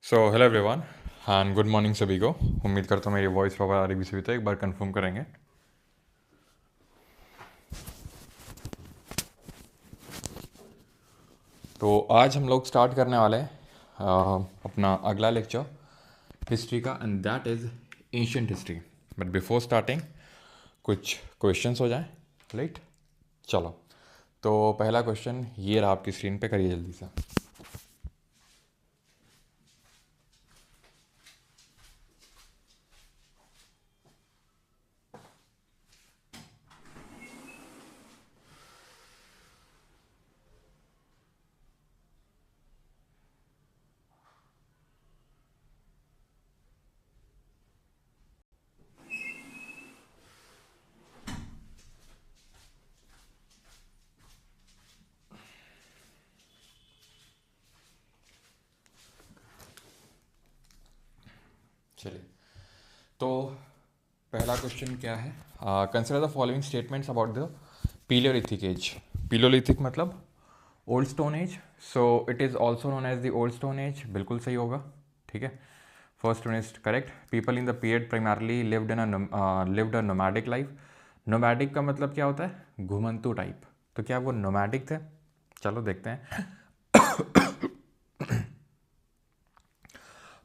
So hello everyone and good morning सभी को। उम्मीद करता हूँ मेरी वॉइस प्रॉपर आ रही भी सभी, तो एक बार कंफर्म करेंगे। तो आज हम लोग स्टार्ट करने वाले हैं अपना अगला लेक्चर हिस्ट्री का, and that is ancient history. But before starting कुछ क्वेश्चंस हो जाए, राइट? चलो, तो पहला क्वेश्चन ये रहा आपकी स्क्रीन पे, करिए जल्दी से। चलिए, तो पहला क्वेश्चन क्या है? Consider the following statements about the palaeolithic age. Palaeolithic मतलब old stone age, so it is also known as the old stone age. बिल्कुल सही होगा, ठीक है। First one is correct. People in the period primarily lived a nomadic life. Nomadic का मतलब क्या होता है? घुमंतु टाइप। तो क्या वो नोमैडिक थे? चलो देखते हैं।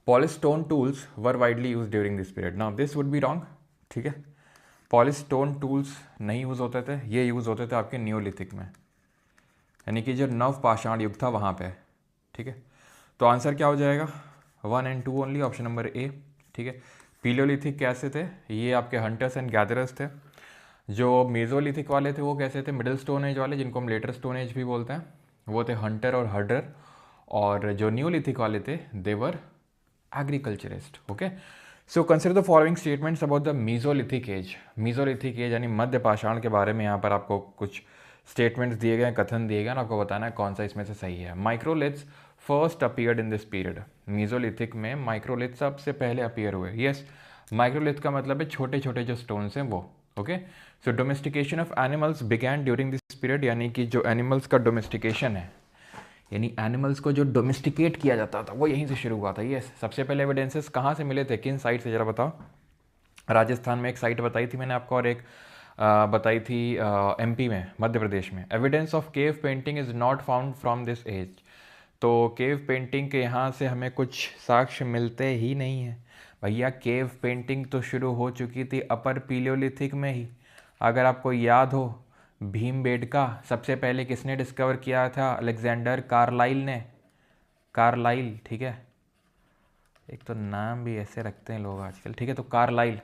Polish stone tools were widely use during this period. Now this would be wrong, ठीक है। पॉलिश स्टोन टूल्स नहीं यूज़ होते थे, ये यूज़ होते थे आपके न्योलिथिक में, यानी कि जो नव पाषाण युग था वहाँ पे, ठीक है। तो आंसर क्या हो जाएगा? 1 and 2 ओनली, ऑप्शन नंबर ए, ठीक है। पीलियोलिथिक कैसे थे? ये आपके हंटर्स एंड गैदरर्स थे। जो मेजोलिथिक वाले थे वो कैसे थे? मिडिल स्टोन एज वाले, जिनको हम लेटर स्टोन एज भी बोलते हैं, वो थे हंटर और हर्डर। और जो न्यूलिथिक वाले थे they were agriculturist. Okay, so consider the following statements about the mesolithic age. Mesolithic age यानी मध्य पाषाण के बारे में यहाँ पर आपको कुछ स्टेटमेंट्स दिए गए हैं, कथन दिए गए हैं, आपको बताना है कौन सा इसमें से सही है। Microliths first appeared in this period. Mesolithic में माइक्रोलिथ सबसे पहले अपीयर हुए। यस, माइक्रोलिथ का मतलब है छोटे छोटे जो स्टोन्स हैं वो। Okay, so domestication of animals began during this period, यानी कि जो एनिमल्स का डोमेस्टिकेशन है, यानी एनिमल्स को जो डोमेस्टिकेट किया जाता था वो यहीं से शुरू हुआ था। ये सबसे पहले एविडेंसेस कहाँ से मिले थे, किन साइट से, जरा बताओ। राजस्थान में एक साइट बताई थी मैंने आपको, और एक बताई थी एमपी में, मध्य प्रदेश में। Evidence of cave painting is not found from this age. तो केव पेंटिंग के यहाँ से हमें कुछ साक्ष्य मिलते ही नहीं है भैया। केव पेंटिंग तो शुरू हो चुकी थी अपर पीलियोलिथिक में ही। अगर आपको याद हो, भीमबेटका सबसे पहले किसने डिस्कवर किया था? अलेक्जेंडर कार्लाइल ने। कार्लाइल, ठीक है। एक तो नाम भी ऐसे रखते हैं लोग आजकल, ठीक है। तो कार्लाइल,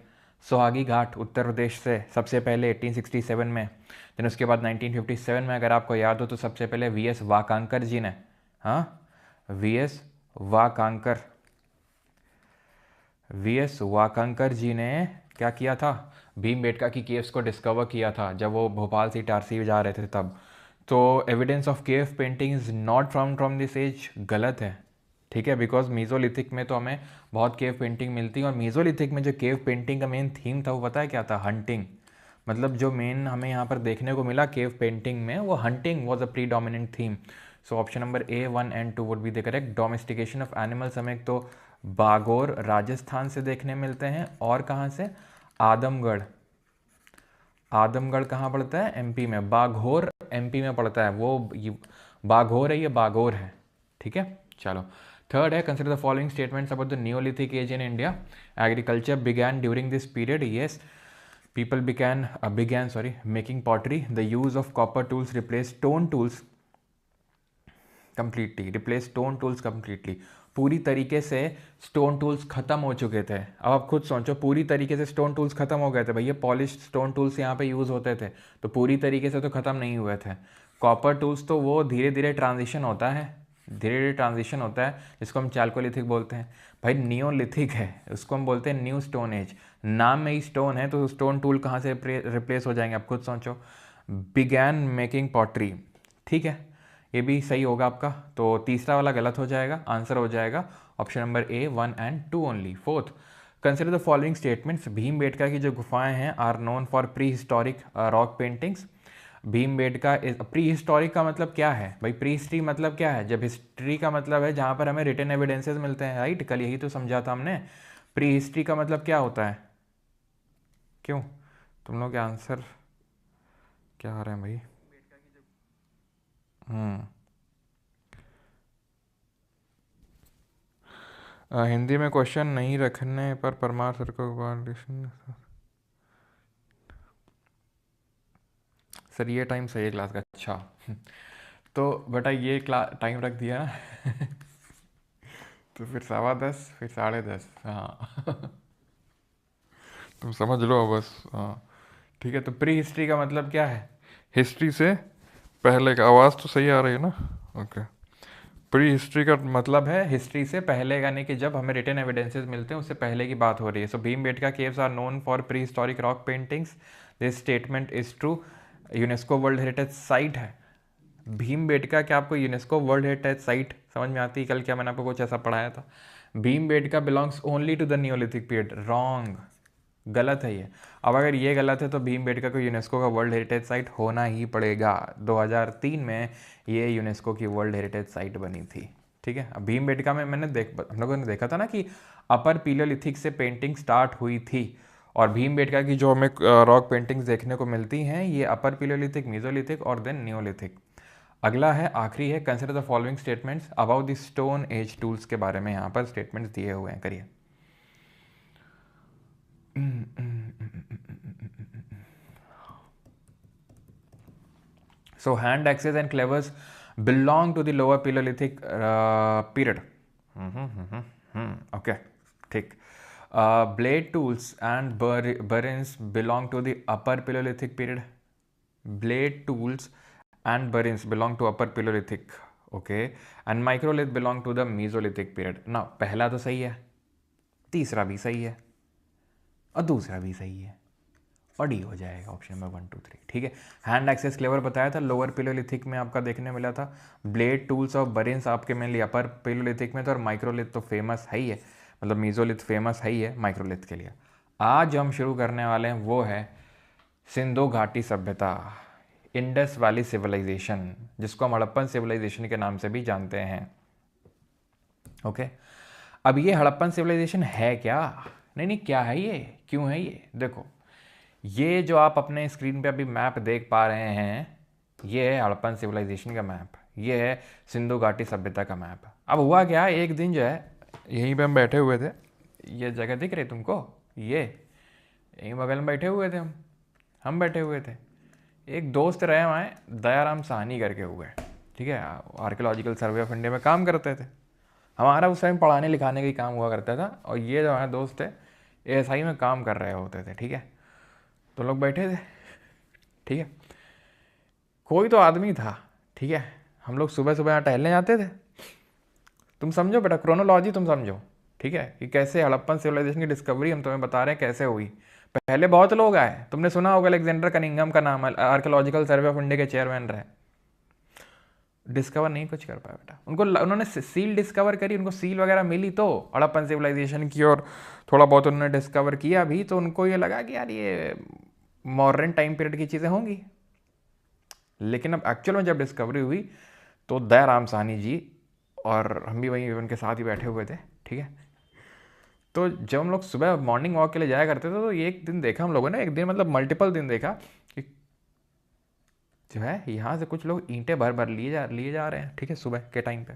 सोहागी घाट, उत्तर प्रदेश से सबसे पहले 1867 में। देन उसके बाद 1957 में अगर आपको याद हो तो सबसे पहले वी एस वाकांकर जी ने, हाँ, वी एस वाकांकर, वी एस वाकांकर जी ने क्या किया था? भीमबेटका की केव्स को डिस्कवर किया था जब वो भोपाल से इटारसी जा रहे थे तब। तो evidence of cave painting is not found from this age गलत है, ठीक है। बिकॉज मीजोलिथिक में तो हमें बहुत केव पेंटिंग मिलती है, और मीजोलिथिक में जो केव पेंटिंग का मेन थीम था वो पता है क्या था? हंटिंग। मतलब जो मेन हमें यहाँ पर देखने को मिला केव पेंटिंग में, वो hunting was a pre dominant theme. So option number A 1 and 2 would be the correct. Domestication of animals हमें एक तो बागोर राजस्थान से देखने मिलते हैं, और कहाँ से? आदमगढ़। आदमगढ़ कहाँ पड़ता है? एमपी में। बाघोर एमपी में पड़ता है, वो बाघोर है, ये बागोर है, ठीक है। चलो, थर्ड है consider the following statements about the neolithic age in India. Agriculture began during this period. Yes, people began making pottery. The use of copper tools replaced stone tools completely. पूरी तरीके से स्टोन टूल्स खत्म हो चुके थे। अब आप खुद सोचो, पूरी तरीके से स्टोन टूल्स खत्म हो गए थे भैया। पॉलिश स्टोन टूल्स यहाँ पे यूज़ होते थे, तो पूरी तरीके से तो ख़त्म नहीं हुए थे। कॉपर टूल्स तो वो धीरे धीरे ट्रांजिशन होता है, जिसको हम चैल्कोलिथिक बोलते हैं। भाई नियोलिथिक है, उसको हम बोलते हैं न्यू स्टोन एज। नाम में ही स्टोन है, तो स्टोन टूल कहाँ से रिप्लेस हो जाएंगे, आप खुद सोचो। बिगैन मेकिंग पॉटरी, ठीक है, ये भी सही होगा आपका। तो तीसरा वाला गलत हो जाएगा, आंसर हो जाएगा option number A 1 and 2 only. Fourth, consider the following statements. Bhimbetka की जो गुफाएं हैं are known for prehistoric rock paintings. Bhimbetka prehistoric का मतलब क्या है भाई? प्री हिस्ट्री मतलब क्या है? जब हिस्ट्री का मतलब है जहाँ पर हमें रिटन एविडेंसेस मिलते हैं, राइट? कल यही तो समझा था हमने। प्री हिस्ट्री का मतलब क्या होता है? क्यों तुम लोग के आंसर क्या आ रहे हैं भाई? हिंदी में क्वेश्चन नहीं रखने पर परमार सर को सर ये टाइम सही है क्लास का? अच्छा तो बेटा ये टाइम रख दिया ना तो फिर 10:15 फिर 10:30, हाँ तुम समझ लो बस, हाँ ठीक है। तो प्री हिस्ट्री का मतलब क्या है? हिस्ट्री से पहले का। आवाज़ तो सही आ रही है ना? ओके। प्री हिस्ट्री का मतलब है हिस्ट्री से पहले, यानी कि जब हमें रिटन एविडेंसेस मिलते हैं उससे पहले की बात हो रही है। So Bhimbetka caves are known for prehistoric rock paintings. This statement is true. UNESCO world heritage site है भीमबेटका। क्या आपको यूनेस्को वर्ल्ड हेरिटेज साइट समझ में आती है? कल क्या मैंने आपको कुछ ऐसा पढ़ाया था? Bhimbetka belongs only to the neolithic period. Wrong, गलत है ये। अब अगर ये गलत है तो भीमबेटका को यूनेस्को का वर्ल्ड हेरिटेज साइट होना ही पड़ेगा। 2003 में ये यूनेस्को की वर्ल्ड हेरिटेज साइट बनी थी, ठीक है। अब भीमबेटका में हम लोगों ने देखा था ना कि अपर पीलियोलिथिक से पेंटिंग स्टार्ट हुई थी, और भीमबेटका की जो हमें रॉक पेंटिंग्स देखने को मिलती हैं ये अपर पीलियोलिथिक, मीजोलिथिक और देन नियोलिथिक। अगला है, आखिरी है, consider the following statements about the stone age tools के बारे में यहाँ पर स्टेटमेंट्स दिए हुए हैं, करिए। So hand axes and clevers belong to the lower Paleolithic period. Okay, ठीक. Blade tools and burins belong to the upper Paleolithic period. Blade tools and burins belong to upper Paleolithic. Okay, and microlith belong to the Mesolithic period. Now पहला तो सही है, तीसरा भी सही है और दूसरा भी सही है, और डी हो जाएगा ऑप्शन नंबर 1, 2, 3, ठीक है। हैंड एक्सेस क्लेवर बताया था, लोअर पिलोलिथिक में आपका देखने मिला था। ब्लेड टूल्स और बरिन्स आपके मेनली अपर पिलोलिथिक में था, और माइक्रोलिथ तो फेमस है ही है, मतलब मीजोलिथ फेमस है ही है माइक्रोलिथ के लिए। आज जो हम शुरू करने वाले हैं वो है सिंधु घाटी सभ्यता, इंडस वैली सिविलाइजेशन, जिसको हम हड़प्पन सिविलाइजेशन के नाम से भी जानते हैं। ओके, अब ये हड़प्पन सिविलाइजेशन है क्या? नहीं, क्या है ये, क्यों है ये? देखो, ये जो आप अपने स्क्रीन पे अभी मैप देख पा रहे हैं, ये है हड़प्पन सिविलाइजेशन का मैप, ये है सिंधु घाटी सभ्यता का मैप। अब हुआ क्या, एक दिन जो है यहीं पे हम बैठे हुए थे, ये जगह दिख रही तुमको, ये यहीं बगल में बैठे हुए थे हम बैठे हुए थे। एक दोस्त रहे वहाँ, दयाराम साहनी करके हुए, ठीक है, आर्कियोलॉजिकल सर्वे ऑफ इंडिया में काम करते थे। हमारा उस टाइम पढ़ाने लिखाने का ही काम हुआ करता था, और ये जो हमारे दोस्त थे एएसआई में काम कर रहे होते थे, ठीक है। तो लोग बैठे थे, ठीक है, कोई तो आदमी था, ठीक है। हम लोग सुबह सुबह यहाँ टहलने जाते थे। तुम समझो बेटा, क्रोनोलॉजी तुम समझो, ठीक है, कि कैसे हड़प्पन सिविलाइजेशन की डिस्कवरी हम तुम्हें बता रहे हैं कैसे हुई। पहले बहुत लोग आए, तुमने सुना होगा अलेक्जेंडर कनिंघम का नाम, आर्कियोलॉजिकल सर्वे ऑफ इंडिया के चेयरमैन रहे। डिस्कवर नहीं कुछ कर पाया बेटा, उन्होंने सील डिस्कवर करी, उनको सील वगैरह मिली तो हड़प्पन सिविलाइजेशन की, और थोड़ा बहुत उन्होंने डिस्कवर किया भी, तो उनको ये लगा कि यार ये मॉडर्न टाइम पीरियड की चीज़ें होंगी। लेकिन अब एक्चुअल में जब डिस्कवरी हुई तो दयाराम साहनी जी और हम भी वहीं उनके साथ ही बैठे हुए थे, ठीक है। तो जब हम लोग सुबह मॉर्निंग वॉक के लिए जाया करते थे, तो एक दिन देखा हम लोगों ने, एक दिन मतलब मल्टीपल दिन देखा कि जो है यहाँ से कुछ लोग ईंटें भर भर लिए जा रहे हैं, ठीक है, सुबह के टाइम पे।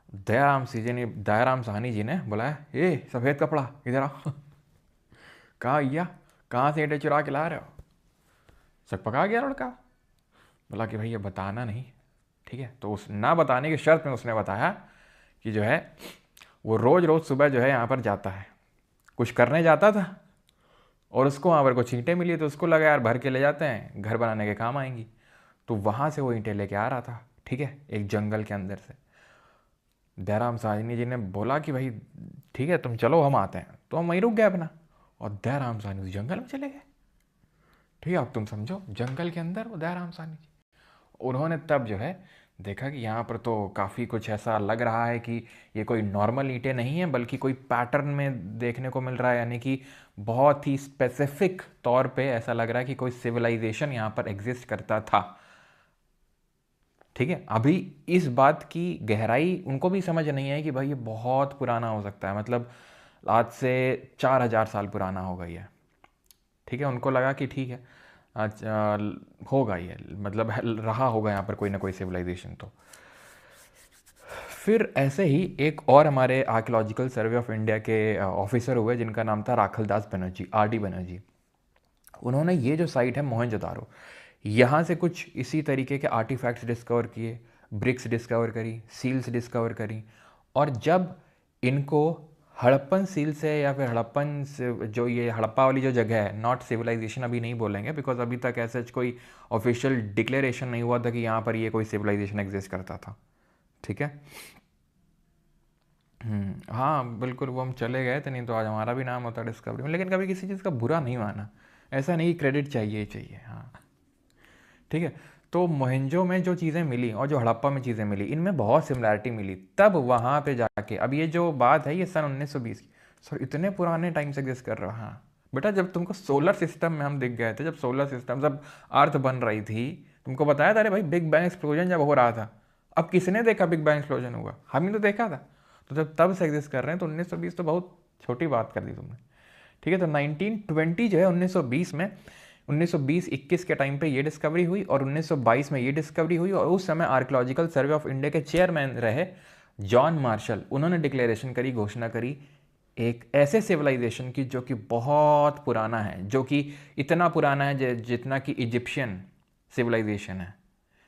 दयाराम साहनी जी ने बोला, ये सफ़ेद कपड़ा इधर आओ कहा भैया, कहाँ से ईंटें चुरा के ला रहे हो? सब पका गया लड़का, बोला कि भाई ये बताना नहीं, ठीक है। तो उस ना बताने की शर्त में उसने बताया कि जो है वो रोज़ रोज़ सुबह जो है यहाँ पर जाता है, कुछ करने जाता था, और उसको वहाँ पर कुछ ईंटें मिली, तो उसको लगा यार भर के ले जाते हैं, घर बनाने के काम आएंगी। तो वहाँ से वो ईंटें लेके आ रहा था, ठीक है, एक जंगल के अंदर से। दयाराम साहनी जी ने बोला कि भाई ठीक है तुम चलो, हम आते हैं। तो हम वहीं रुक गए अपना, और दयाराम साहनी उस जंगल में चले गए, ठीक है। अब तुम समझो, जंगल के अंदर वो दयाराम साहनी जी, उन्होंने तब जो है देखा कि यहाँ पर तो काफ़ी कुछ ऐसा लग रहा है कि ये कोई नॉर्मल ईंटें नहीं है, बल्कि कोई पैटर्न में देखने को मिल रहा है, यानी कि बहुत ही स्पेसिफिक तौर पे ऐसा लग रहा है कि कोई सिविलाइजेशन यहाँ पर एग्जिस्ट करता था। ठीक है, अभी इस बात की गहराई उनको भी समझ नहीं है कि भाई ये बहुत पुराना हो सकता है, मतलब आज से 4000 साल पुराना होगा ये। ठीक है, उनको लगा कि ठीक है आज होगा ये, मतलब रहा होगा यहाँ पर कोई ना कोई सिविलाइजेशन। तो फिर ऐसे ही एक और हमारे आर्कियोलॉजिकल सर्वे ऑफ इंडिया के ऑफिसर हुए जिनका नाम था राखलदास बनर्जी, RD बनर्जी। उन्होंने ये जो साइट है मोहनजोदारो, यहाँ से कुछ इसी तरीके के आर्टिफैक्ट्स डिस्कवर किए, ब्रिक्स डिस्कवर करी, सील्स डिस्कवर करी। और जब इनको हड़प्पन सील से या फिर हड़प्पन से, जो ये हड़प्पा वाली जो जगह है, नॉट सिविलाइजेशन अभी नहीं बोलेंगे बिकॉज अभी तक ऐसा कोई ऑफिशियल डिक्लेरेशन नहीं हुआ था कि यहाँ पर ये कोई सिविलाइजेशन एग्जिस्ट करता था। ठीक है, हाँ बिल्कुल, वो हम चले गए थे, नहीं तो आज हमारा भी नाम होता डिस्कवरी में। लेकिन कभी किसी चीज़ का बुरा नहीं माना, ऐसा नहीं, क्रेडिट चाहिए ही चाहिए। हाँ ठीक है, तो मोहनजो में जो चीज़ें मिली और जो हड़प्पा में चीज़ें मिली, इनमें बहुत सिमिलैरिटी मिली। तब वहाँ पे जाके, अब ये जो बात है ये सन 1920 की, सर इतने पुराने टाइम से एग्जिस्ट कर रहा है। हाँ बेटा, जब तुमको सोलर सिस्टम में हम दिख गए थे, जब सोलर सिस्टम, जब अर्थ बन रही थी, तुमको बताया था अरे भाई बिग बैंग एक्सप्लोजन जब हो रहा था। अब किसने देखा बिग बैंग एक्सप्लोजन हुआ? हम ही तो देखा था। तो जब तब से एग्जिस्ट कर रहे हैं तो 1920 तो बहुत छोटी बात कर दी तुमने। ठीक है, तो 1920 जो है 1920 में, 1920-21 के टाइम पे ये डिस्कवरी हुई और 1922 में ये डिस्कवरी हुई। और उस समय आर्कियोलॉजिकल सर्वे ऑफ इंडिया के चेयरमैन रहे जॉन मार्शल। उन्होंने डिक्लेरेशन करी, घोषणा करी एक ऐसे सिविलाइजेशन की जो कि बहुत पुराना है, जो कि इतना पुराना है जितना कि इजिप्शियन सिविलाइजेशन है,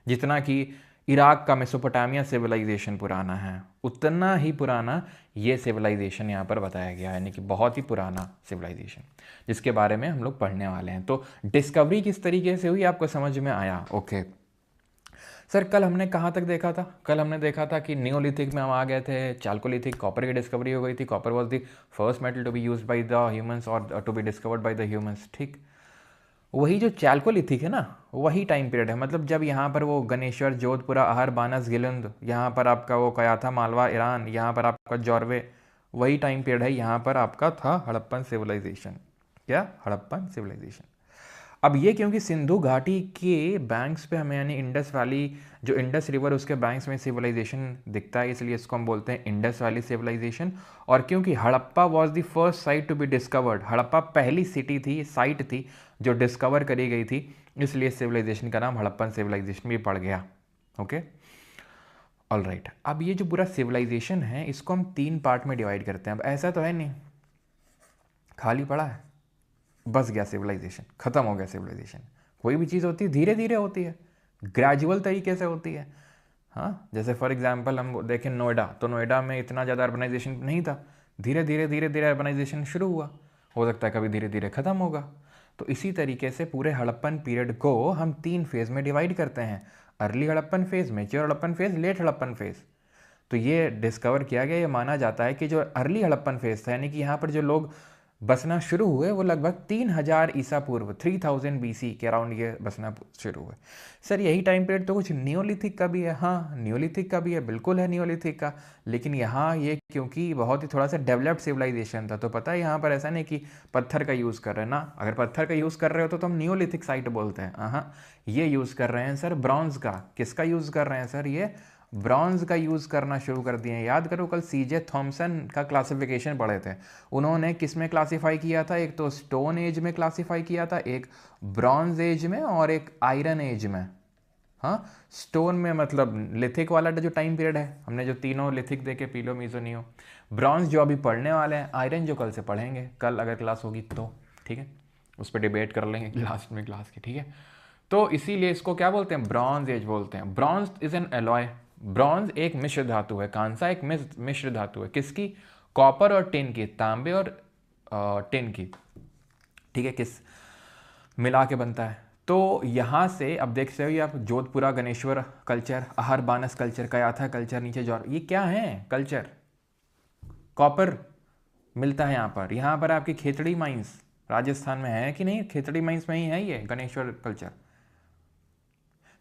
जितना कि इराक का मेसोपोटामिया सिविलाइजेशन पुराना है, उतना ही पुराना ये सिविलाइजेशन यहाँ पर बताया गया है, यानी कि बहुत ही पुराना सिविलाइजेशन जिसके बारे में हम लोग पढ़ने वाले हैं। तो डिस्कवरी किस तरीके से हुई आपको समझ में आया? ओके सर, कल हमने कहाँ तक देखा था? कल हमने देखा था कि नियोलिथिक में हम आ गए थे, चाल्कोलिथिक, कॉपर की डिस्कवरी हो गई थी। Copper was the first metal to be use by the humans और to be discovered by the humans. ठीक, वही जो चाल्कोलिथिक है ना, वही टाइम पीरियड है, मतलब जब यहाँ पर वो गणेश्वर, जोधपुरा, अहर, बानस, गिलंद, यहाँ पर आपका वो क्या था, मालवा, ईरान, यहाँ पर आपका जॉर्वे, वही टाइम पीरियड है यहाँ पर आपका था हड़प्पन सिविलाइजेशन। क्या? हड़प्पन सिविलाइजेशन। अब ये क्योंकि सिंधु घाटी के बैंक्स पे हमें, यानी इंडस वैली, जो इंडस रिवर उसके बैंक्स में सिविलाइजेशन दिखता है, इसलिए इसको हम बोलते हैं इंडस वैली सिविलाइजेशन। और क्योंकि Harappa was the first site to be discovered, Harappa पहली सिटी थी, साइट थी जो डिस्कवर करी गई थी, इसलिए सिविलाइजेशन का नाम हड़प्पन सिविलाइजेशन भी पड़ गया। Okay, all right. अब ये जो पूरा सिविलाइजेशन है इसको हम 3 पार्ट में डिवाइड करते हैं। अब ऐसा तो है नहीं खाली पड़ा है बस गया सिविलाइजेशन, खत्म हो गया सिविलाइजेशन। कोई भी चीज़ होती है धीरे धीरे होती है, ग्रेजुअल तरीके से होती है। हाँ, जैसे फॉर एग्जांपल हम देखें नोएडा, तो नोएडा में इतना ज़्यादा अर्बनाइजेशन नहीं था, धीरे धीरे अर्बनाइजेशन शुरू हुआ, हो सकता है कभी धीरे धीरे ख़त्म होगा। तो इसी तरीके से पूरे हड़प्पन पीरियड को हम 3 फेज़ में डिवाइड करते हैं, early Harappan phase, mature Harappan phase, late Harappan phase. तो ये डिस्कवर किया गया, ये माना जाता है कि जो अर्ली हड़प्पन फेज़ था, यानी कि यहाँ पर जो लोग बसना शुरू हुए वो लगभग 3000 ईसा पूर्व, 3000 BC के अराउंड ये बसना शुरू हुए। सर यही टाइम पीरियड तो कुछ नियोलिथिक का भी है? हाँ, नियोलिथिक का भी है, बिल्कुल है नियोलिथिक का। लेकिन यहाँ ये क्योंकि बहुत ही थोड़ा सा डेवलप्ड सिविलाइजेशन था, तो पता है यहाँ पर ऐसा नहीं कि पत्थर का यूज़ कर रहे हैं ना। अगर पत्थर का यूज़ कर रहे हो तो हम नियोलिथिक साइट बोलते हैं। हाँ, ये यूज़ कर रहे हैं सर ब्रॉन्ज का। किसका यूज़ कर रहे हैं सर? ये ब्रॉन्ज का यूज़ करना शुरू कर दिए हैं। याद करो कल CJ थॉमसन का क्लासिफिकेशन पढ़े थे, उन्होंने किस में क्लासीफाई किया था? एक तो स्टोन एज में क्लासीफाई किया था, एक ब्रॉन्ज एज में और एक आयरन एज में। हाँ, स्टोन में मतलब लिथिक वाला जो टाइम पीरियड है, हमने जो तीनों लिथिक देखे, पीलो, मीजो, नियो। ब्रॉन्ज जो अभी पढ़ने वाले हैं, आयरन जो कल से पढ़ेंगे, कल अगर क्लास होगी तो। ठीक है, उस पर डिबेट कर लेंगे लास्ट में क्लास की। ठीक है, तो इसीलिए इसको क्या बोलते हैं? ब्रॉन्ज एज बोलते हैं। Bronze is an alloy. Bronze एक मिश्र धातु है। कौन सा? एक मिश्र धातु है। किसकी? कॉपर और टिन की, तांबे और टिन की। ठीक है, किस मिला के बनता है। तो यहाँ से अब देख सकते हो आप, Jodhpura Ganeshwar culture, अहर बानस culture, कयाथा culture, नीचे जॉर, ये क्या है कल्चर? कॉपर मिलता है यहाँ पर। यहाँ पर आपकी खेतड़ी माइंस राजस्थान में है कि नहीं? खेतड़ी माइंस में ही है ये गणेश्वर कल्चर।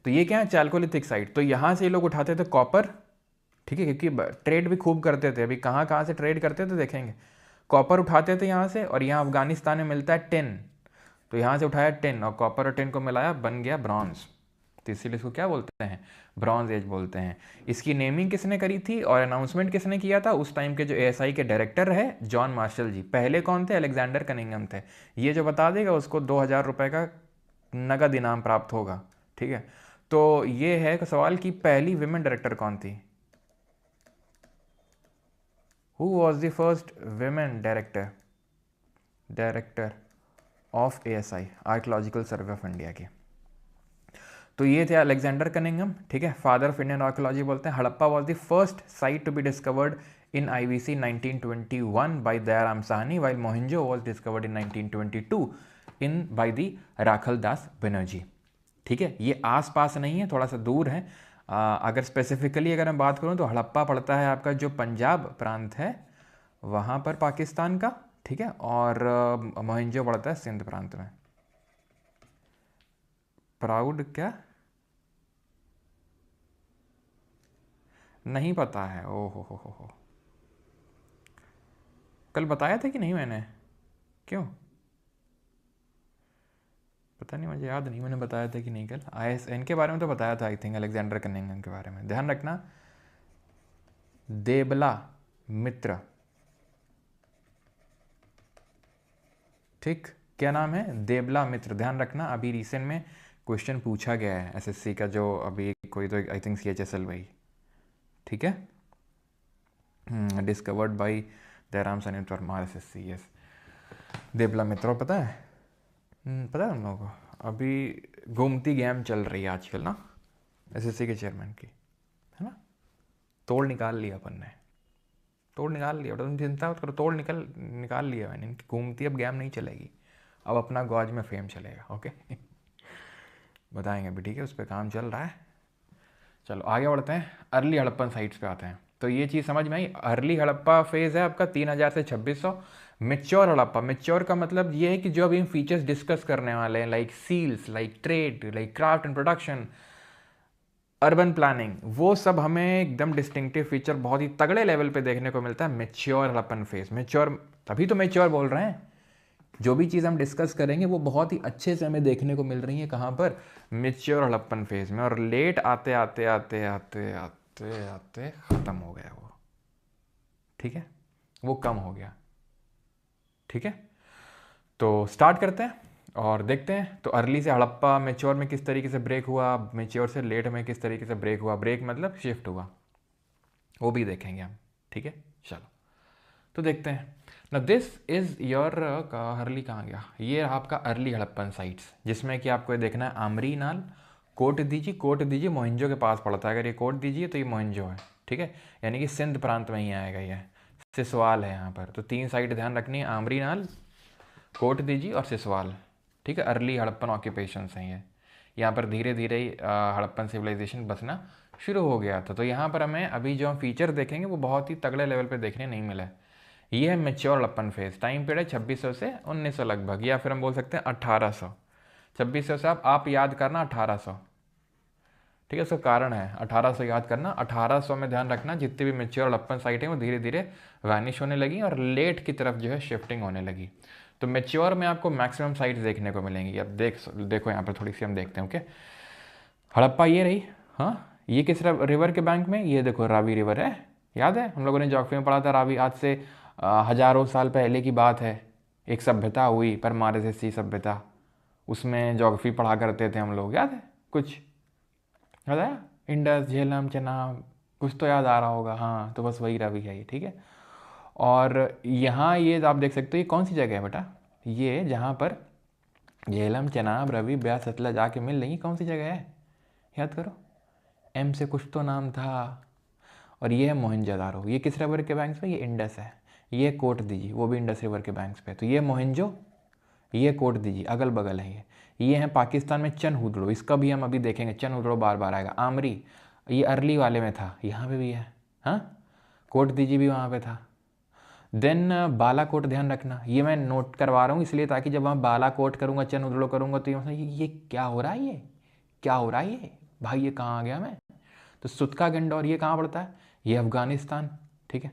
तो ये क्या है, चैल्कोलिथिक साइट। तो यहाँ से ये लोग उठाते थे कॉपर, ठीक है, क्योंकि ट्रेड भी खूब करते थे। अभी कहाँ कहाँ से ट्रेड करते थे देखेंगे। कॉपर उठाते थे यहाँ से, और यहाँ अफगानिस्तान में मिलता है टिन, तो यहाँ से उठाया टिन, और कॉपर और टिन को मिलाया, बन गया ब्रॉन्ज। तो इसीलिए इसको क्या बोलते हैं, ब्रॉन्ज एज बोलते हैं। इसकी नेमिंग किसने करी थी और अनाउंसमेंट किसने किया था? उस टाइम के जो एएसआई के डायरेक्टर रहे, जॉन मार्शल जी। पहले कौन थे? अलेक्जेंडर कनिंघम थे। ये जो बता देगा उसको 2000 रुपये का नगद इनाम प्राप्त होगा, ठीक है। तो ये है सवाल कि पहली विमेन डायरेक्टर कौन थी? Who was the first women director of ASI, archaeological survey of India की? तो ये थे अलेक्जेंडर कनिंघम, ठीक है, फादर ऑफ इंडियन आर्कियोलॉजी बोलते हैं। Harappa was the first site to be discovered in IVC 1921 by Dayaram Sahni, while Mohenjo was discovered in 1922 in by the Rakhal Das Banerjee, ठीक है। ये आस पास नहीं है, थोड़ा सा दूर है। अगर स्पेसिफिकली अगर मैं बात करूँ तो हड़प्पा पड़ता है आपका जो पंजाब प्रांत है वहाँ पर पाकिस्तान का, ठीक है, और मोहिंजो पड़ता है सिंध प्रांत में। प्राउड क्या नहीं पता है? ओ हो, कल बताया था कि नहीं मैंने? क्यों पता नहीं, मुझे याद नहीं मैंने बताया था कि नहीं कल। ISN के बारे में तो बताया था आई थिंक, अलेक्जेंडर कनिंघम के बारे में ध्यान रखना। देबला मित्र, ठीक, क्या नाम है? देबला मित्र, ध्यान रखना। अभी रिसेंट में क्वेश्चन पूछा गया है SSC का, जो अभी कोई तो आई थिंक CHSL वही, ठीक है, discovered by Dayaram Sahni Parmar SSC, yes. Debala Mitra पता है? पता है उन लोगों को? अभी गोमती गेम चल रही है आजकल ना, SSC के चेयरमैन की, है ना। तोड़ निकाल लिया अपन ने, तोड़ निकाल लिया, तुम चिंता मत करो, तोड़ निकाल लिया मैंने। इनकी घूमती अब गेम नहीं चलेगी, अब अपना गॉज में फेम चलेगा, ओके। बताएंगे अभी, ठीक है, उस पर काम चल रहा है। चलो आगे बढ़ते हैं, अर्ली हड़प्पन साइट्स पे आते हैं। तो ये चीज़ समझ में आई, अर्ली हड़प्पा फेज़ है आपका 3000 से 2600। मेच्योर हड़प्पा, मेच्योर का मतलब ये है कि जो अभी हम फीचर्स डिस्कस करने वाले हैं, like seals, like trade, like craft and production, urban planning, वो सब हमें एकदम डिस्टिंक्टिव फीचर बहुत ही तगड़े लेवल पे देखने को मिलता है मेच्योर हड़प्पन फेज। मेच्योर तभी तो मेच्योर बोल रहे हैं, जो भी चीज़ हम डिस्कस करेंगे वो बहुत ही अच्छे से हमें देखने को मिल रही है कहाँ पर? मेच्योर हड़प्पन फेज में। और लेट आते आते आते आते आते आते ख़त्म हो गया वो, ठीक है, वो कम हो गया, ठीक है। तो स्टार्ट करते हैं और देखते हैं। तो अर्ली से हड़प्पा, मेच्योर में किस तरीके से ब्रेक हुआ, मेच्योर से लेट में किस तरीके से ब्रेक हुआ, ब्रेक मतलब शिफ्ट हुआ, वो भी देखेंगे हम, ठीक है। चलो तो देखते हैं ना। दिस इज़ योर अर्ली, कहाँ गया ये आपका अर्ली हड़प्पन साइट्स, जिसमें कि आपको ये देखना है आमरी नाल, कोट दीजिए मोहिंजो के पास पड़ता है। अगर ये कोट दीजिए तो ये मोहिंजो है, ठीक है, यानी कि सिंध प्रांत में ही आएगा ये। सिसवाल है यहाँ पर। तो 3 साइट ध्यान रखनी है, आमरी नाल, कोट दीजिए और सिसवाल, ठीक है। अर्ली हड़प्पन ऑक्यूपेशंस हैं ये। यहाँ पर धीरे धीरे हड़प्पन सिविलाइजेशन बसना शुरू हो गया था। तो यहाँ पर हमें अभी जो हम फीचर देखेंगे वो बहुत ही तगड़े लेवल पे देखने नहीं मिला है। ये है mature Harappan phase, time period 2600 से 1900 लगभग, या फिर हम बोल सकते हैं 1800। 2600 से आप याद करना 1800, ठीक है। उसका कारण है 1800 याद करना। 1800 में ध्यान रखना जितनी भी मेच्योर हड़प्पन साइट है वो धीरे धीरे वैनिश होने लगी और लेट की तरफ जो है शिफ्टिंग होने लगी। तो मेच्योर में आपको मैक्सिमम साइट्स देखने को मिलेंगी। अब देखो यहाँ पर थोड़ी सी हम देखते हैं, ओके। हड़प्पा ये रही, हाँ, ये किस रिवर के बैंक में? ये देखो रावी रिवर है, याद है हम लोगों ने ज्योग्राफी में पढ़ा था। रावी आज से हजारों साल पहले की बात है, एक सभ्यता हुई परमार SSC सभ्यता, उसमें ज्योग्राफी पढ़ा करते थे हम लोग, याद है कुछ? याद आया? इंडस, झेलम, चेनाब, कुछ तो याद आ रहा होगा, हाँ। तो बस वही रावी है ये, ठीक है। और यहाँ ये आप देख सकते हो, ये कौन सी जगह है बेटा? ये जहाँ पर झेलम, चेनाब, रवि, ब्यास, सतलज आके मिल रही, कौन सी जगह है? याद करो, M से कुछ तो नाम था। और ये है मोहनजोदारो, ये किस रिवर के बैंक्स पे? ये इंडस है। ये कोट दीजिए, वो भी इंडस रिवर के बैंक्स पे। तो ये मोहनजो, ये कोट दीजिए, अगल बगल है ये है पाकिस्तान में चनहुदड़ो, इसका भी हम अभी देखेंगे, चनहुदड़ो बार बार आएगा। आमरी, ये अर्ली वाले में था, यहाँ पे भी है, हाँ। कोट दीजिए भी वहाँ पे था। देन बालाकोट, ध्यान रखना, ये मैं नोट करवा रहा हूँ इसलिए ताकि जब मैं बालाकोट करूँगा, चनहुदड़ो करूँगा तो ये क्या हो रहा है, ये क्या हो रहा है, ये भाई ये कहाँ आ गया मैं, तो सुतका गंडौर ये कहाँ पड़ता है, ये अफगानिस्तान, ठीक है।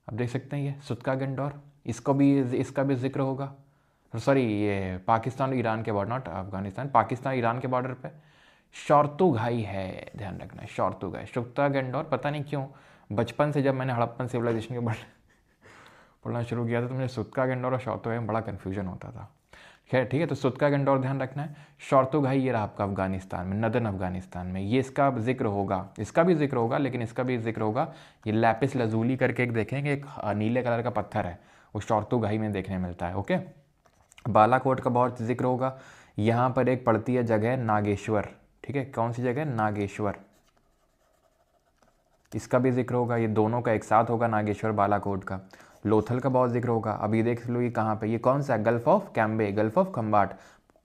अब देख सकते हैं ये सुतका गंडौर, इसका भी जिक्र होगा, सॉरी ये पाकिस्तान ईरान के border, not Afghanistan, Pakistan Iran के बॉर्डर पे शौर्तु घाई है, ध्यान रखना है, शौर्तु घाई, सुतका गंडौर। पता नहीं क्यों बचपन से जब मैंने हड़प्पन सिविलाइजेशन के बारे पढ़ना शुरू किया था तो मुझे सुतका गंडौर और शौर्तु घाई में बड़ा कन्फ्यूजन होता था। खैर ठीक है, तो सुतका गंडौर ध्यान रखना है। शौर्तु घाई ये रहा आपका अफगानिस्तान में, नदन अफगानिस्तान में, ये इसका जिक्र होगा, इसका भी जिक्र होगा, लेकिन इसका भी जिक्र होगा। ये लैपिस लजूली करके एक देखेंगे, एक नीले कलर का पत्थर है, वो शौर्तु घाई में देखने मिलता है। ओके, बालाकोट का बहुत जिक्र होगा। यहाँ पर एक पड़ती है जगह नागेश्वर, ठीक है, कौन सी जगह, नागेश्वर, इसका भी जिक्र होगा। ये दोनों का एक साथ होगा, नागेश्वर बालाकोट का। लोथल का बहुत जिक्र होगा। अभी देख लो ये कहाँ पे, ये कौन सा है, gulf of Cambay, gulf of Khambhat.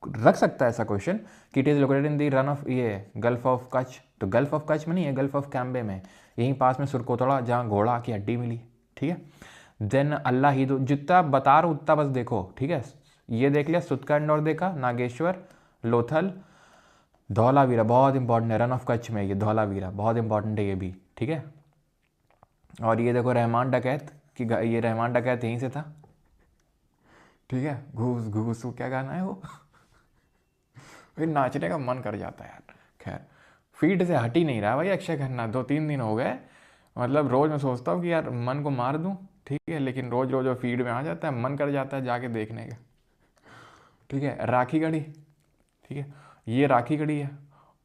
रख सकता है ऐसा क्वेश्चन कि it is located in the Rann of ये गल्फ ऑफ कच्छ, तो गल्फ ऑफ कच्छ में नहीं है, गल्फ ऑफ कैम्बे में, यहीं पास में सुरकोतड़ा जहाँ घोड़ा की हड्डी मिली, ठीक है। देन अल्लाह ही दो, जितना बता रहा हूँ उतना बस देखो, ठीक है। ये देख लिया, सुतका गंडौर देखा, नागेश्वर, लोथल, धौलावीरा बहुत इंपॉर्टेंट है, रन ऑफ कच्छ में ये धौलावीरा बहुत इंपॉर्टेंट है ये भी, ठीक है। और ये देखो रहमान डकैत कि ये रहमान डकैत यहीं से था, ठीक है। घूस घूस, वो क्या गाना है वो भाई नाचने का मन कर जाता है यार। खैर फील्ड से हट ही नहीं रहा भाई अक्षय खन्ना, 2-3 दिन हो गए, मतलब रोज़ मैं सोचता हूँ कि यार मन को मार दूँ, ठीक है, लेकिन रोज़ रोज़ वो फीड में आ जाता है, मन कर जाता है जाके देखने का, ठीक है। राखी गढ़ी, ठीक है, ये राखी गढ़ी है।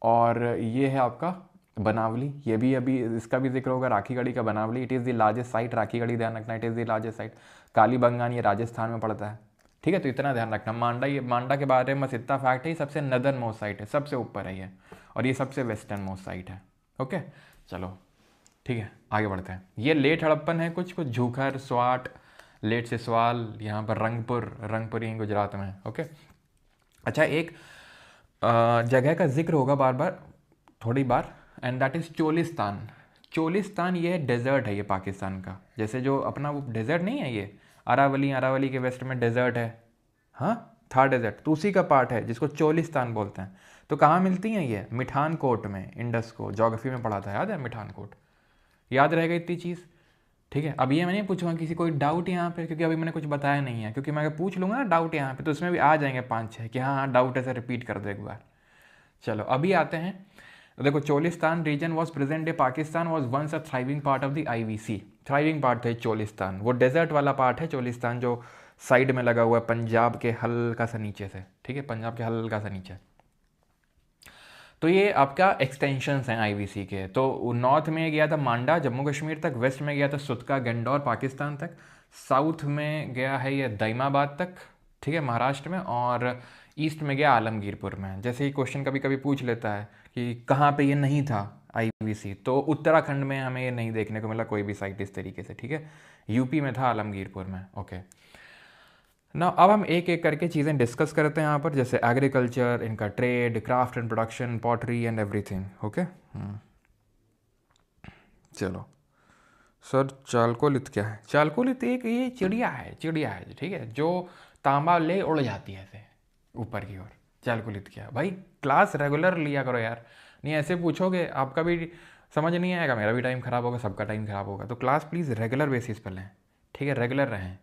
और ये है आपका बनावली, ये भी अभी इसका भी जिक्र होगा, राखी गढ़ी का Banawali. It is the largest site, Rakhi Garhi ध्यान रखना, it is the largest site. Kalibangan ये राजस्थान में पड़ता है, ठीक है, तो इतना ध्यान रखना। मांडा, ये मांडा के बारे में बस इतना फैक्ट है, ये सबसे नदर्न मोस्ट साइट है, सबसे ऊपर है ये, और ये सबसे वेस्टर्न मोस्ट साइट है। ओके चलो ठीक है, आगे बढ़ते हैं। ये लेट हड़प्पन है, कुछ झूखर, स्वाट, लेट से सवाल, यहाँ पर रंगपुर यहीं गुजरात में है। ओके अच्छा, एक जगह का जिक्र होगा बार बार, थोड़ी बार, and that is Cholistan. Cholistan ये डेजर्ट है, ये पाकिस्तान का, जैसे जो अपना वो डेजर्ट नहीं है ये अरावली के वेस्ट में डेजर्ट है, हाँ था डेजर्ट, तो उसी का पार्ट है जिसको चोलिस्तान बोलते हैं। तो कहाँ मिलती हैं ये, मिठान कोट में, इंडस को ज्योग्राफी में पढ़ा था, याद है मिठान कोट, याद रहेगा इतनी चीज़, ठीक है। अब ये मैं नहीं पूछूंगा किसी कोई डाउट यहाँ पे, क्योंकि अभी मैंने कुछ बताया नहीं है, क्योंकि मैं अगर पूछ लूँगा ना डाउट यहाँ पे तो उसमें भी आ जाएंगे 5-6 कि हाँ हाँ डाउट ऐसे रिपीट कर दो एक बार। चलो अभी आते हैं, तो देखो Cholistan region was present day Pakistan was once a thriving part of the IVC, thriving part थे चोलिस्तान, वो डेजर्ट वाला पार्ट है चोलिस्तान जो साइड में लगा हुआ है पंजाब के हल्का सा नीचे से, ठीक है, पंजाब के हल्का सा नीचे। तो ये आपका एक्सटेंशंस हैं IVC के। तो नॉर्थ में गया था मांडा जम्मू कश्मीर तक, वेस्ट में गया था सुतका गंडौर पाकिस्तान तक, साउथ में गया है ये दैमाबाद तक, ठीक है, महाराष्ट्र में, और ईस्ट में गया आलमगीरपुर में। जैसे ही क्वेश्चन कभी कभी पूछ लेता है कि कहाँ पे ये नहीं था IVC, तो उत्तराखंड में हमें ये नहीं देखने को मिला कोई भी साइट इस तरीके से, ठीक है। यूपी में था आलमगीरपुर में। ओके ना, अब हम एक एक करके चीज़ें डिस्कस करते हैं यहाँ पर, जैसे एग्रीकल्चर, इनका trade, craft and production, pottery and everything. Okay चलो सर, चालकोलित क्या है? चालकोलित एक ये चिड़िया है, ठीक है, जो तांबा ले उड़ जाती है ऐसे ऊपर की ओर। चालकोलित क्या है भाई, क्लास रेगुलर लिया करो यार, नहीं ऐसे पूछोगे आपका भी समझ नहीं आएगा, मेरा भी टाइम ख़राब होगा, सबका टाइम ख़राब होगा। तो क्लास प्लीज़ रेगुलर बेसिस पर लें, ठीक है, रेगुलर रहें।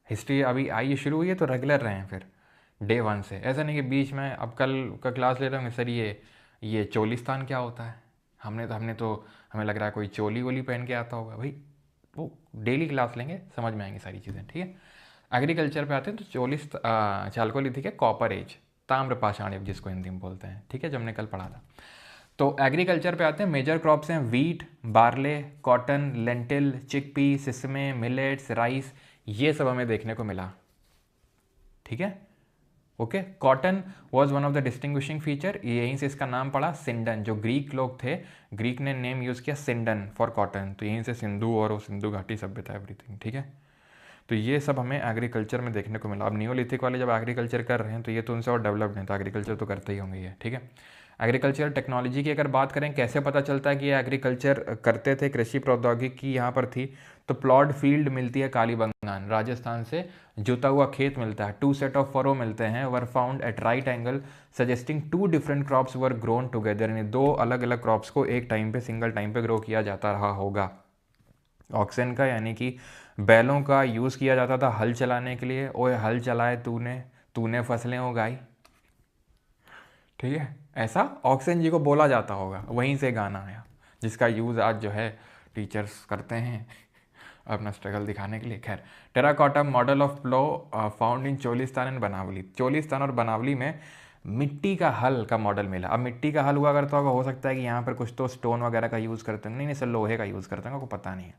हिस्ट्री अभी आई शुरू हुई है तो रेगुलर रहें फिर डे 1 से, ऐसा नहीं कि बीच में अब कल का क्लास ले रहे होंगे सर ये चोलिस्तान क्या होता है, हमें लग रहा है कोई चोली वोली पहन के आता होगा। भाई वो डेली क्लास लेंगे समझ में आएंगी सारी चीज़ें, ठीक है। एग्रीकल्चर पे आते हैं तो चालकोलिथिक है, कॉपर एज, ताम्र पाषाण युग जिसको हिंदी में बोलते हैं, ठीक है, जो हमने कल पढ़ा था। तो एग्रीकल्चर पे आते हैं, मेजर क्रॉप्स हैं wheat, barley, cotton, lentil, chickpea, sesame, millets, rice, ये सब हमें देखने को मिला, ठीक है। Okay, cotton was one of the distinguishing feature, यहीं से इसका नाम पड़ा सिंडन, जो ग्रीक लोग थे, ग्रीक ने नेम यूज़ किया सिंडन फॉर कॉटन, तो यहीं से सिंधु और वो सिंधु घाटी सभ्यता एवरीथिंग, ठीक है। तो ये सब हमें एग्रीकल्चर में देखने को मिला। अब नियोलिथिक वाले जब एग्रीकल्चर कर रहे हैं तो ये तो उनसे और डेवलप्ड हैं, तो एग्रीकल्चर तो करते ही होंगे ये, ठीक है। एग्रीकल्चर टेक्नोलॉजी की अगर बात करें, कैसे पता चलता है कि ये एग्रीकल्चर करते थे, कृषि प्रौद्योगिकी यहाँ पर थी, तो प्लॉट फील्ड मिलती है कालीबंगान, राजस्थान से जुता हुआ खेत मिलता है, 2 सेट ऑफ फरो मिलते हैं, were found at right angle suggesting 2 different crops were grown together, यानी 2 अलग अलग क्रॉप्स को एक टाइम पे, सिंगल टाइम पे ग्रो किया जाता रहा होगा। ऑक्सन का यानी कि बैलों का यूज़ किया जाता था हल चलाने के लिए, ओए हल चलाए तूने, तूने फसलें उगाई, ठीक है, ऐसा ऑक्सन जी को बोला जाता होगा, वहीं से गाना आया जिसका यूज़ आज जो है टीचर्स करते हैं अपना स्ट्रगल दिखाने के लिए। खैर, terracotta model of plough found in Cholistan and Banawali, Cholistan और बनावली में मिट्टी का हल का मॉडल मिला। अब मिट्टी का हल हुआ करता होगा, हो सकता है कि यहाँ पर कुछ तो स्टोन वगैरह का यूज़ करते हैं, नहीं सर लोहे का यूज़ करते हैं, आपको पता नहीं है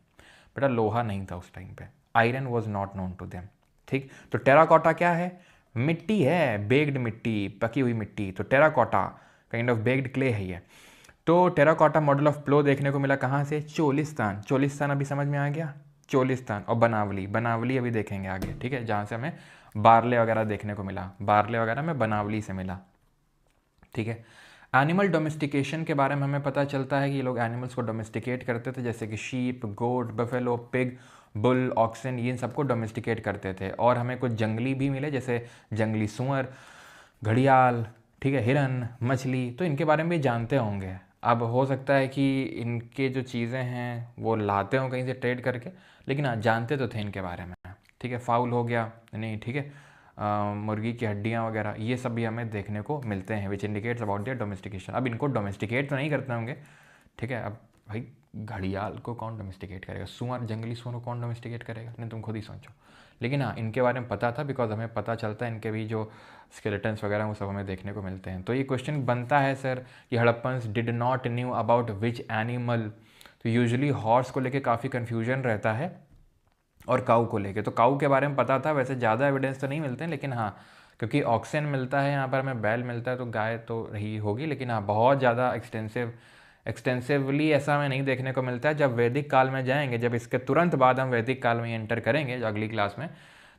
बेटा, लोहा नहीं था उस टाइम पे, iron was not known to them, ठीक। तो टेराकोटा क्या है, मिट्टी है, बेग्ड मिट्टी, पकी हुई मिट्टी, तो terracotta kind of bagged clay है ये। तो टेराकोटा मॉडल ऑफ प्लो देखने को मिला कहाँ से, चोलिस्तान, चोलिस्तान अभी समझ में आ गया, चोलिस्तान, और बनावली, बनावली अभी देखेंगे आगे, ठीक है, जहाँ से हमें बारले वगैरह देखने को मिला, बारले वगैरह में बनावली से मिला, ठीक है। एनिमल डोमेस्टिकेशन के बारे में हमें पता चलता है कि ये लोग एनिमल्स को डोमेस्टिकेट करते थे, जैसे कि शीप, गोट, बफेलो, पिग, बुल, ऑक्सन, ये इन सबको डोमेस्टिकेट करते थे। और हमें कुछ जंगली भी मिले, जैसे जंगली सुअर, घड़ियाल, ठीक है, हिरन, मछली, तो इनके बारे में भी जानते होंगे। अब हो सकता है कि इनके जो चीज़ें हैं वो लाते हों कहीं से ट्रेड करके, लेकिन हाँ जानते तो थे इनके बारे में, ठीक है। फाउल हो गया नहीं, ठीक है, मुर्गी की हड्डियाँ वगैरह, ये सब भी हमें देखने को मिलते हैं, which indicates about their domestication. अब इनको डोमेस्टिकेट तो नहीं करते होंगे, ठीक है। अब भाई घड़ियाल को कौन डोमेस्टिकेट करेगा, सुअर, जंगली सुअर को कौन डोमेस्टिकेट करेगा, नहीं तुम खुद ही सोचो। लेकिन हाँ इनके बारे में पता था, बिकॉज हमें पता चलता है इनके भी जो स्केलेटन्स वगैरह वो सब हमें देखने को मिलते हैं। तो ये क्वेश्चन बनता है सर कि Harappans did not knew about which animal, तो यूजुअली हॉर्स को लेके काफ़ी कन्फ्यूजन रहता है और काऊ को लेके, तो काऊ के बारे में पता था, वैसे ज़्यादा एविडेंस तो नहीं मिलते हैं, लेकिन हाँ क्योंकि ऑक्सन मिलता है यहाँ पर, हमें बैल मिलता है, तो गाय तो रही होगी, लेकिन हाँ बहुत ज़्यादा एक्सटेंसिवली ऐसा हमें नहीं देखने को मिलता है। जब वैदिक काल में जाएंगे, जब इसके तुरंत बाद हम वैदिक काल में एंटर करेंगे जो अगली क्लास में,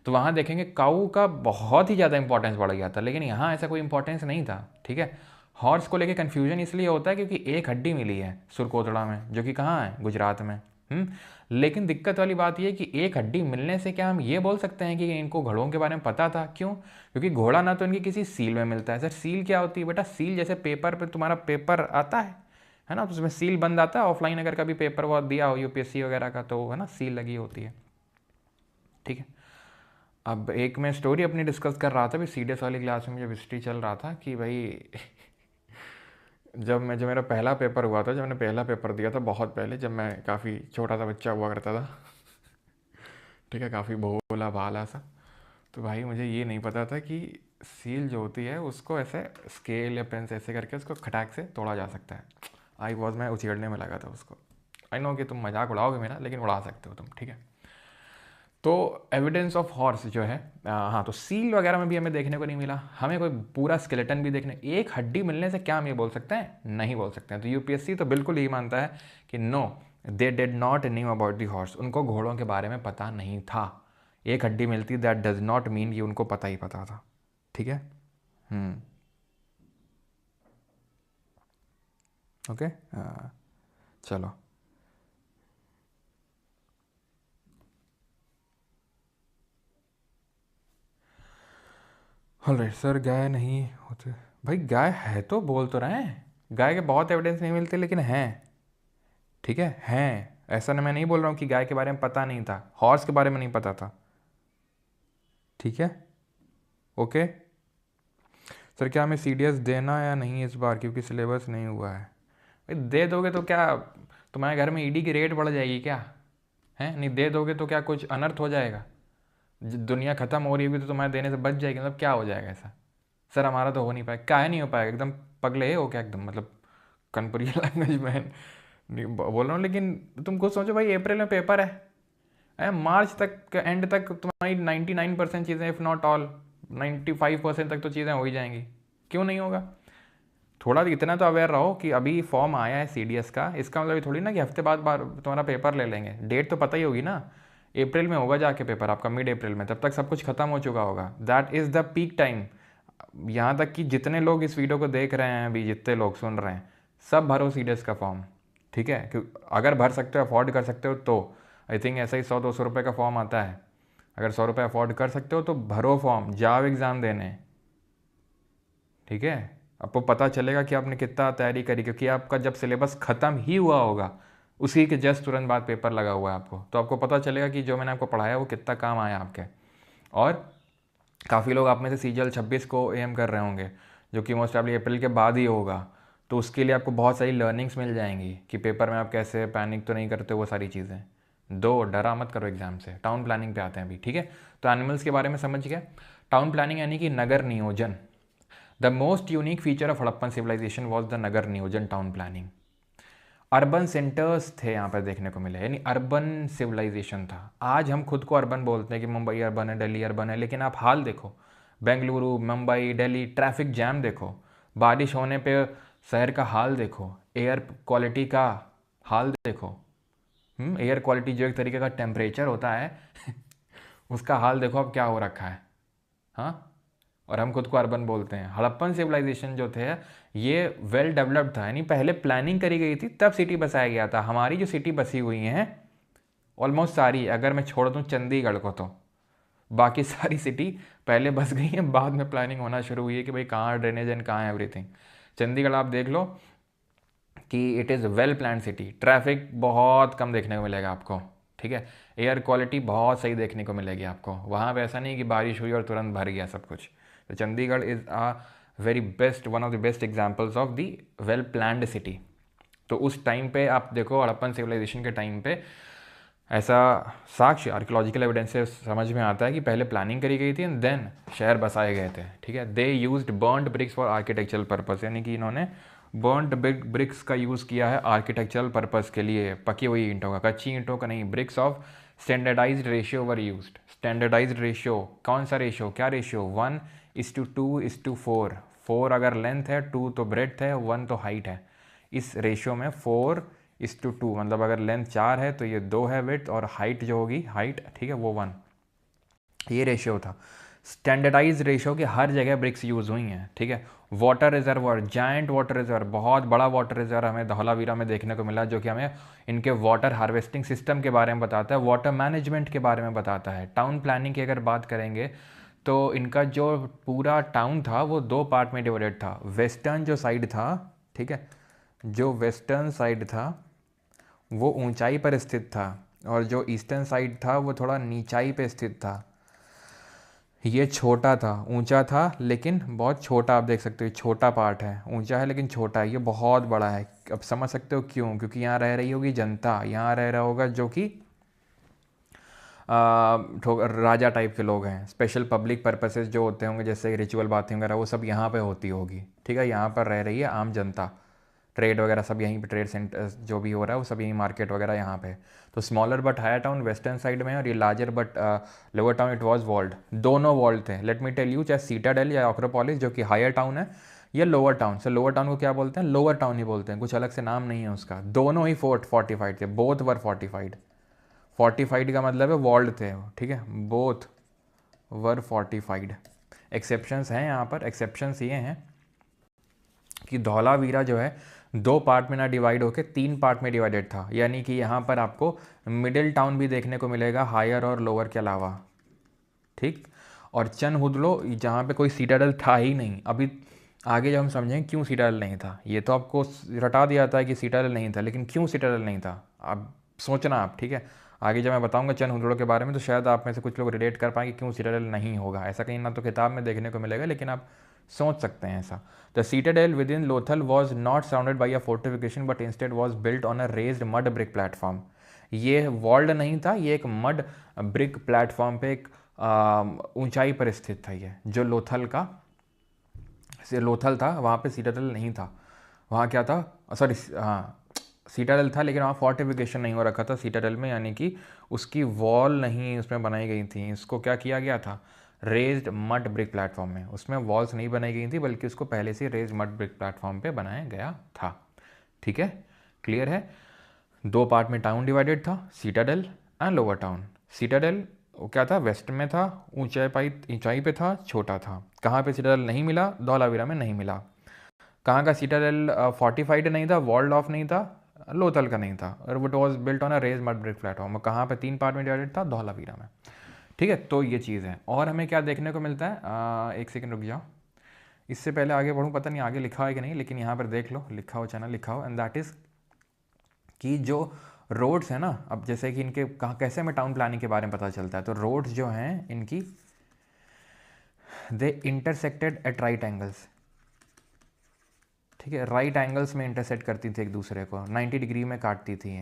तो वहाँ देखेंगे काऊ का बहुत ही ज़्यादा इंपॉर्टेंस बढ़ गया था, लेकिन यहाँ ऐसा कोई इंपॉर्टेंस नहीं था, ठीक है। हॉर्स को लेके कन्फ्यूजन इसलिए होता है क्योंकि एक हड्डी मिली है सुरकोतड़ा में, जो कि कहाँ है, गुजरात में। लेकिन दिक्कत वाली बात यह है कि एक हड्डी मिलने से क्या हम ये बोल सकते हैं कि इनको घोड़ों के बारे में पता था, क्यों, क्योंकि घोड़ा ना तो इनकी किसी सील में मिलता है। सर सील क्या होती है बेटा, सील जैसे पेपर पे तुम्हारा पेपर आता है ना, तो उसमें सील बंद आता है, ऑफलाइन अगर कभी पेपर वो दिया हो यूपीएससी वगैरह का, तो है ना सील लगी होती है, ठीक है। अब एक मैं स्टोरी अपनी डिस्कस कर रहा था भी सीडीएस वाली क्लास में, जब हिस्ट्री चल रहा था, कि भाई जब मेरा पहला पेपर हुआ था, जब मैंने पहला पेपर दिया था बहुत पहले, जब मैं काफ़ी छोटा सा बच्चा हुआ करता था, ठीक है, काफ़ी भोला भाला सा, तो भाई मुझे ये नहीं पता था कि सील जो होती है उसको ऐसे स्केल या पेन से ऐसे करके उसको खटाक से तोड़ा जा सकता है। मैं उछेड़ने में लगा था उसको। आई नो कि तुम मजाक उड़ाओगे मेरा, लेकिन उड़ा सकते हो तुम, ठीक है। तो एविडेंस ऑफ हॉर्स जो है, हाँ, तो सील वगैरह में भी हमें देखने को नहीं मिला, हमें कोई पूरा स्केलेटन भी देखने, एक हड्डी मिलने से क्या हम ये बोल सकते हैं, नहीं बोल सकते हैं। तो यूपीएससी तो बिल्कुल यही मानता है कि no, they did not knew about the horse, उनको घोड़ों के बारे में पता नहीं था। एक हड्डी मिलती, दैट डज नॉट मीन ये उनको पता ही पता था, ठीक है। ओके, चलो ऑलराइट सर, गाय नहीं होते, भाई गाय है तो बोल तो रहे हैं, गाय के बहुत एविडेंस नहीं मिलते, लेकिन हैं, ठीक है, हैं, ऐसा मैं नहीं बोल रहा हूँ कि गाय के बारे में पता नहीं था, हॉर्स के बारे में नहीं पता था, ठीक है, ओके। सर क्या हमें सीडीएस देना या नहीं इस बार, क्योंकि सिलेबस नहीं हुआ है। भाई दे दोगे तो क्या तुम्हारे घर में ईडी की रेट बढ़ जाएगी क्या, है, नहीं दे दोगे तो क्या कुछ अनर्थ हो जाएगा, दुनिया ख़त्म हो रही होगी तो तुम्हारे देने से बच जाएगी, मतलब क्या हो जाएगा ऐसा। सर हमारा तो हो नहीं पाएगा, काहे नहीं हो पाएगा, एकदम पगले हो क्या एकदम, मतलब कनपुरी लैंग्वेज में नहीं बोल रहा हूँ, लेकिन तुम खुद सोचो भाई, अप्रैल में पेपर है, मार्च तक एंड तक तुम्हारी 99% चीज़ें, इफ़ नॉट ऑल 95% तक तो चीज़ें हो ही जाएंगी, क्यों नहीं होगा। थोड़ा इतना तो अवेयर रहो कि अभी फॉर्म आया है सीडीएस का, इसका मतलब थोड़ी ना कि हफ्ते बाद तुम्हारा पेपर ले लेंगे, डेट तो पता ही होगी ना, अप्रैल में होगा जाके पेपर आपका, मिड अप्रैल में, तब तक सब कुछ खत्म हो चुका होगा, that is the peak time. यहाँ तक कि जितने लोग इस वीडियो को देख रहे हैं अभी, जितने लोग सुन रहे हैं, सब भरो सीडीएस का फॉर्म, ठीक है। अगर भर सकते हो, अफोर्ड कर सकते हो तो आई थिंक ऐसा ही 100-200 रुपये का फॉर्म आता है। अगर 100 रुपये अफोर्ड कर सकते हो तो भरो फॉर्म, जाओ एग्ज़ाम देने, ठीक है। आपको पता चलेगा कि आपने कितना तैयारी करी, क्योंकि आपका जब सिलेबस ख़त्म ही हुआ होगा उसी के जस्ट तुरंत बाद पेपर लगा हुआ है आपको, तो आपको पता चलेगा कि जो मैंने आपको पढ़ाया वो कितना काम आया आपके। और काफ़ी लोग आप में से CGL 26 को एम कर रहे होंगे, जो कि मोस्ट ऑफली अप्रैल के बाद ही होगा, तो उसके लिए आपको बहुत सारी लर्निंग्स मिल जाएंगी कि पेपर में आप कैसे पैनिक तो नहीं करते, वो सारी चीज़ें। दो डरा मत करो एग्जाम से। टाउन प्लानिंग पे आते हैं अभी, ठीक है। तो एनिमल्स के बारे में समझ गए। टाउन प्लानिंग यानी कि नगर नियोजन। The most unique feature of Harappan civilization was the नगर नियोजन, टाउन प्लानिंग। अर्बन सेंटर्स थे यहाँ पर देखने को मिले, यानी अर्बन सिविलाइजेशन था। आज हम खुद को अर्बन बोलते हैं कि मुंबई अर्बन है, दिल्ली अर्बन है, लेकिन आप हाल देखो, बेंगलुरु, मुंबई, दिल्ली, ट्रैफिक जैम देखो, बारिश होने पे शहर का हाल देखो, एयर क्वालिटी का हाल देखो। एयर क्वालिटी जो एक तरीके का टेम्परेचर होता है उसका हाल देखो अब क्या हो रखा है। हाँ, और हम खुद को अर्बन बोलते हैं। हड़प्पन सिविलाइजेशन जो थे ये वेल डेवलप्ड था, यानी पहले प्लानिंग करी गई थी तब सिटी बसाया गया था। हमारी जो सिटी बसी हुई हैं ऑलमोस्ट सारी, अगर मैं छोड़ दूँ चंडीगढ़ को, तो बाकी सारी सिटी पहले बस गई हैं, बाद में प्लानिंग होना शुरू हुई है कि भाई कहाँ ड्रेनेज एंड कहाँ एवरीथिंग। चंडीगढ़ आप देख लो कि it is well plan city. Traffic बहुत कम देखने को मिलेगा आपको, ठीक है। एयर क्वालिटी बहुत सही देखने को मिलेगी आपको वहाँ पे। ऐसा नहीं कि बारिश हुई और तुरंत भर गया सब कुछ। तो Chandigarh is a very best, one of the best examples of the well planned city. तो उस टाइम पे आप देखो, हड़प्पन सिविलाइजेशन के टाइम पे ऐसा साक्ष्य आर्कियोलॉजिकल एविडेंस से समझ में आता है कि पहले प्लानिंग करी गई थी एंड देन शहर बसाए गए थे, ठीक है। They used burned bricks for architectural purpose, यानी कि इन्होंने बर्न्ड ब्रिक्स का यूज़ किया है आर्किटेक्चरल पर्पस के लिए। पकी हुई ईंटों का, कच्ची ईंटों का नहीं। Bricks of standardized ratio were used. Standardized ratio, कौन सा रेशियो, क्या रेशियो? 1:2:4। 4 अगर लेंथ है, 2 तो ब्रेड्थ है, 1 तो हाइट है। इस रेशियो में 4:2, मतलब अगर लेंथ 4 है तो ये 2 है विड्थ, और हाइट जो होगी, हाइट, ठीक है, वो 1। ये रेशियो था स्टैंडर्डाइज रेशियो की। हर जगह ब्रिक्स यूज़ हुई हैं, ठीक है। Water reservoir, giant water reservoir, बहुत बड़ा वाटर रिजर्वर हमें धौलावीरा में देखने को मिला, जो कि हमें इनके वाटर हार्वेस्टिंग सिस्टम के बारे में बताता है, वाटर मैनेजमेंट के बारे में बताता है। टाउन प्लानिंग की अगर बात करेंगे तो इनका जो पूरा टाउन था वो 2 पार्ट में डिवाइडेड था। वेस्टर्न जो साइड था, ठीक है, जो वेस्टर्न साइड था वो ऊंचाई पर स्थित था, और जो ईस्टर्न साइड था वो थोड़ा नीचाई पे स्थित था। ये छोटा था, ऊंचा था लेकिन बहुत छोटा। आप देख सकते हो छोटा पार्ट है, ऊंचा है लेकिन छोटा है। ये बहुत बड़ा है। अब समझ सकते हो क्यों, क्योंकि यहाँ रह रही होगी जनता, यहाँ रह रहा होगा जो कि राजा टाइप के लोग हैं। स्पेशल पब्लिक पर्पसेस जो होते होंगे, जैसे रिचुअल बातें वगैरह, वो सब यहाँ पे होती होगी, ठीक है। यहाँ पर रह रही है आम जनता, ट्रेड वगैरह सब यहीं पे, ट्रेड सेंटर जो भी हो रहा है वो सब यहीं, मार्केट वगैरह यहाँ पे। तो smaller but higher town western side में है, और ये larger but lower town it was walled. दोनों वॉल्ड थे। लेट मी टेल यू, चाहे सीटाडेल या एक्रोपोलिस जो कि हायर टाउन है, ये लोअर टाउन से, लोअर टाउन को क्या बोलते हैं? लोअर टाउन ही बोलते हैं, कुछ अलग से नाम नहीं है उसका। दोनों ही फोर्टिफाइड थे, बोथ वर फोर्टिफाइड। फोर्टिफाइड का मतलब है वॉल्ड थे, ठीक है, बोथ वर फोर्टिफाइड। एक्सेप्शंस हैं यहाँ पर। एक्सेप्शंस ये हैं कि धौलावीरा जो है 2 पार्ट में ना डिवाइड होकर 3 पार्ट में डिवाइडेड था, यानी कि यहाँ पर आपको मिडिल टाउन भी देखने को मिलेगा, हायर और लोअर के अलावा, ठीक। और चनहुदलो जहाँ पे कोई सीटाडल था ही नहीं। अभी आगे जब हम समझेंगे क्यों सीटाडल नहीं था, ये तो आपको रटा दिया था कि सीटाडल नहीं था, लेकिन क्यों सीटाडल नहीं था अब सोचना आप, ठीक है। आगे जब मैं बताऊंगा चनहुदलो के बारे में तो शायद आप में से कुछ लोग रिलेट कर पाएंगे क्यों सीटाडल नहीं होगा। ऐसा कहीं ना तो किताब में देखने को मिलेगा, लेकिन आप सोच सकते हैं ऐसा। The citadel with in Lothal was not surrounded by a fortification but instead was built on a raised mud brick platform. ये वॉल्ड नहीं था, ये एक मड ब्रिक प्लेटफॉर्म पे एक ऊंचाई पर स्थित था। ये जो लोथल था, वहाँ पे सीटाडेल नहीं था। वहाँ क्या था, सॉरी, हाँ, सीटाडेल था लेकिन वहाँ फोर्टिफिकेशन नहीं हो रखा था सीटाडेल में, यानी कि उसकी वॉल नहीं उसमें बनाई गई थी। इसको क्या किया गया था, रेज्ड मड ब्रिक प्लेटफॉर्म में, उसमें वॉल्स नहीं बनाई गई थी, बल्कि उसको पहले से रेज्ड मड ब्रिक प्लेटफॉर्म पे बनाया गया था, ठीक है। क्लियर है। 2 पार्ट में टाउन डिवाइडेड था, citadel and lower town. Citadel वो क्या था, वेस्ट में था, ऊंचाई पे था, छोटा था। कहाँ पे सिटाडेल नहीं मिला, धौलावीरा में नहीं मिला। कहाँ का सिटाडेल फोर्टिफाइड नहीं था, वॉल्ड ऑफ नहीं था, लोथल का नहीं था, और what was built on a raised mud brick platform. कहाँ पे 3 पार्ट में डिवाइडेड था, धौलावीरा में। ठीक है, तो ये चीज़ है। और हमें क्या देखने को मिलता है, एक सेकंड रुक जाओ, इससे पहले आगे बढ़ूँ, पता नहीं आगे लिखा है कि नहीं, लेकिन यहाँ पर देख लो, लिखा हो चैनल लिखा हो, एंड दैट इज़ कि जो रोड्स है ना, अब जैसे कि इनके कहाँ कैसे हमें टाउन प्लानिंग के बारे में पता चलता है, तो रोड्स जो हैं इनकी दे इंटरसेक्टेड एट राइट एंगल्स। ठीक है, राइट एंगल्स में इंटरसेक्ट करती थी एक दूसरे को, 90 डिग्री में काटती थी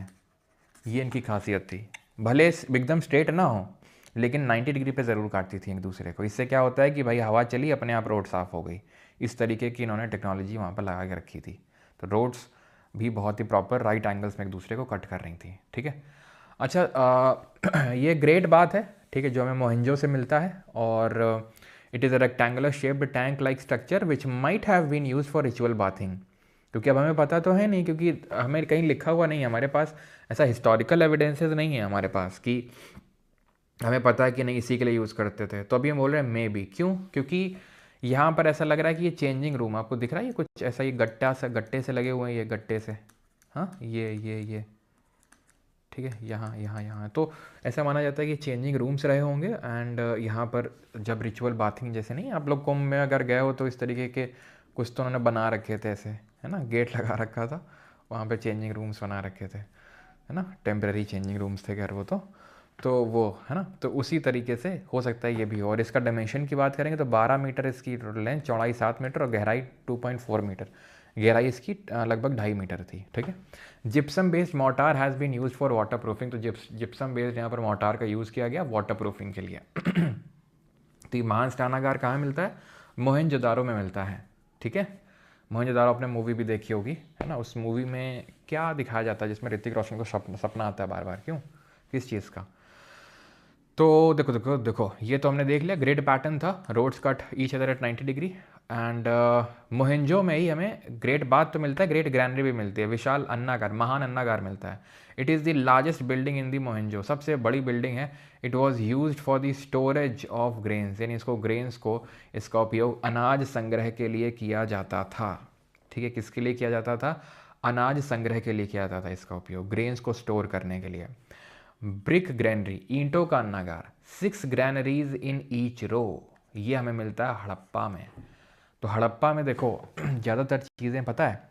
ये इनकी खासियत थी। भले एकदम स्ट्रेट ना हो, लेकिन 90 डिग्री पे ज़रूर काटती थी एक दूसरे को। इससे क्या होता है कि भाई हवा चली, अपने आप रोड साफ़ हो गई। इस तरीके की इन्होंने टेक्नोलॉजी वहाँ पर लगा के रखी थी। तो रोड्स भी बहुत ही प्रॉपर राइट एंगल्स में एक दूसरे को कट कर रही थी। ठीक है, अच्छा, ये ग्रेट बात है, ठीक है, जो हमें मोहनजो से मिलता है। और it is a rectangular shaped tank like structure which might have been use for ritual bathing. क्योंकि अब हमें पता तो है नहीं, क्योंकि हमें कहीं लिखा हुआ नहीं है, हमारे पास ऐसा हिस्टोरिकल एविडेंसेस नहीं है हमारे पास कि हमें पता है कि नहीं इसी के लिए यूज़ करते थे। तो अभी हम बोल रहे हैं मे बी, क्यों, क्योंकि यहाँ पर ऐसा लग रहा है कि ये चेंजिंग रूम आपको दिख रहा है, ये कुछ ऐसा, ये गट्टे से लगे हुए हैं, ये गट्टे से, हाँ, ये ठीक है, यहाँ तो ऐसा माना जाता है कि चेंजिंग रूम्स रहे होंगे। एंड यहाँ पर जब रिचुअल बाथिंग, जैसे नहीं आप लोग कुंभ में अगर गए हो तो इस तरीके के कुछ तो उन्होंने बना रखे थे ऐसे, है ना, गेट लगा रखा था, वहाँ पे चेंजिंग रूम्स बना रखे थे, है ना, टेम्पररी चेंजिंग रूम्स थे खैर वो तो वो है ना, तो उसी तरीके से हो सकता है ये भी हो। और इसका डायमेंशन की बात करेंगे तो 12 मीटर इसकी लेंथ, चौड़ाई 7 मीटर और गहराई 2.4 मीटर, गहराई इसकी लगभग 2.5 मीटर थी। ठीक है, gypsum based mortar has been use for waterproofing. तो जिप्सम बेस्ड यहाँ पर मोटार का यूज़ किया गया वाटर प्रूफिंग के लिए। तो ये महान स्नानागार कहाँ मिलता है, मोहनजोदारो में मिलता है। ठीक है, मोहनजोदारो आपने मूवी भी देखी होगी, है ना, उस मूवी में क्या दिखाया जाता है जिसमें ऋतिक रोशन को सपना आता है बार बार, क्यों, किस चीज़ का। तो देखो ये तो हमने देख लिया, ग्रिड पैटर्न था, roads cut each other at 90 degree. And Mohenjo में ही हमें ग्रेट बाथ तो मिलता है, ग्रेट ग्रैंडरी भी मिलती है, विशाल अन्नागार, महान अन्नागार मिलता है। It is the largest building in the Mohenjo, सबसे बड़ी बिल्डिंग है। It was use for the storage of grains, यानी इसका उपयोग अनाज संग्रह के लिए किया जाता था। ठीक है, किसके लिए किया जाता था, अनाज संग्रह के लिए किया जाता था इसका उपयोग, ग्रेन्स को स्टोर करने के लिए। ब्रिक ग्रैनरी, ईंटों का अन्नागार, 6 ग्रैनरीज इन ईच रो, ये हमें मिलता है हड़प्पा में। तो हड़प्पा में देखो ज़्यादातर चीज़ें पता है,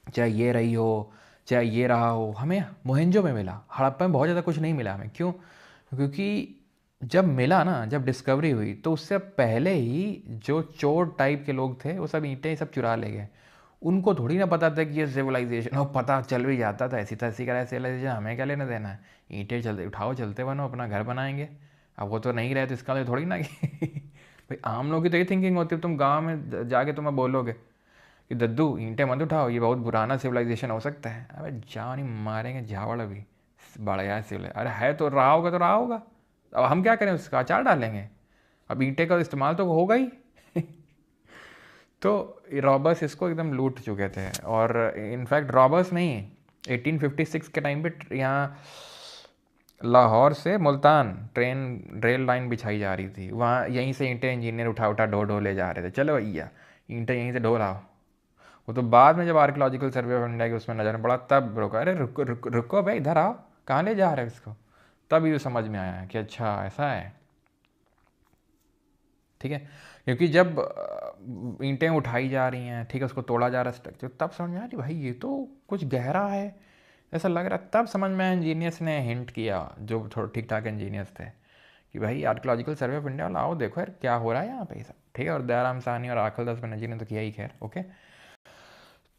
चाहे ये रही हो चाहे ये रहा हो, हमें मोहनजो में मिला, हड़प्पा में बहुत ज़्यादा कुछ नहीं मिला हमें। क्यों, क्योंकि जब मिला ना, जब डिस्कवरी हुई तो उससे पहले ही जो चोर टाइप के लोग थे वो सब ईंटें सब चुरा ले गए। उनको थोड़ी ना पता था कि ये सिविलाइजेशन हो, पता चल भी जाता था ऐसी तैसी का सिविलाइजेशन, हमें क्या लेना देना है, ईंटें चलते उठाओ चलते बनो, अपना घर बनाएंगे। अब वो तो नहीं रहे तो इसका तो थोड़ी ना कि भाई आम लोगों की तो ये थिंकिंग होती है, तुम गाँव में जाके तुम्हें बोलोगे कि दद्दू ईंटें मत उठाओ, ये बहुत पुराना सिविलाइजेशन हो सकता है, अबे जाओ नहीं मारेंगे झावड़ अभी, बढ़िया सिविलाइजेशन, अरे है तो रहा होगा तो रहा होगा, अब हम क्या करें, उसका अचार डालेंगे, अब ईंटे का इस्तेमाल तो होगा ही। तो रॉबर्स इसको एकदम लूट चुके थे। और इनफैक्ट रॉबर्स नहीं, 1856 के टाइम पे यहाँ लाहौर से मुल्तान रेल लाइन बिछाई जा रही थी, वहाँ यहीं से ईंटें इंजीनियर उठा उठा ढो ले जा रहे थे, चलो भैया ईंटें यहीं से ढो लाओ। वो तो बाद में जब आर्कियोलॉजिकल सर्वे ऑफ इंडिया की उसमें नजर में पड़ा तब रोका, अरे रुको भाई इधर आओ, कहाँ ले जा रहे हो इसको, तब ये समझ में आया कि अच्छा ऐसा है। ठीक है, क्योंकि जब ईंटें उठाई जा रही हैं, ठीक है, उसको तोड़ा जा रहा है स्ट्रक्चर, तब समझ में आया कि भाई ये तो कुछ गहरा है ऐसा लग रहा है। तब समझ में आया, इंजीनियर्स ने हिंट किया, जो थोड़ा ठीक ठाक इंजीनियर्स थे, कि भाई आर्कियोलॉजिकल सर्वे ऑफ इंडिया लाओ देखो यार क्या हो रहा है यहाँ पे ये सब। ठीक है, और दयाराम साहनी और आखल दास बनर्जी ने तो किया ही, खैर ओके।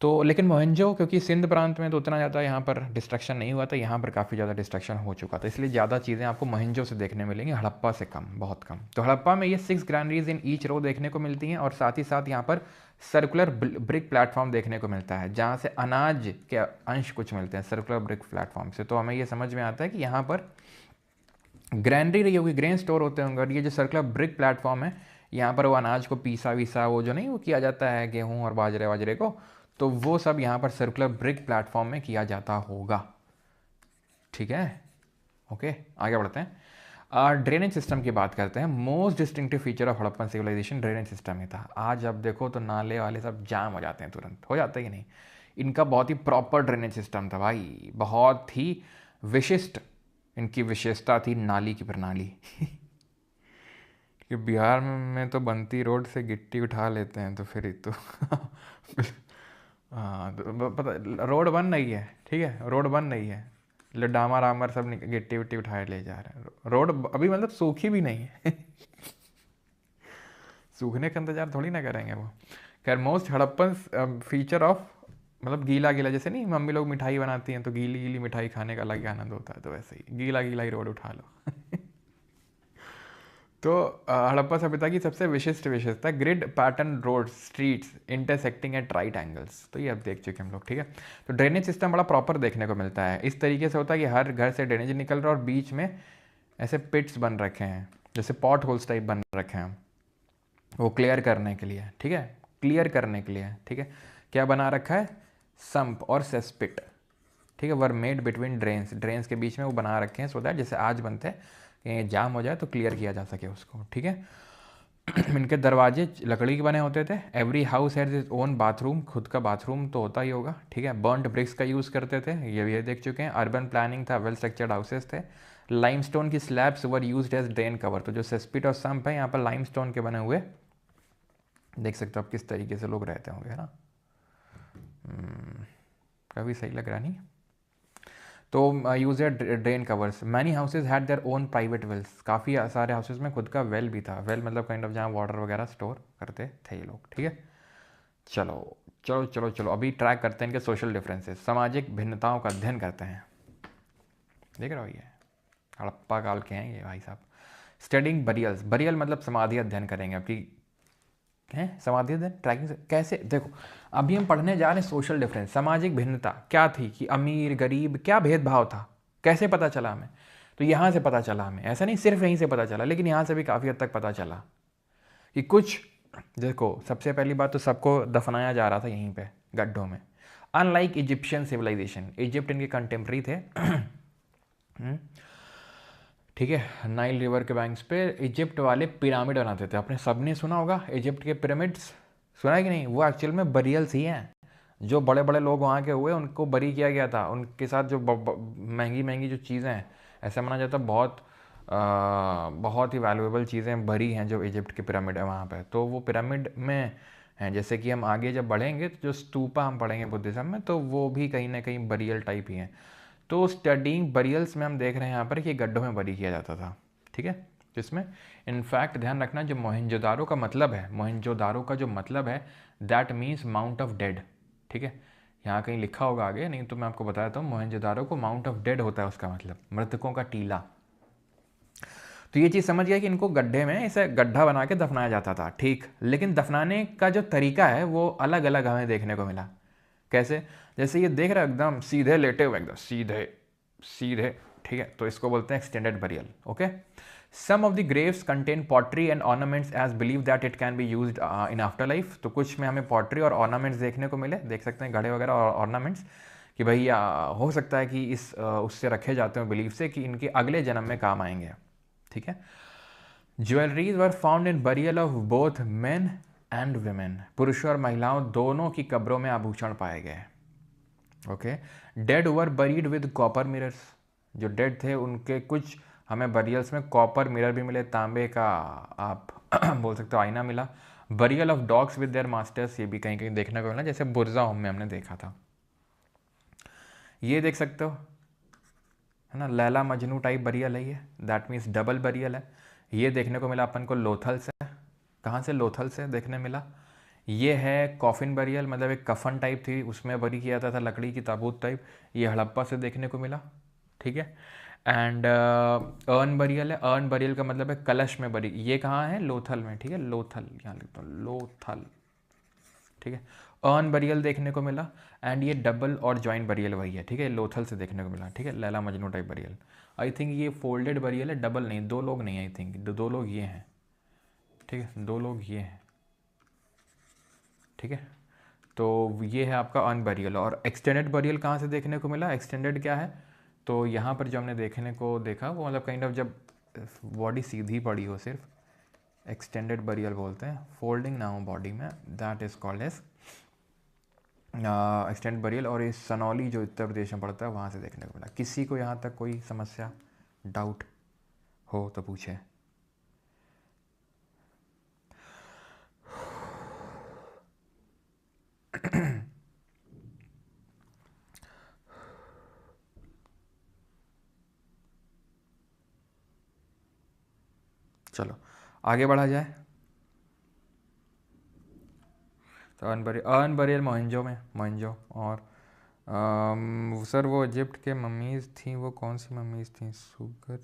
तो लेकिन मोहनजो, क्योंकि सिंध प्रांत में तो उतना ज़्यादा यहाँ पर डिस्ट्रक्शन नहीं हुआ था, यहाँ पर काफ़ी ज़्यादा डिस्ट्रक्शन हो चुका था, इसलिए ज़्यादा चीज़ें आपको मोहनजो से देखने मिलेंगी, हड़प्पा से कम, बहुत कम। तो हड़प्पा में ये 6 ग्रैनरीज इन ईच रो देखने को मिलती हैं, और साथ ही साथ यहाँ पर सर्कुलर ब्रिक प्लेटफॉर्म देखने को मिलता है, जहाँ से अनाज के अंश कुछ मिलते हैं सर्कुलर ब्रिक प्लेटफॉर्म से। तो हमें ये समझ में आता है कि यहाँ पर ग्रैनरी रही होगी, ग्रेन स्टोर होते होंगे, और ये जो सर्कुलर ब्रिक प्लेटफॉर्म है, यहाँ पर वो अनाज को पीसा वीसा वो जो नहीं वो किया जाता है गेहूँ और बाजरे वाजरे को, तो वो सब यहाँ पर सर्कुलर ब्रिक प्लेटफॉर्म में किया जाता होगा। ठीक है, ओके, आगे बढ़ते हैं। ड्रेनेज सिस्टम की बात करते हैं। Most distinctive feature of Harappan civilization drainage system ही था। आज अब देखो तो नाले वाले सब जाम हो जाते हैं, तुरंत हो जाता है कि नहीं। इनका बहुत ही प्रॉपर ड्रेनेज सिस्टम था भाई, बहुत ही विशिष्ट इनकी विशेषता थी नाली की प्रणाली। कि बिहार में तो बनती रोड से गिट्टी उठा लेते हैं, तो फिर ही तो हाँ तो पता रोड बन रही है, ठीक है, रोड बन रही है, डामर आमर सब गिट्टी विट्टी उठाए ले जा रहे हैं। रोड अभी मतलब सूखी भी नहीं है। सूखने का इंतजार थोड़ी ना करेंगे वो। खैर मोस्ट हड़प्पन फीचर ऑफ मतलब गीला गीला, जैसे नहीं मम्मी लोग मिठाई बनाती हैं तो गीली गीली मिठाई खाने का अलग ही आनंद होता है, तो वैसे ही गीला गीला ही रोड उठा लो। तो हड़प्पा सभ्यता की सबसे विशिष्ट विशेषता grid pattern road streets intersecting at right angles. तो ये अब देख चुके हम लोग, ठीक है। तो ड्रेनेज सिस्टम बड़ा प्रॉपर देखने को मिलता है। इस तरीके से होता है कि हर घर से ड्रेनेज निकल रहा है और बीच में ऐसे पिट्स बन रखे हैं, जैसे पॉट होल्स टाइप बन रखे हैं, वो क्लियर करने के लिए, ठीक है, क्लियर करने के लिए, ठीक है। क्या बना रखा है, सम्प और सेस्पिट, ठीक है, were made between drains, drains के बीच में वो बना रखे हैं, सो दैट जैसे आज बनते हैं कि जाम हो जाए तो क्लियर किया जा सके उसको, ठीक है। इनके दरवाजे लकड़ी के बने होते थे। Every house has its own bathroom, खुद का बाथरूम तो होता ही होगा, ठीक है। बर्न्ड ब्रिक्स का यूज़ करते थे, ये देख चुके हैं। अर्बन प्लानिंग था, वेल स्ट्रक्चर्ड हाउसेस थे। लाइमस्टोन की slabs were used as drain cover. तो जो सेस्पिट और सम्प है यहाँ पर लाइमस्टोन के बने हुए, देख सकते हो आप किस तरीके से लोग रहते होंगे, है ना। काफ़ी सही लग रहा नहीं। तो use drain covers. Many houses had their own private wells, काफ़ी सारे हाउसेज में खुद का वेल भी था। वेल मतलब काइंड ऑफ जहाँ वाटर वगैरह स्टोर करते थे ये लोग, ठीक है। चलो चलो चलो चलो अभी ट्रैक करते हैं इनके सोशल डिफरेंसेस, सामाजिक भिन्नताओं का अध्ययन करते हैं। देख रहे हो ये हड़प्पा काल के हैं ये भाई साहब। स्टडिंग बरियल्स, बरियल मतलब समाधि अध्ययन करेंगे आपकी, हैं समाधि अध्ययन ट्रैकिंग से कैसे। देखो अभी हम पढ़ने जा रहे हैं सोशल डिफरेंस, सामाजिक भिन्नता क्या थी, कि अमीर गरीब क्या भेदभाव था, कैसे पता चला हमें। तो यहाँ से पता चला हमें, ऐसा नहीं सिर्फ यहीं से पता चला, लेकिन यहाँ से भी काफ़ी हद तक पता चला कि कुछ, देखो सबसे पहली बात तो सबको दफनाया जा रहा था यहीं पे गड्ढों में। अनलाइक इजिप्शियन सिविलाइजेशन, इजिप्ट इनके कंटेम्प्रेरी थे, ठीक है। नाइल रिवर के बैंक्स पे इजिप्ट वाले पिरामिड बनाते थे, आपने सबने सुना होगा इजिप्ट के पिरामिड्स, सुना है कि नहीं। वो एक्चुअल में बरियल्स ही हैं, जो बड़े बड़े लोग वहाँ के हुए उनको बरी किया गया था। उनके साथ जो महंगी महंगी जो चीज़ें हैं, ऐसा माना जाता है बहुत ही वैल्यूएबल चीज़ें भरी हैं जो इजिप्ट के पिरामिड है वहाँ पे। तो वो पिरामिड में हैं, जैसे कि हम आगे जब बढ़ेंगे तो जो स्तूपा हम पढ़ेंगे बुद्धिज्म में, तो वो भी कहीं ना कहीं बरियल टाइप ही हैं। तो स्टडिंग बरियल्स में हम देख रहे हैं यहाँ पर कि गड्ढों में बरी किया जाता था, ठीक है। जिसमें इनफैक्ट ध्यान रखना, जो मोहनजोदारो का मतलब है, मोहनजोदारो का जो मतलब है that means mount of dead, ठीक है। यहाँ कहीं लिखा होगा आगे, नहीं तो मैं आपको बता देता हूँ, मोहनजोदारो को माउंट ऑफ डेड होता है उसका मतलब, मृतकों का टीला। तो ये चीज़ समझ गया कि इनको गड्ढे में ऐसे गड्ढा बना के दफनाया जाता था, ठीक। लेकिन दफनाने का जो तरीका है वो अलग अलग हमें देखने को मिला। कैसे, जैसे ये देख रहे हो एकदम सीधे लेटे हुए, एकदम सीधे सीधे, ठीक है। तो इसको बोलते हैं extended burial, okay. Some of the graves contain pottery and ornaments as believe that it can be used in after life. तो कुछ में हमें पॉटरी और ऑर्नामेंट्स देखने को मिले, देख सकते हैं घड़े वगैरह और ऑर्नामेंट्स, कि भाई हो सकता है कि इस उससे रखे जाते हैं बिलीव से कि इनके अगले जन्म में काम आएंगे, ठीक है। Jewelleries were found in burial of both men and women, पुरुषों और महिलाओं दोनों की कब्रों में आभूषण पाए गए, okay. Dead were buried with copper mirrors, जो डेड थे उनके कुछ हमें बरियल्स में कॉपर मिरर भी मिले, तांबे का आप बोल सकते हो आईना मिला। Burial of dogs with their masters, ये भी कहीं कहीं देखने को मिला, जैसे बुरजा होम में हमने देखा था। ये देख सकते हो, है ना, लैला मजनू टाइप बरियल है ये, दैट मीन्स डबल बरियल है। ये देखने को मिला अपन को लोथल से, कहाँ से, लोथल से देखने मिला। ये है कॉफिन बरियल, मतलब एक कफन टाइप थी उसमें बरी किया जाता था, लकड़ी की ताबूत टाइप, ये हड़प्पा से देखने को मिला, ठीक है। एंड अर्न बरियल है, अर्न बरियल का मतलब है कलश में बरी, ये कहाँ है, लोथल में, ठीक है, लोथल यहाँ लिखता हूँ, लोथल, ठीक है। अर्न बरियल देखने को मिला। एंड ये डबल और जॉइंट बरियल वही है, ठीक है, लोथल से देखने को मिला, ठीक है, Laila Majnu type burial. I think ये फोल्डेड बरियल है, डबल नहीं, दो लोग नहीं, आई थिंक दो लोग ये हैं, ठीक है, दो लोग ये हैं, ठीक है। तो ये है आपका अर्न बरियल। और एक्सटेंडेड बरियल कहाँ से देखने को मिला, एक्सटेंडेड क्या है, तो यहाँ पर जो हमने देखने को देखा वो मतलब काइंड ऑफ जब बॉडी सीधी पड़ी हो सिर्फ, एक्सटेंडेड बरियल बोलते हैं, फोल्डिंग ना हो बॉडी में, that is called as extended burial. और ये सनौली जो उत्तर प्रदेश में पड़ता है वहाँ से देखने को मिला। किसी को यहाँ तक कोई समस्या डाउट हो तो पूछे। चलो आगे बढ़ा जाए। तो अर्न बरियल मोहनजो में, मोहनजो। और सर वो इजिप्ट के मम्मीज़ थी, वो कौन सी मम्मीज़ थी? सुगर,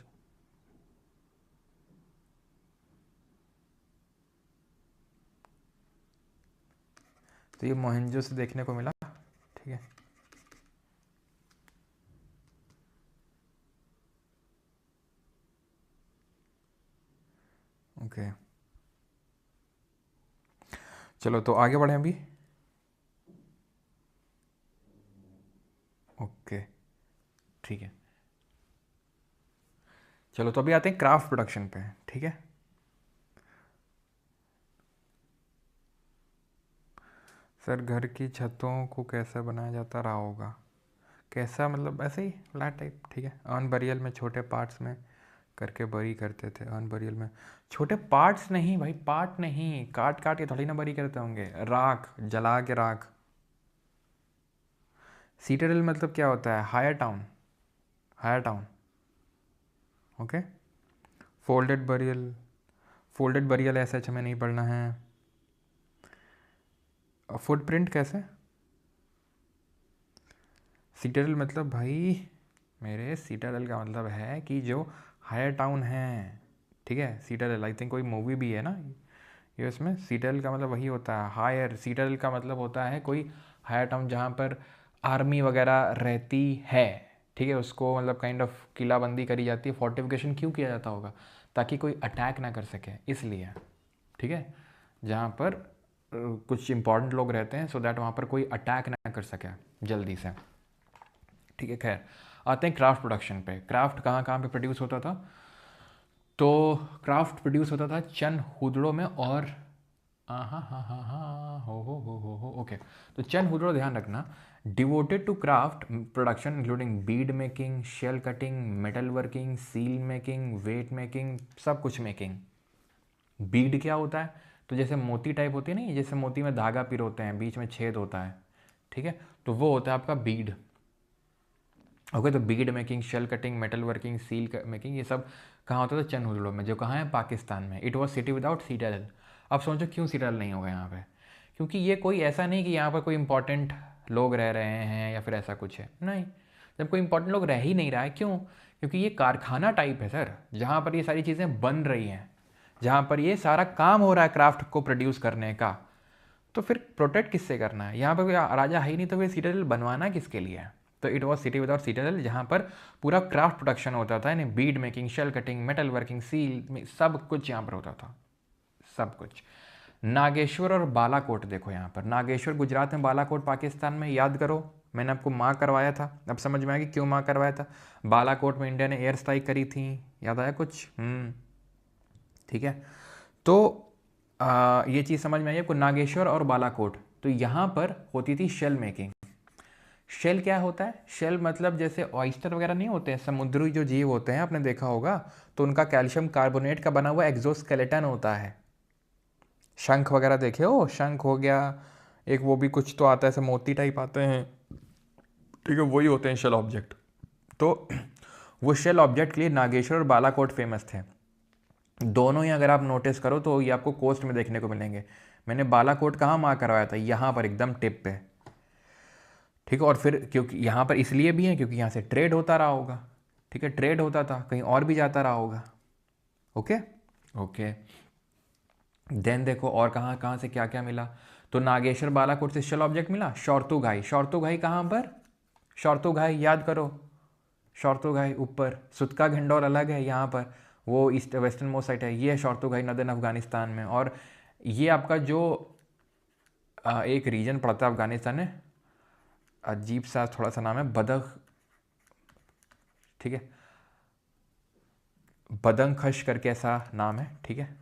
तो ये मोहनजो से देखने को मिला। ठीक है, ओके चलो तो आगे बढ़ें अभी। ओके ठीक है, चलो तो अभी आते हैं क्राफ्ट प्रोडक्शन पे। ठीक है, सर घर की छतों को कैसा बनाया जाता रहा होगा? कैसा मतलब ऐसे ही फ्लैट टाइप। ठीक है, अर्न बरियल में छोटे पार्ट्स में करके बरी करते थे। अर्न बरियल में छोटे पार्ट्स नहीं भाई, पार्ट नहीं, काट काट के थोड़ी ना बरी करते होंगे, राख जला के राख। सीटरल मतलब क्या होता है? Higher town, higher town. Okay, folded burial, folded burial ऐसे अच्छा हमें नहीं पढ़ना है। फुटप्रिंट कैसे? सीटरल मतलब भाई मेरे, सीटरल का मतलब है कि जो हायर टाउन है। ठीक है, सीटरल आई थिंक कोई मूवी भी है ना ये, उसमें सीटरल का मतलब वही होता है, हायर। सीटरल का मतलब होता है कोई हायर टाउन जहाँ पर आर्मी वगैरह रहती है। ठीक है, उसको मतलब काइंड ऑफ किलाबंदी करी जाती है। फोर्टिफिकेशन क्यों किया जाता होगा? ताकि कोई अटैक ना कर सके, इसलिए। ठीक है, जहाँ पर कुछ इंपॉर्टेंट लोग रहते हैं, सो दैट वहाँ पर कोई अटैक ना कर सके जल्दी से। ठीक है, खैर आते हैं क्राफ्ट प्रोडक्शन पे। क्राफ्ट कहाँ कहाँ पे प्रोड्यूस होता था? तो क्राफ्ट प्रोड्यूस होता था चंद हुदड़ों में, और हाँ हाँ हाँ हाँ हाँ हो ओके। तो चंद हुदड़ों ध्यान रखना, devoted to craft production including bead making, shell cutting, metal working, seal making, weight making, सब कुछ मेकिंग। बीड क्या होता है? तो जैसे मोती टाइप होती है नहीं, जैसे मोती में धागा पिरोते हैं, बीच में छेद होता है। ठीक है, तो वो होता है आपका बीड। ओके, तो bead making, shell cutting, metal working, seal making, ये सब कहाँ होता था? चंद हुदड़ों में, जो कहाँ है? पाकिस्तान में। It was city without सीटल। अब सोचो क्यों सीटल नहीं होगा यहाँ पे? क्योंकि ये कोई ऐसा नहीं कि यहाँ पर कोई इंपॉर्टेंट लोग रह रहे हैं या फिर ऐसा कुछ है, नहीं। जब कोई इंपॉर्टेंट लोग रह ही नहीं रहा है, क्यों? क्योंकि ये कारखाना टाइप है सर, जहाँ पर ये सारी चीज़ें बन रही हैं, जहाँ पर ये सारा काम हो रहा है क्राफ्ट को प्रोड्यूस करने का। तो फिर प्रोटेक्ट किससे करना है? यहाँ पर कोई राजा है ही नहीं, तो फिर सीटल बनवाना किसके लिए है? तो it was city without citadel, जहाँ पर पूरा क्राफ्ट प्रोडक्शन होता था, यानी bead making, shell cutting, metal working, seal, सब कुछ यहाँ पर होता था, सब कुछ। नागेश्वर और बालाकोट देखो यहाँ पर, नागेश्वर गुजरात में, बालाकोट पाकिस्तान में। याद करो, मैंने आपको माँ करवाया था, अब समझ में आया कि क्यों माँ करवाया था। बालाकोट में इंडिया ने एयर स्ट्राइक करी थी, याद आया कुछ? ठीक है, तो ये चीज़ समझ में आई आपको, नागेश्वर और बालाकोट। तो यहाँ पर होती थी शेल मेकिंग। शेल क्या होता है? शेल मतलब जैसे ऑयस्टर वगैरह नहीं होते हैं, समुद्री जो जीव होते हैं, आपने देखा होगा, तो उनका कैल्शियम कार्बोनेट का बना हुआ एक्सोस्केलेटन होता है। शंख वगैरह देखे हो? शंख हो गया एक, वो भी कुछ तो आता है, ऐसे मोती टाइप आते हैं। ठीक है, वही होते हैं शेल ऑब्जेक्ट। तो वो शेल ऑब्जेक्ट के लिए नागेश्वर और बालाकोट फेमस थे। दोनों ही अगर आप नोटिस करो तो ये आपको कोस्ट में देखने को मिलेंगे। मैंने बालाकोट कहाँ मार्क करवाया था? यहाँ पर एकदम टिप पे। ठीक है, और फिर क्योंकि यहाँ पर इसलिए भी है क्योंकि यहाँ से ट्रेड होता रहा होगा। ठीक है, ट्रेड होता था, कहीं और भी जाता रहा होगा। ओके ओके, देन देखो और कहाँ कहाँ से क्या क्या मिला। तो नागेश्वर बालाकोट से शेल ऑब्जेक्ट मिला। शौर्तु घाई, शौर्तु घाई कहाँ पर? शौर्तु घाई याद करो, शौर्तु घाई ऊपर, सुतका घंडौर अलग है यहाँ पर, वो ईस्ट वेस्टर्न मोस्ट साइड है। ये है शौर्तु घाई, नदन अफगानिस्तान में। और ये आपका जो एक रीजन पड़ता है अफगानिस्तान में, अजीब सा थोड़ा सा नाम है, बदख। ठीक है, बदंखश करके ऐसा नाम है, ठीक है।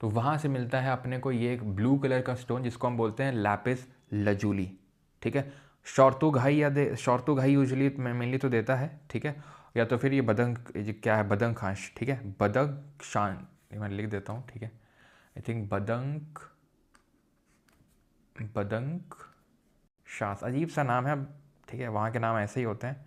तो वहाँ से मिलता है अपने को ये एक ब्लू कलर का स्टोन जिसको हम बोलते हैं लैपिस लजूली, ठीक है। शॉर्तुघाई यूजली मेनली तो देता है, ठीक है, या तो फिर ये क्या है, बदंखांश, ठीक है, बदंशान, मैं लिख देता हूँ, ठीक है। आई थिंक बदंक शास, अजीब सा नाम है, ठीक है, वहाँ के नाम ऐसे ही होते हैं।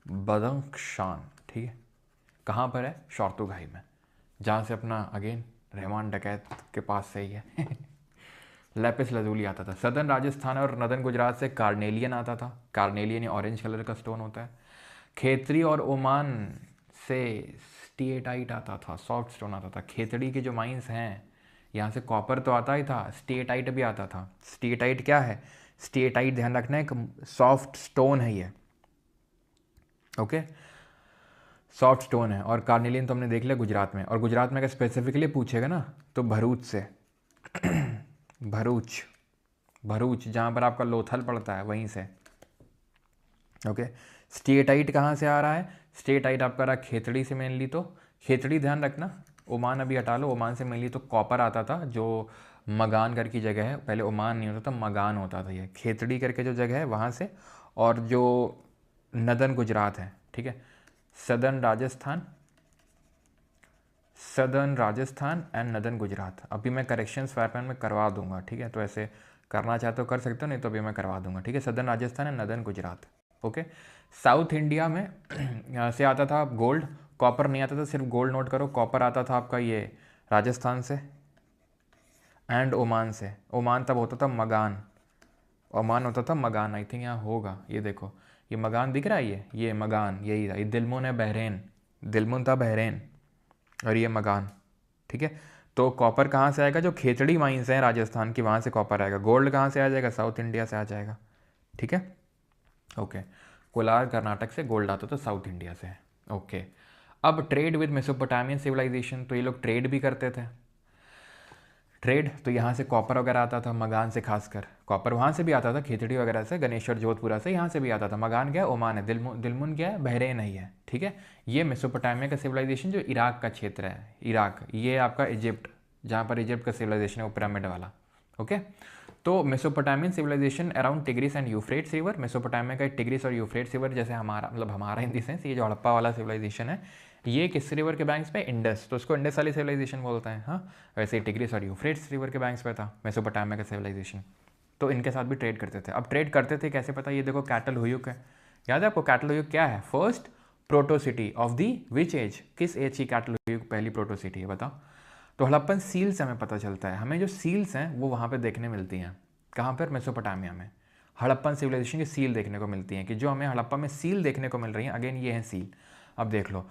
बदंशान, ठीक है, कहाँ पर है, शॉर्तुघाई में, जहाँ से अपना अगेन रहमान डकैत के पास से ही है लैपिस लजूली आता था। सदर्न राजस्थान और नदन गुजरात से कार्नेलियन आता था। कार्नेलियन ऑरेंज कलर का स्टोन होता है। खेतड़ी और ओमान से स्टेटाइट आता था, सॉफ्ट स्टोन आता था। खेतड़ी के जो माइंस हैं यहाँ से कॉपर तो आता ही था, स्टेटाइट भी आता था। स्टेटाइट क्या है, स्टेटाइट ध्यान रखना, एक सॉफ्ट स्टोन है ये, ओके, सॉफ्ट स्टोन है। और कार्नेलियन तो हमने देख लिया गुजरात में, और गुजरात में अगर स्पेसिफिकली पूछेगा ना तो भरूच से भरूच जहाँ पर आपका लोथल पड़ता है वहीं से, ओके। स्टेटाइट कहाँ से आ रहा है, स्टेटाइट आपका रहा खेतड़ी से मेनली, तो खेतड़ी ध्यान रखना, ओमान अभी हटा लो, ओमान से मेनली तो कॉपर आता था, जो मगान करके जगह है, पहले ओमान नहीं होता था, मगान होता था, ये खेतड़ी करके जो जगह है वहाँ से। और जो नदन गुजरात है, ठीक है, southern Rajasthan and northern Gujarat. अभी मैं करेक्शंस फायर में करवा दूंगा, ठीक है, तो ऐसे करना चाहते हो कर सकते हो, नहीं तो अभी मैं करवा दूंगा, ठीक है। Southern Rajasthan and northern Gujarat, okay. South India में यहाँ से आता था गोल्ड, कॉपर नहीं आता था, सिर्फ गोल्ड नोट करो। कॉपर आता था आपका ये राजस्थान से एंड ओमान से। ओमान तब होता था मगान, ओमान होता था मगान, आई थिंक यहाँ होगा, ये देखो ये मगान दिख रहा है, ये मगान यही था, ये दिलमुन है बहरेन, दिलमुन था बहरेन, और ये मगान, ठीक है। तो कॉपर कहाँ से आएगा, जो खेतड़ी माइंस हैं राजस्थान की वहाँ से कॉपर आएगा। गोल्ड कहाँ से आ जाएगा, साउथ इंडिया से आ जाएगा, ठीक है, ओके। कोलार कर्नाटक से गोल्ड आता था, साउथ इंडिया से, ओके। अब ट्रेड विद मेसोपोटामियन सिविलाइजेशन, तो ये लोग ट्रेड भी करते थे। ट्रेड तो यहाँ से कॉपर वगैरह आता था, मगान से खासकर कॉपर वहाँ से भी आता था, खेतड़ी वगैरह से, गणेश्वर जोधपुरा से, यहाँ से भी आता था। मगान क्या है, ओमान है, दिलमुन क्या है, बहरेन ही है, ठीक है। ये मेसोपोटामिया का सिविलाइजेशन जो इराक का क्षेत्र है, इराक, ये आपका इजिप्ट, जहाँ पर इजिप्ट का सिविलाइजेशन है वो पिरामिड वाला, ओके। तो Mesopotamian civilization around Tigris and Euphrates river, Mesopotamia का टिग्रिस और यूफ्रेट्स रिवर, जैसे हमारा मतलब हमारा इन द सेंस ये जो हड़प्पा वाला सिविलाइजेशन है ये किस रिवर के बैंक्स पे, इंडस, तो उसको इंडस वाली सिविलाइजेशन बोलते हैं, हाँ। वैसे ही टिग्रिस और यूफ्रेट्स रिवर के बैंक्स पे था मेसोपोटामिया का सिविलाइजेशन। तो इनके साथ भी ट्रेड करते थे। अब ट्रेड करते थे कैसे, पता, ये देखो कैटल हुयुक है, याद है आपको कैटल हुयुक क्या है, first protocity of the which age, किस एज की कैटल हुयुक पहली प्रोटोसिटी है बताओ। तो हड़प्पन सील से हमें पता चलता है, हमें जो सील्स हैं वो वहाँ पे देखने मिलती हैं, कहाँ पर, मेसोपोटामिया में हड़प्पन सिविलाइजेशन की सील देखने को मिलती हैं, कि जो हमें हड़प्पा में सील देखने को मिल रही हैं, अगेन ये है सील। अब देख लो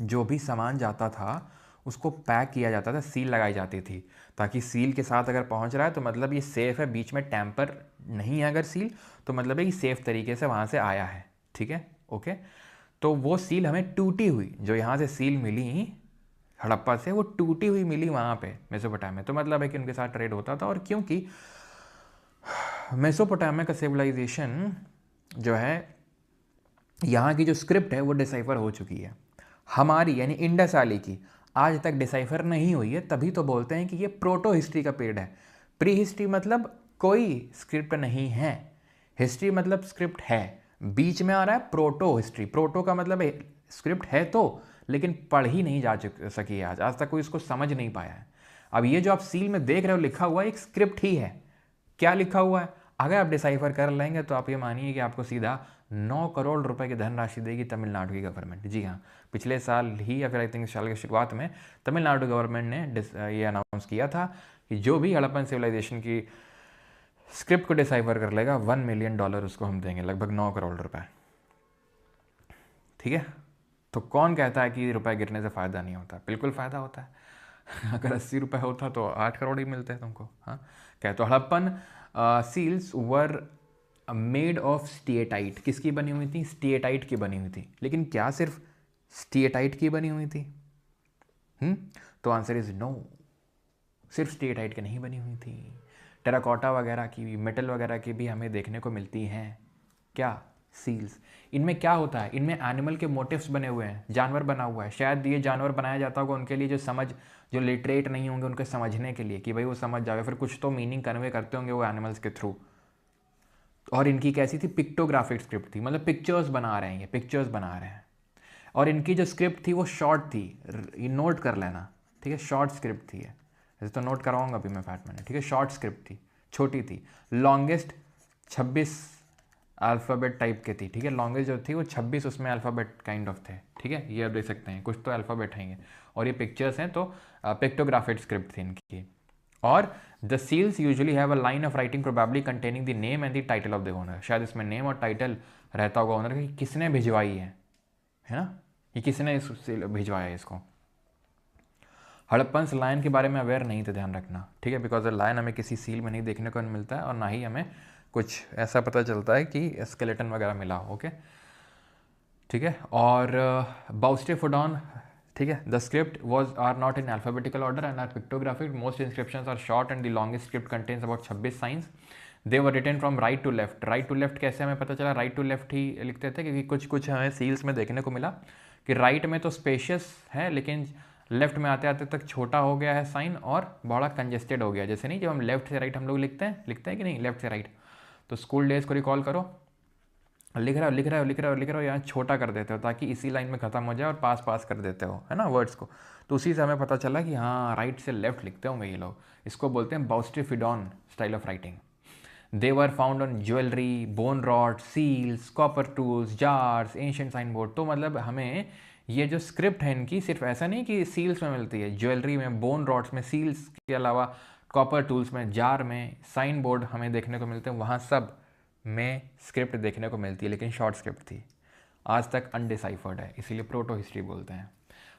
जो भी सामान जाता था उसको पैक किया जाता था, सील लगाई जाती थी, ताकि सील के साथ अगर पहुंच रहा है तो मतलब ये सेफ़ है, बीच में टैंपर नहीं है अगर सील, तो मतलब है कि सेफ़ तरीके से वहाँ से आया है, ठीक है, ओके। तो वो सील हमें टूटी हुई, जो यहाँ से सील मिली हड़प्पा से, वो टूटी हुई मिली वहाँ पे मेसोपोटामिया में, तो मतलब है कि उनके साथ ट्रेड होता था। और क्योंकि मेसोपोटामिया का सिविलाइजेशन जो है, यहाँ की जो स्क्रिप्ट है वो डिसाइफर हो चुकी है, हमारी यानी इंडस वैली की आज तक डिसाइफर नहीं हुई है, तभी तो बोलते हैं कि ये प्रोटो हिस्ट्री का पीरियड है। प्री हिस्ट्री मतलब कोई स्क्रिप्ट नहीं है, हिस्ट्री मतलब स्क्रिप्ट है, बीच में आ रहा है प्रोटो हिस्ट्री। प्रोटो का मतलब स्क्रिप्ट है तो, लेकिन पढ़ ही नहीं जा सकी है आज तक कोई इसको समझ नहीं पाया है। अब ये जो आप सील में देख रहे हो लिखा हुआ है एक स्क्रिप्ट ही है, क्या लिखा हुआ है, अगर आप डिसाइफर कर लेंगे तो आप ये मानिए कि आपको सीधा 9 करोड़ रुपए की धनराशि देगी तमिलनाडु की गवर्नमेंट। जी हाँ, पिछले साल ही या फिर आई थिंक साल की शुरुआत में तमिलनाडु गवर्नमेंट ने ये अनाउंस किया था कि जो भी हड़प्पन सिविलाइजेशन की स्क्रिप्ट को डिसाइफर कर लेगा $1 मिलियन उसको हम देंगे, लगभग 9 करोड़ रुपए, ठीक है। तो कौन कहता है कि रुपए गिरने से फ़ायदा नहीं होता, बिल्कुल फ़ायदा होता है अगर 80 रुपये होता तो 8 करोड़ ही मिलते हैं तुमको, हाँ। क्या तो Harappan seals were made of steatite, किसकी बनी हुई थी, स्टेटाइट की बनी हुई थी। लेकिन क्या सिर्फ स्टेटाइट की बनी हुई थी, तो आंसर इज नो, सिर्फ स्टेटाइट की नहीं बनी हुई थी, टेराकोटा वगैरह की भी, मेटल वगैरह की भी हमें देखने को मिलती हैं। क्या? सील्स। इनमें क्या होता है, इनमें एनिमल के मोटिव्स बने हुए हैं, जानवर बना हुआ है। शायद ये जानवर बनाया जाता होगा उनके लिए जो लिटरेट नहीं होंगे उनके समझने के लिए, कि भाई वो समझ जाएगा, फिर कुछ तो मीनिंग कन्वे करते होंगे वो एनिमल्स के थ्रू। और इनकी कैसी थी? पिक्टोग्राफिक स्क्रिप्ट थी, मतलब पिक्चर्स बना रहे हैं, ये पिक्चर्स बना रहे हैं। और इनकी जो स्क्रिप्ट थी वो शॉर्ट थी, ये नोट कर लेना, ठीक है, शॉर्ट स्क्रिप्ट थी ये, ऐसे तो नोट कराऊंगा अभी मैं फैट मैंने, ठीक है, शॉर्ट स्क्रिप्ट थी, छोटी थी। लॉन्गेस्ट 26 अल्फ़ाबेट टाइप के थी, ठीक है, लॉन्गेस्ट जो थी वो 26 उसमें अल्फ़ाबेट काइंड ऑफ थे, ठीक है, ये आप देख सकते हैं, कुछ तो अल्फ़ाबेट हैं ये, और ये पिक्चर्स हैं, तो पिक्टोग्राफिक स्क्रिप्ट थी इनकी। और the seals usually have a line of writing probably containing the name and the title of the owner. शायद इसमें नेम और टाइटल रहता होगा ओनर कि किसने भिजवाई है ना, ये किसने भिजवाया है इसको। हड़प्पन्स लायन के बारे में अवेयर नहीं थे, ध्यान रखना, ठीक है, बिकॉज लायन हमें किसी सील में नहीं देखने को मिलता है, और ना ही हमें कुछ ऐसा पता चलता है कि स्केलेटन वगैरह मिला हो, ओके, ठीक है। और बाउस्टेफोडॉन, ठीक है, the script was are not in alphabetical order and are pictographic, most inscriptions are short and the longest script contains about 26 signs. They were written from right to left. Right to left कैसे हमें पता चला? Right to left ही लिखते थे, क्योंकि कुछ कुछ हमें सील्स में देखने को मिला कि राइट में तो स्पेशियस है, लेकिन लेफ्ट में आते आते तक छोटा हो गया है साइन और बड़ा कंजेस्टेड हो गया। जैसे नहीं, जब हम लेफ्ट से राइट हम लोग लिखते हैं कि नहीं, लेफ्ट से राइट, तो स्कूल डेज को रिकॉल करो, लिख रहे हो यहाँ छोटा कर देते हो ताकि इसी लाइन में ख़त्म हो जाए और पास पास कर देते हो, है ना, वर्ड्स को। तो उसी से हमें पता चला कि हाँ, राइट से लेफ्ट लिखते होंगे ये लोग। इसको बोलते हैं boustrophedon style of writing. They were found on jewellery, bone rod, seals, copper tools, jars, ancient sign board. तो मतलब हमें ये जो स्क्रिप्ट है इनकी सिर्फ ऐसा नहीं कि सील्स में मिलती है, ज्वेलरी में, बोन रॉड्स में, सील्स के अलावा कॉपर टूल्स में, जार में, साइन बोर्ड हमें देखने को मिलते हैं, वहाँ सब में स्क्रिप्ट देखने को मिलती है, लेकिन शॉर्ट स्क्रिप्ट थी, आज तक अनडिसाइफर्ड है, इसीलिए प्रोटो हिस्ट्री बोलते हैं।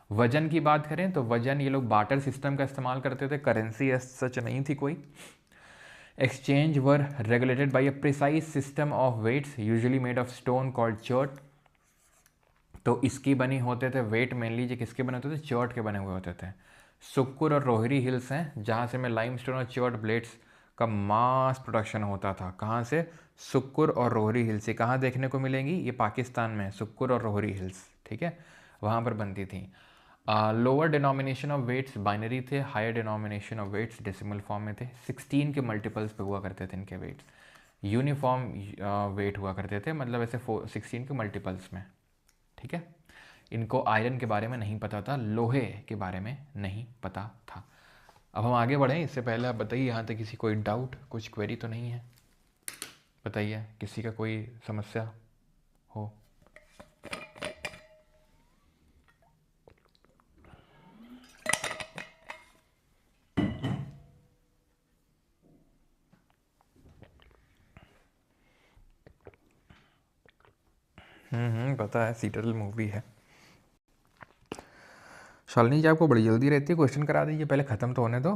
वजन की बात करें तो वजन ये लोग बार्टर सिस्टम का इस्तेमाल करते थे, करेंसी सच नहीं थी कोई। Exchange were regulated by a precise system of weights usually made of stone called chert. तो इसकी बनी होते थे वेट, मेनली जो किसके बने होते थे? चर्ट के बने हुए होते थे। सुक्कुर और रोहरी हिल्स हैं जहाँ से में लाइमस्टोन और चर्ट ब्लेड्स का मास प्रोडक्शन होता था। कहाँ से? सुक्कुर और रोहरी हिल्स से। कहाँ देखने को मिलेंगी? ये पाकिस्तान में सुक्कुर और रोहरी हिल्स, ठीक है, वहाँ पर बनती थी। Lower denomination of weights binary थे, higher denomination of weights decimal form में थे। 16 के मल्टीपल्स पे हुआ करते थे इनके वेट्स। यूनिफॉर्म वेट हुआ करते थे, मतलब ऐसे 16 के मल्टीपल्स में, ठीक है। इनको आयरन के बारे में नहीं पता था, लोहे के बारे में नहीं पता था। अब हम आगे बढ़ें इससे पहले आप बताइए, यहाँ तक किसी कोई डाउट, कुछ क्वेरी तो नहीं है? बताइए, किसी का कोई समस्या हो। पता है, सीटल मूवी है। शालिनी जी आपको बड़ी जल्दी रहती है, क्वेश्चन करा दीजिए, पहले ख़त्म तो होने दो।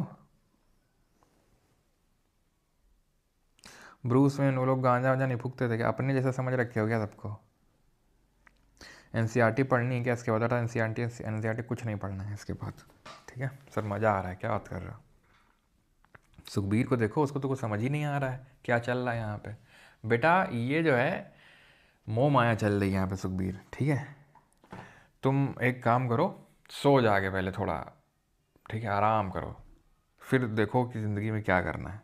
ब्रूस में वो लोग गांजा वांजा नहीं फूकते थे क्या? अपने जैसा समझ रखे हो क्या सबको? एनसीईआरटी पढ़नी है क्या इसके बाद? एनसीईआरटी कुछ नहीं पढ़ना है इसके बाद, ठीक है सर? मज़ा आ रहा है, क्या बात कर रहा हो? सुखबीर को देखो, उसको तो कुछ समझ ही नहीं आ रहा है क्या चल रहा है यहाँ पे। बेटा ये जो है मोह माया चल रही है यहाँ पे सुखबीर, ठीक है। तुम एक काम करो, सो जाके पहले थोड़ा, ठीक है, आराम करो, फिर देखो कि ज़िंदगी में क्या करना है।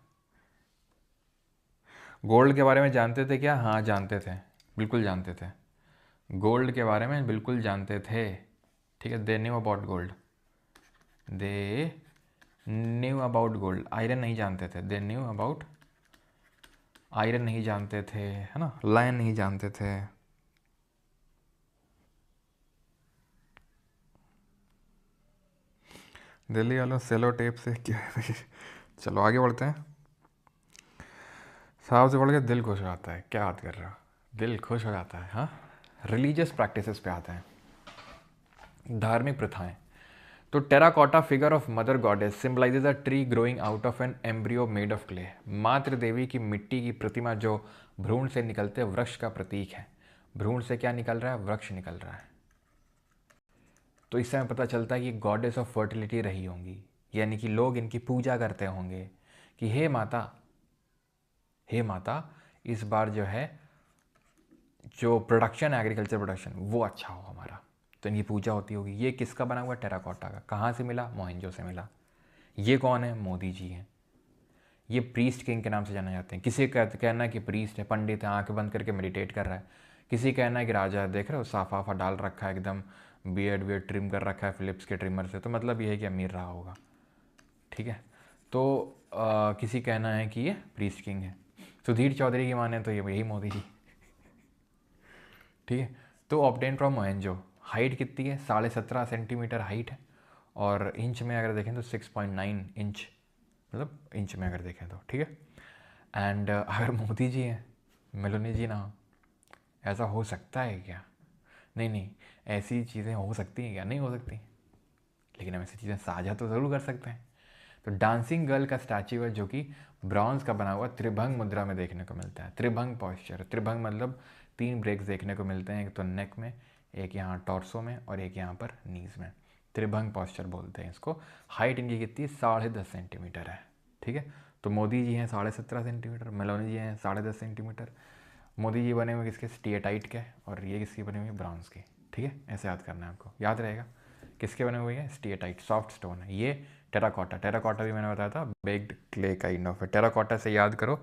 गोल्ड के बारे में जानते थे क्या? हाँ जानते थे, बिल्कुल जानते थे, गोल्ड के बारे में बिल्कुल जानते थे, ठीक है। They knew about gold, they knew about gold. Iron नहीं जानते थे, दे न्यू अबाउट आयरन नहीं जानते थे, है ना, लायन नहीं जानते थे। दिल्ली वालों सेलो टेप से क्या चलो आगे बढ़ते हैं। साहब से बढ़ के दिल खुश हो जाता है, क्या बात कर रहे हो, दिल खुश हो जाता है। हाँ, रिलीजियस प्रैक्टिसेस पे आते हैं, धार्मिक प्रथाएं। तो terracotta figure of mother goddess symbolises a tree growing out of an embryo made of clay. मातृ देवी की मिट्टी की प्रतिमा जो भ्रूण से निकलते वृक्ष का प्रतीक है। भ्रूण से क्या निकल रहा है? वृक्ष निकल रहा है। तो इससे हमें पता चलता है कि गॉडेस ऑफ फर्टिलिटी रही होंगी, यानी कि लोग इनकी पूजा करते होंगे कि हे माता इस बार जो है जो प्रोडक्शन एग्रीकल्चर प्रोडक्शन वो अच्छा हो हमारा, तो इनकी पूजा होती होगी। ये किसका बना हुआ है? टेराकोटा का। कहाँ से मिला? मोहनजो से मिला। ये कौन है? मोदी जी हैं। ये प्रीस्ट किंग के नाम से जाने जाते हैं। किसी का कहना है कि प्रीस्ट है, पंडित है, आंखें बंद करके मेडिटेट कर रहा है। किसी कहना है कि राजा है, देख रहे हो साफा वाफा डाल रखा है, एकदम बियर्ड वियर्ड ट्रिम कर रखा है फिलिप्स के ट्रिमर से, तो मतलब ये है कि अमीर रहा होगा। ठीक है, तो किसी कहना है कि ये प्रीस्ट किंग है। सुधीर चौधरी की माने तो ये यही मोदी जी। ठीक है, तो ऑब्टेन फ्रॉम मोहनजो। हाइट कितनी है? 17.5 सेंटीमीटर हाइट है, और इंच में अगर देखें तो 6.9 इंच, मतलब इंच में अगर देखें तो। ठीक है, एंड अगर मोदी जी हैं, मेलोनी जी ना हो, ऐसा हो सकता है क्या? नहीं नहीं, ऐसी चीज़ें हो सकती हैं क्या? नहीं हो सकती, लेकिन हम ऐसी चीज़ें साझा तो ज़रूर कर सकते हैं। तो डांसिंग गर्ल का स्टैच्यू है जो कि ब्रॉन्ज का बना हुआ त्रिभंग मुद्रा में देखने को मिलता है। त्रिभंग पॉस्चर, त्रिभंग मतलब 3 ब्रेक्स देखने को मिलते हैं, एक तो नेक में, एक यहाँ टॉर्सो में, और एक यहाँ पर नीज में। त्रिभंग पॉस्चर बोलते हैं इसको। हाइट इनकी कितनी? 10.5 सेंटीमीटर है। ठीक है, तो मोदी जी हैं 17.5 सेंटीमीटर, मेलोनी जी हैं 10.5 सेंटीमीटर। मोदी जी बने हुए किसके? स्टीएटाइट के, और ये किसकी बनी हुई है? ब्रॉन्ज की। ठीक है, ऐसे याद करना है आपको, याद रहेगा किसके बने हुए हैं? स्टीएटाइट, सॉफ्ट स्टोन है ये। टेराकोटा, टेराकोटा भी मैंने बताया था बेग्ड क्ले काइंड ऑफ है। टेराकोटा से याद करो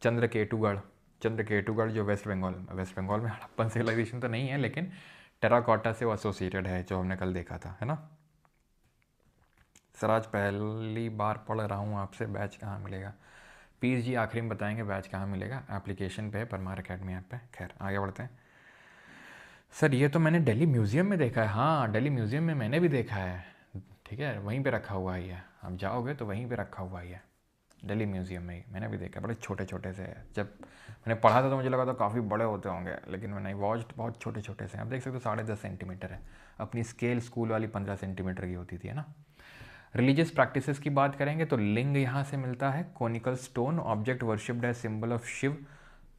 चंद्रकेतुगढ़, चंद्रकेतुगढ़ जो वेस्ट बंगाल में हड़प्पन सिविलाइजेशन तो नहीं है, लेकिन टेराकोटा से वो एसोसिएटेड है, जो हमने कल देखा था, है ना। सर आज पहली बार पढ़ रहा हूँ आपसे, बैच कहाँ मिलेगा? पीस जी आखिरी में बताएंगे बैच कहाँ मिलेगा। एप्लीकेशन पे है, परमार अकेडमी ऐप पे। खैर आगे बढ़ते हैं। सर ये तो मैंने दिल्ली म्यूज़ियम में देखा है। हाँ, दिल्ली म्यूज़ियम में मैंने भी देखा है। ठीक है, वहीं पे रखा हुआ ही है, आप जाओगे तो वहीं पे रखा हुआ ही है, दिल्ली म्यूज़ियम में ही मैंने भी देखा। बड़े छोटे छोटे से है, जब मैंने पढ़ा था तो मुझे लगा था काफ़ी बड़े होते होंगे, लेकिन मैंने वॉच्ड बहुत छोटे छोटे से। आप देख सकते हो 10.5 सेंटीमीटर है। अपनी स्केल स्कूल वाली 15 सेंटीमीटर की होती थी, है ना। रिलीजियस प्रैक्टिसेस की बात करेंगे तो लिंग यहाँ से मिलता है, conical stone, object worshipped as symbol of Shiva.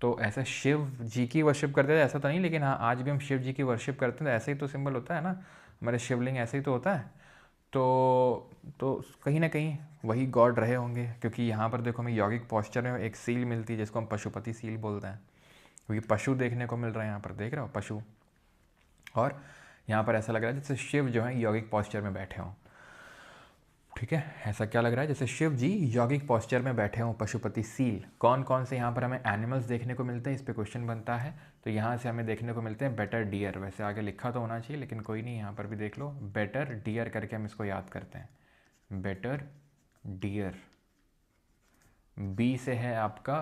तो ऐसे शिव जी की वर्शिप करते थे ऐसा तो नहीं, लेकिन हाँ आज भी हम शिव जी की वर्शिप करते हैं, तो ऐसे ही तो सिंबल होता है ना, हमारे शिवलिंग ऐसे ही तो होता है। तो कहीं ना कहीं वही गॉड रहे होंगे, क्योंकि यहाँ पर देखो हमें यौगिक पॉस्चर में एक सील मिलती है जिसको हम पशुपति सील बोलते हैं, क्योंकि पशु देखने को मिल रहा है यहाँ पर, देख रहे हो पशु। और यहाँ पर ऐसा लग रहा है जैसे शिव जो है यौगिक पॉस्चर में बैठे हों। ठीक है, ऐसा क्या लग रहा है? जैसे शिव जी यौगिक पॉस्चर में बैठे हों, पशुपति सील। कौन कौन से यहाँ पर हमें एनिमल्स देखने को मिलते हैं, इस पर क्वेश्चन बनता है। तो यहाँ से हमें देखने को मिलते हैं बेटर डियर, वैसे आगे लिखा तो होना चाहिए लेकिन कोई नहीं, यहाँ पर भी देख लो, बेटर डियर करके हम इसको याद करते हैं। Better dear. बी से है आपका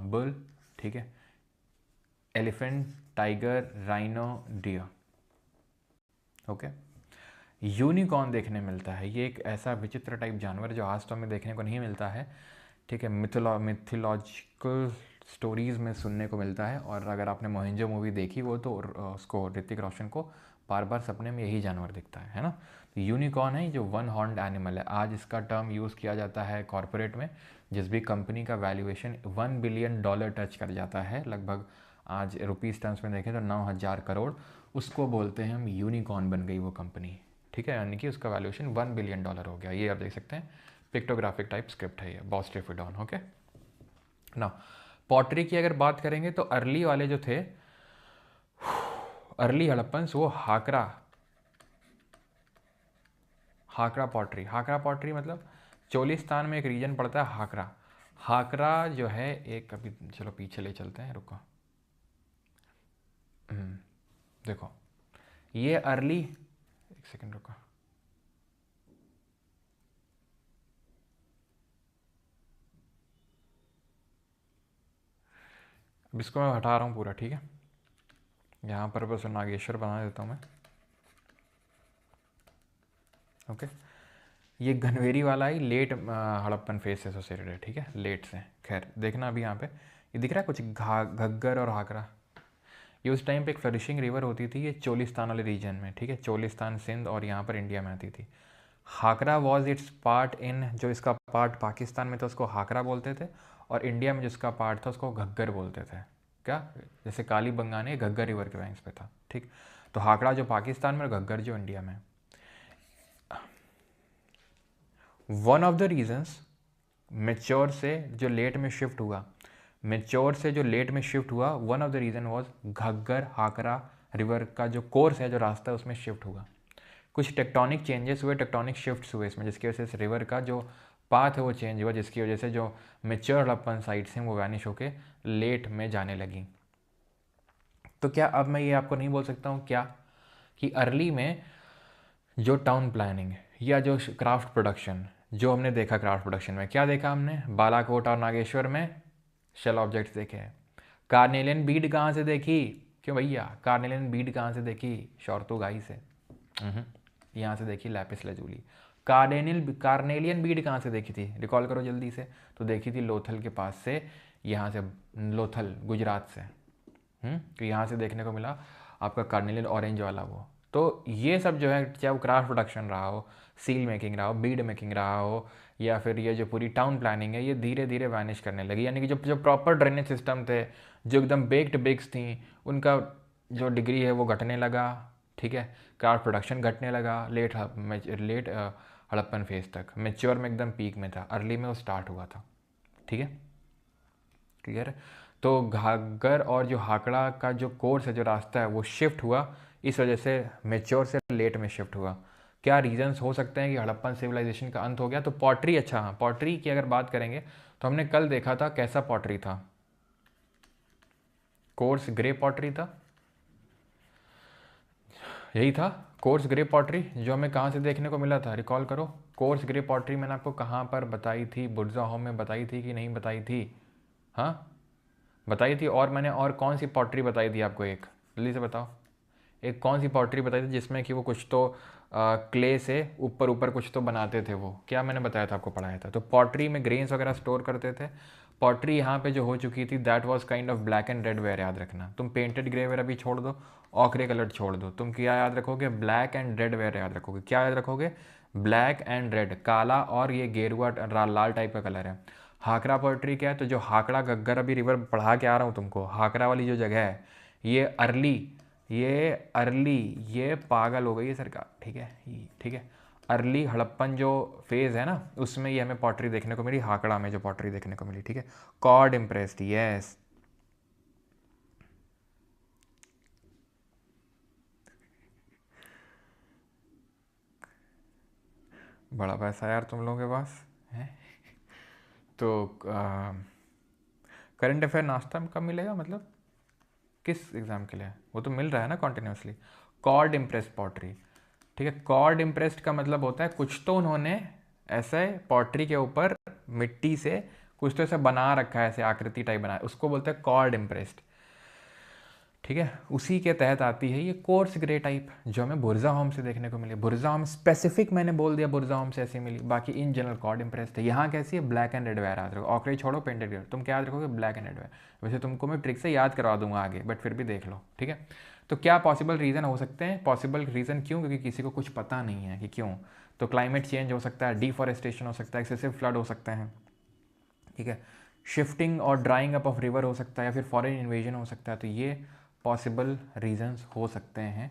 बुल। ठीक है, elephant, tiger, rhino, deer. Okay, unicorn देखने मिलता है। ये एक ऐसा विचित्र टाइप जानवर जो आज तो हमें देखने को नहीं मिलता है। ठीक है, मिथोलॉजिकल स्टोरीज़ में सुनने को मिलता है, और अगर आपने मोहिंजो मूवी देखी वो तो उसको ऋतिक रोशन को बार बार सपने में यही जानवर दिखता है ना। तो यूनिकॉर्न है जो वन हॉर्न्ड एनिमल है। आज इसका टर्म यूज़ किया जाता है कॉरपोरेट में, जिस भी कंपनी का वैल्यूएशन $1 बिलियन टच कर जाता है, लगभग आज रुपीज़ टर्म्स में देखें तो 9,000 करोड़, उसको बोलते हैं हम यूनिकॉर्न बन गई वो कंपनी। ठीक है, यानी कि उसका वैल्यूएशन $1 बिलियन हो गया। ये आप देख सकते हैं, पिक्टोग्राफिक टाइप स्क्रिप्ट है ये, बॉस्ट्रिफिडॉन। ओके ना, पॉटरी की अगर बात करेंगे तो अर्ली वाले जो थे, अर्ली हड़प्पन्स, वो हाकरा हाकरा पॉटरी। हाकरा पॉटरी मतलब चोलिस्तान में एक रीजन पड़ता है हाकरा। हाकरा जो है एक, अभी चलो पीछे ले चलते हैं, रुको। देखो ये अर्ली, एक सेकंड रुको, अब इसको मैं हटा रहा हूँ पूरा। ठीक है, यहाँ पर बस नागेश्वर बना देता हूँ मैं। ओके, ये घनवेरी वाला ही लेट हड़प्पन फेस से एसोसिएटेड है। ठीक है, लेट से। खैर देखना अभी यहाँ पे ये दिख रहा है कुछ घग्गर और हाकरा। ये उस टाइम पे एक फ्लरिशिंग रिवर होती थी, ये चोलिस्तान वाले रीजन में। ठीक है, चोलिस्तान, सिंध और यहाँ पर इंडिया में आती थी। हाकरा वॉज इट्स पार्ट इन, जो इसका पार्ट पाकिस्तान में था उसको हाकरा बोलते थे, और इंडिया में जिसका पार्ट था उसको घग्गर बोलते थे। क्या, जैसे काली बंगानी घग्गर रिवर के बैंक्स पे था। ठीक, तो हाकड़ा जो पाकिस्तान में और घग्गर जो इंडिया में। One of the reasons mature से जो लेट में शिफ्ट हुआ, one of the reason was Ghaggar हाकरा river का जो कोर्स है, जो रास्ता है, उसमें शिफ्ट हुआ। कुछ टेक्टोनिक चेंजेस हुए, टेक्टोनिक शिफ्ट्स हुए इसमें, जिसकी वजह से रिवर का जो पाथ है वो चेंज हुआ, जिसकी वजह से जो मेच्योर हड़प्पन साइट्स हैं वो वैनिश होके लेट में जाने लगी। तो क्या अब मैं ये आपको नहीं बोल सकता हूँ क्या कि अर्ली में जो टाउन प्लानिंग या जो क्राफ्ट प्रोडक्शन जो हमने देखा, क्राफ्ट प्रोडक्शन में क्या देखा हमने, बालाकोट और नागेश्वर में शेल ऑब्जेक्ट्स देखे हैं। कार्नेलियन बीड कहाँ से देखी? क्यों भैया, कार्नेलियन बीड कहाँ से देखी? शॉर्तोगाई से। यहाँ से देखी लैपिस लजूली। कार्नेलियन बीड कहाँ से देखी थी? रिकॉल करो जल्दी से। तो देखी थी लोथल के पास से, यहाँ से लोथल गुजरात से। तो यहाँ से देखने को मिला आपका कार्नेलियन ऑरेंज वाला वो। तो ये सब जो है, चाहे वो क्राफ्ट प्रोडक्शन रहा हो, सील मेकिंग रहा हो, बीड मेकिंग रहा हो, या फिर ये जो पूरी टाउन प्लानिंग है, ये धीरे धीरे वैनिश करने लगी। यानी कि जो प्रॉपर ड्रेनेज सिस्टम थे, जो एकदम बेक्ड ब्रिक्स थी, उनका जो डिग्री है वो घटने लगा। ठीक है, क्राफ्ट प्रोडक्शन घटने लगा लेट हड़प्पन फेज तक। मेच्योर में एकदम पीक में था, अर्ली में वो स्टार्ट हुआ था। ठीक है, क्लियर है। तो घाघर और जो हाकड़ा का जो कोर्स है, जो रास्ता है, वो शिफ्ट हुआ, इस वजह से मेच्योर से लेट में शिफ्ट हुआ। क्या रीजंस हो सकते हैं कि हड़प्पन सिविलाइजेशन का अंत हो गया? तो पॉटरी, अच्छा हाँ, पॉटरी की अगर बात करेंगे तो हमने कल देखा था कैसा पॉटरी था, कोर्स ग्रे पॉटरी था, यही था कोर्स ग्रे पॉटरी, जो हमें कहाँ से देखने को मिला था? रिकॉल करो। कोर्स ग्रे पॉटरी मैंने आपको कहाँ पर बताई थी? बुर्जा होम में बताई थी कि नहीं बताई थी? हाँ बताई थी। और मैंने और कौन सी पॉटरी बताई थी आपको? एक जल्दी से बताओ, एक कौन सी पॉटरी बताई थी जिसमें कि वो कुछ तो क्ले से ऊपर ऊपर कुछ तो बनाते थे? वो क्या मैंने बताया था आपको, पढ़ाया था? तो पॉटरी में ग्रेन्स वगैरह स्टोर करते थे। पॉटरी यहाँ पे जो हो चुकी थी, that was kind of black and red ware, याद रखना। तुम पेंटेड ग्रे वेयर अभी छोड़ दो, ऑकरे कलर छोड़ दो, तुम क्या याद रखोगे? ब्लैक एंड रेड वेयर याद रखोगे। क्या याद रखोगे? ब्लैक एंड रेड, काला और ये गेरुआ लाल टाइप का कलर है। हाकरा पोएट्री क्या है? तो जो हाकड़ा घग्गर अभी रिवर पढ़ा के आ रहा हूँ तुमको, हाकरा वाली जो जगह है, ये अर्ली ये पागल हो गई है सरकार। ठीक है, ठीक है, अर्ली हड़प्पन जो फेज़ है ना, उसमें ये हमें पॉटरी देखने को मिली, हाकड़ा में जो पॉटरी देखने को मिली। ठीक है, कॉर्ड इम्प्रेस्ड, यस। बड़ा पैसा है यार तुम लोगों के पास है। तो करंट अफेयर नाश्ता कब मिलेगा? मतलब किस एग्ज़ाम के लिए? वो तो मिल रहा है ना कॉन्टिन्यूसली। कॉर्ड इम्प्रेस्ड पॉटरी, ठीक है। कॉर्ड इम्प्रेस्ड का मतलब होता है कुछ तो उन्होंने ऐसे पॉटरी के ऊपर मिट्टी से कुछ तो ऐसा बना रखा है, ऐसे आकृति टाइप बनाया, उसको बोलते हैं कॉर्ड इम्प्रेस्ड। ठीक है, उसी के तहत आती है ये कोर्स ग्रे टाइप, जो हमें बुर्जा होम से देखने को मिली। बुर्जा होम स्पेसिफिक मैंने बोल दिया, बुर्जा होम से ऐसी मिली, बाकी इन जनरल कॉर्ड इम्प्रेस्ड है। यहाँ कैसी है? ब्लैक एंड रेड वेयर याद रखो। ऑकरे छोड़ो, पेंटेड ग्रे, तुम क्या याद रखोगे? Black and red ware. वैसे तुमको मैं ट्रिक से याद करवा दूंगा आगे, बट फिर भी देख लो। ठीक है, तो क्या पॉसिबल रीज़न हो सकते हैं? पॉसिबल रीज़न क्यों? क्योंकि किसी को कुछ पता नहीं है कि क्यों। तो क्लाइमेट चेंज हो सकता है, डिफॉरेस्टेशन हो सकता है, एक्सेसिव फ्लड हो सकते हैं। ठीक है, शिफ्टिंग और ड्राइंग अप ऑफ रिवर हो सकता है, या फिर फॉरेन इन्वेजन हो सकता है। तो ये पॉसिबल रीजंस हो सकते हैं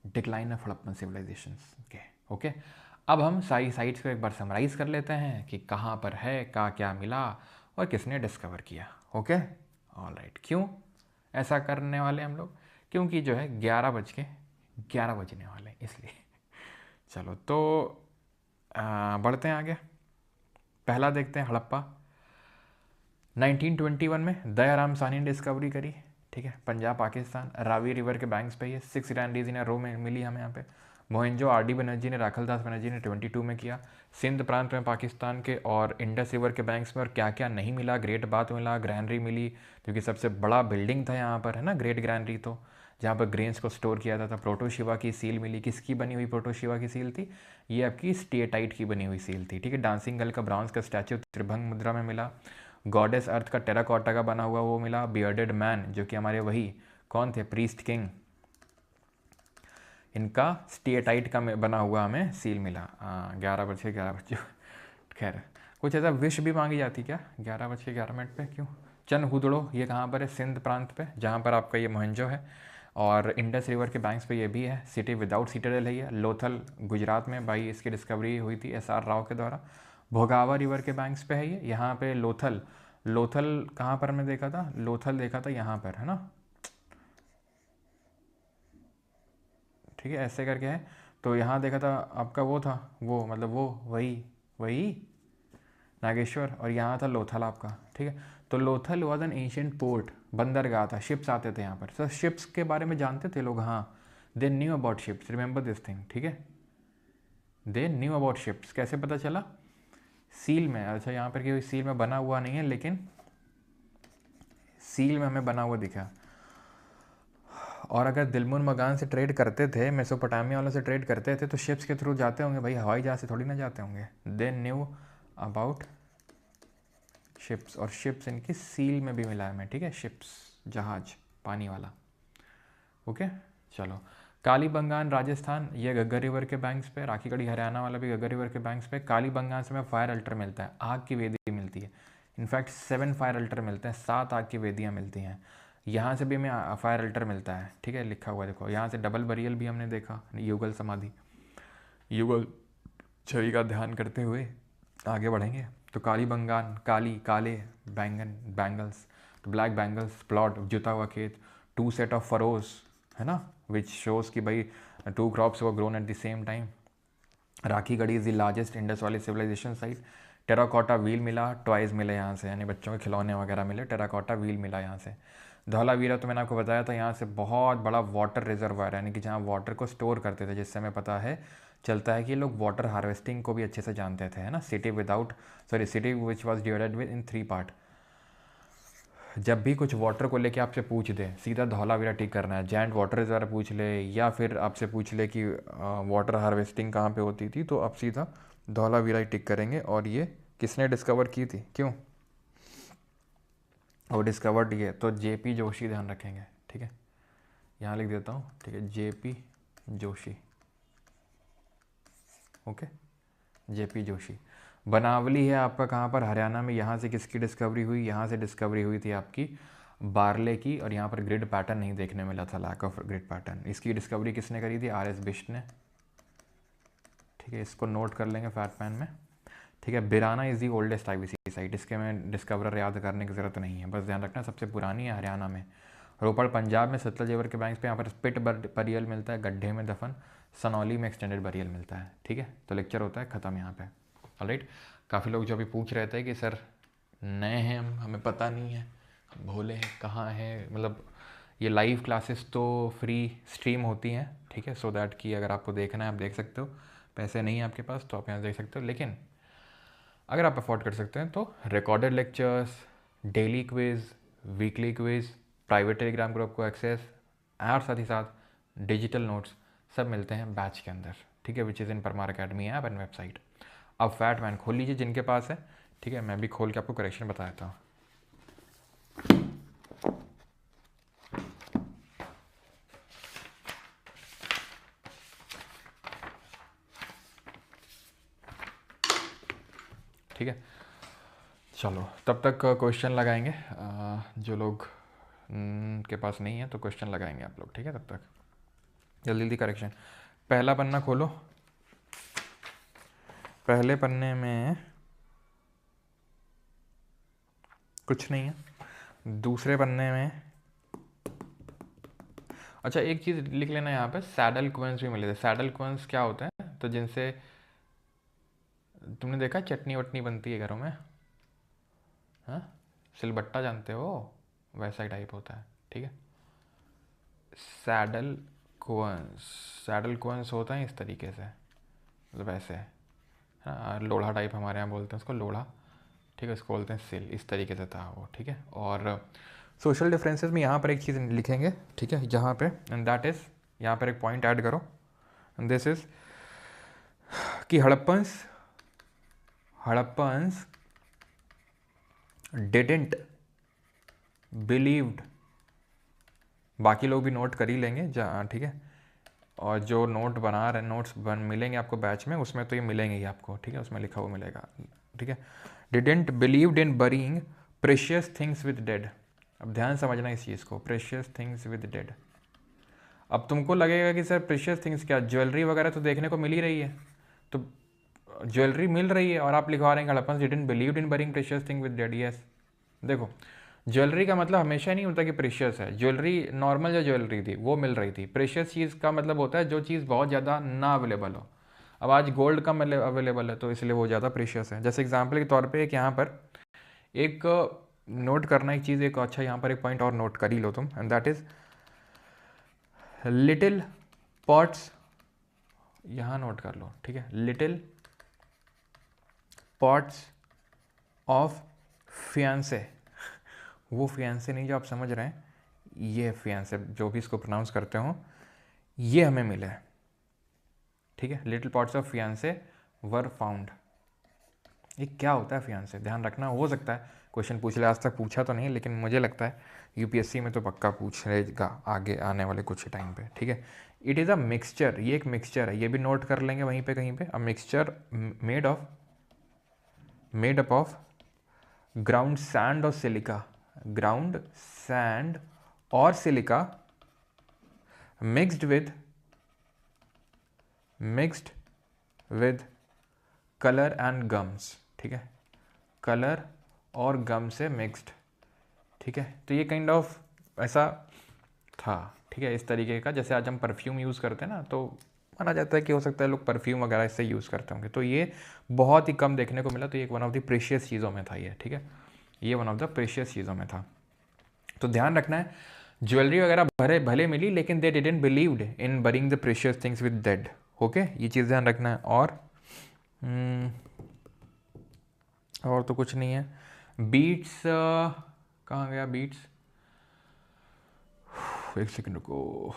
डिक्लाइन ऑफ हड़प्पन सिविलाइजेशंस के। ओके, अब हम सारी साइट्स को एक बार समराइज़ कर लेते हैं कि कहाँ पर है, क्या मिला और किसने डिस्कवर किया। Okay, all right. क्यों ऐसा करने वाले हम लोग? क्योंकि जो है 11 बजने वाले, इसलिए। चलो तो बढ़ते हैं आगे। पहला देखते हैं हड़प्पा। 1921 में दयाराम साहनी ने डिस्कवरी करी। ठीक है, पंजाब पाकिस्तान, रावी रिवर के बैंक्स पे ये 6 ग्रैंडीज इन रो में मिली हमें यहाँ पे। मोहनजो आर.डी. बनर्जी ने, राखल दास बनर्जी ने 22 में किया। सिंध प्रांत में पाकिस्तान के और इंडस रिवर के बैंक्स में और क्या क्या नहीं मिला? ग्रेट बाथ मिला, ग्रैंडरी मिली, क्योंकि सबसे बड़ा बिल्डिंग था यहाँ पर, है ना, ग्रेट ग्रैंडरी, तो जहाँ पर ग्रेन्स को स्टोर किया जाता था। प्रोटोशिवा की सील मिली। किसकी बनी हुई प्रोटोशिवा की सील थी? ये आपकी स्टेटाइट की बनी हुई सील थी। ठीक है, डांसिंग गर्ल का ब्राउन्स का स्टैचू त्रिभंग मुद्रा में मिला। गॉडेस अर्थ का टेराकोटा का बना हुआ वो मिला। बियर्डेड मैन, जो कि हमारे वही कौन थे, प्रीस्ट किंग, इनका स्टेटाइट का बना हुआ हमें सील मिला। 11 बजे खैर कुछ ऐसा विश भी मांगी जाती क्या 11 बज के 11 मिनट पे? क्यों? चन हुदड़ो, ये कहाँ पर है? सिंध प्रांत पे, जहाँ पर आपका ये मोहनजो है। और इंडस रिवर के बैंक्स पे ये भी है। सिटी विदाउट सिटाडेल है ये। लोथल गुजरात में भाई इसकी डिस्कवरी हुई थी SR राव के द्वारा। भोगावा रिवर के बैंक्स पे है ये। यहाँ पे लोथल, लोथल कहाँ पर मैं देखा था, लोथल देखा था यहाँ पर, है ना, ठीक है, ऐसे करके है। तो यहाँ देखा था आपका वो था, वो मतलब वो वही वही नागेश्वर, और यहाँ था लोथल आपका, ठीक है। तो Lothal was an ancient port, बंदरगाह था, शिप्स आते थे यहाँ पर। सर शिप्स के बारे में जानते थे लोग, हाँ, they knew about ships, remember this thing, ठीक है, दे न्यू अबाउट शिप्स। कैसे पता चला, सील में, अच्छा यहाँ पर कोई सील में बना हुआ नहीं है, लेकिन सील में हमें बना हुआ दिखा। और अगर दिलमुन मगान से ट्रेड करते थे, मेसोपोटामिया वालों से ट्रेड करते थे, तो शिप्स के थ्रू जाते होंगे भाई, हवाई जहाज से थोड़ी ना जाते होंगे। दे न्यू अबाउट शिप्स, और शिप्स इनकी सील में भी मिला है मैं, ठीक है, शिप्स जहाज पानी वाला, ओके। चलो, कालीबंगान राजस्थान, ये घग्गर रिवर के बैंक्स पे, राखीगढ़ी हरियाणा वाला भी घग्गर रिवर के बैंक्स पे। कालीबंगान से हमें फायर अल्टर मिलता है, आग की वेदी मिलती है। इनफैक्ट 7 फायर अल्टर मिलते हैं, 7 आग की वेदियाँ मिलती हैं। यहाँ से भी हमें फायर अल्टर मिलता है, ठीक है, लिखा हुआ देखो। यहाँ से डबल बरियल भी हमने देखा, युगल समाधि, युगल छवि का ध्यान करते हुए आगे बढ़ेंगे। तो कालीबंगान, काली काले, बैंगन बैंगल्स, तो ब्लैक बैंगल्स, प्लॉट जुता हुआ खेत, 2 सेट ऑफ फरोज, है ना, विच शोज कि भाई 2 crops were grown at the same time. Rakhigarhi is the largest Indus वाली सिविलाइजेशन साइट। टेराकोटा व्हील मिला, टॉयज़ मिले यहाँ से, यानी बच्चों के खिलौने वगैरह मिले, टेराकोटा व्हील मिला यहाँ से। धौलावीरा तो मैंने आपको बताया था, यहाँ से बहुत बड़ा वाटर रिजर्वायर, यानी कि जहाँ वाटर को स्टोर करते थे, जिससे हमें पता है चलता है कि ये लोग वाटर हार्वेस्टिंग को भी अच्छे से जानते थे, है ना। City which was divided with in 3 part. जब भी कुछ वाटर को लेके आपसे पूछ दे, सीधा धौलावीरा टिक करना है। जैंट वाटर रिजर्व पूछ ले, या फिर आपसे पूछ ले कि वाटर हार्वेस्टिंग कहाँ पे होती थी, तो आप सीधा धौलावीरा ही टिक करेंगे। और ये किसने डिस्कवर की थी, क्यों वो डिस्कवर्ड, ये तो जेपी जोशी, ध्यान रखेंगे, ठीक है, यहाँ लिख देता हूँ, ठीक है, जेपी जोशी, ओके, जेपी जोशी। बनावली है आपका कहाँ पर, हरियाणा में। यहाँ से किसकी डिस्कवरी हुई, यहाँ से डिस्कवरी हुई थी आपकी बार्ले की, और यहाँ पर ग्रिड पैटर्न नहीं देखने मिला था, लैक ऑफ ग्रिड पैटर्न। इसकी डिस्कवरी किसने करी थी, आर एस बिष्ट ने, ठीक है, इसको नोट कर लेंगे फैट पैन में, ठीक है। Bhirrana is the oldest IVC site, इसके में डिस्कवरर याद करने की ज़रूरत नहीं है, बस ध्यान रखना सबसे पुरानी है हरियाणा में। रोपड़ पंजाब में, सतलज रिवर के बैंक्स पे, यहाँ पर स्पिट बरियल मिलता है, गड्ढे में दफन। सनौली में एक्सटेंडेड बरियल मिलता है, ठीक है। तो लेक्चर होता है ख़त्म यहाँ पे, ऑलराइट। काफ़ी लोग जो अभी पूछ रहे थे कि सर नए हैं हम, हमें पता नहीं है, भोले हैं, कहाँ हैं, मतलब ये लाइव क्लासेस तो फ्री स्ट्रीम होती हैं, ठीक है, सो दैट कि अगर आपको देखना है आप देख सकते हो, पैसे नहीं है आपके पास तो आप यहाँ देख सकते हो। लेकिन अगर आप अफोर्ड कर सकते हैं तो recorded lectures, daily quiz, weekly quiz, private Telegram group को एक्सेस, और साथ ही साथ डिजिटल नोट्स सब मिलते हैं बैच के अंदर, ठीक है, which is in Parmar academy app and website. अब फैट मैन खोल लीजिए जिनके पास है, ठीक है, मैं भी खोल के आपको करेक्शन बता देता हूँ। ठीक है, चलो तब तक क्वेश्चन लगाएंगे, जो लोग के पास नहीं है तो क्वेश्चन लगाएंगे आप लोग, ठीक है। तब तक जल्दी जल्दी करेक्शन। पहला पन्ना खोलो, पहले पन्ने में कुछ नहीं है, दूसरे पन्ने में, अच्छा एक चीज़ लिख लेना यहाँ पे, सैडल क्वेंस भी मिले थे। सैडल क्वेंस क्या होता है, तो जिनसे तुमने देखा चटनी वटनी बनती है घरों में, हाँ, सिलबट्टा जानते हो, वैसा ही टाइप होता है, ठीक है। सैडल क्वेंस, सैडल क्वेंस होता है इस तरीके से, मतलब ऐसे, हाँ, लोढ़ा टाइप हमारे यहाँ बोलते हैं उसको, लोढ़ा, ठीक है, उसको बोलते हैं सिल, इस तरीके से था वो, ठीक है। और सोशल डिफरेंसेस में यहाँ पर एक चीज़ लिखेंगे, ठीक है, जहाँ पे, एंड दैट इज़, यहाँ पर एक पॉइंट ऐड करो, दिस इज कि हड़प्पन्स डिडंट बिलीव्ड, बाकी लोग भी नोट कर ही लेंगे जहाँ, ठीक है, और जो नोट बना रहे, नोट्स मिलेंगे आपको बैच में, उसमें तो ये मिलेंगे ही आपको, ठीक है, उसमें लिखा हुआ मिलेगा, ठीक है। Didn't believed in बरीइंग precious things with dead. अब ध्यान समझना इस चीज़ को, प्रेशियस थिंग्स विद डेड। अब तुमको लगेगा कि सर प्रेशियस थिंग्स क्या, ज्वेलरी वगैरह तो देखने को मिल ही रही है, तो ज्वेलरी मिल रही है और आप लिखवा रहे हैं Harappan didn't believe in burying precious thing with dead. Yes, देखो ज्वेलरी का मतलब हमेशा नहीं होता कि प्रेशियस है। ज्वेलरी नॉर्मल जो ज्वेलरी थी वो मिल रही थी। प्रेशियस चीज़ का मतलब होता है जो चीज़ बहुत ज़्यादा ना अवेलेबल हो। अब आज गोल्ड कम अवेलेबल है तो इसलिए वो ज़्यादा प्रेशियस है। जैसे एग्जाम्पल के तौर पे एक यहाँ पर एक नोट करना एक चीज़, एक अच्छा यहाँ पर एक पॉइंट और नोट कर ही लो तुम, and that is little pots. यहाँ नोट कर लो, ठीक है, लिटिल पॉट्स ऑफ फियांसे। वो फियांसे नहीं जो आप समझ रहे हैं, ये फियांसे जो भी इसको प्रोनाउंस करते हो, ये हमें मिले, ठीक है। Little pots of faience were found. ये क्या होता है फियांसे, ध्यान रखना। हो सकता है क्वेश्चन पूछ ले, आज तक पूछा तो नहीं लेकिन मुझे लगता है यूपीएससी में तो पक्का पूछ लेगा आगे आने वाले कुछ टाइम पे, ठीक है। इट इज़ अ मिक्सचर, ये एक मिक्सचर है, ये भी नोट कर लेंगे वहीं पे कहीं पे। A mixture made up of ground sand और सिलिका, ग्राउंड सैंड और silica mixed with colour and gums, ठीक है, कलर और गम से मिक्स्ड, ठीक है। तो ये काइंड ऑफ ऐसा था, ठीक है, इस तरीके का। जैसे आज हम परफ्यूम यूज़ करते हैं ना, तो माना जाता है कि हो सकता है लोग परफ्यूम वगैरह इससे यूज़ करते होंगे। तो ये बहुत ही कम देखने को मिला, तो ये वन ऑफ द प्रेशियस चीज़ों में था ये, ठीक है, ये वन ऑफ द प्रेशियस चीज़ों में था। तो ध्यान रखना है, ज्वेलरी वगैरह भले मिली लेकिन they didn't believed in burying the precious things with dead. Okay, ये चीज़ ध्यान रखना है। और तो कुछ नहीं है। बीट्स कहाँ गया बीट्स, एक सेकंड रुको।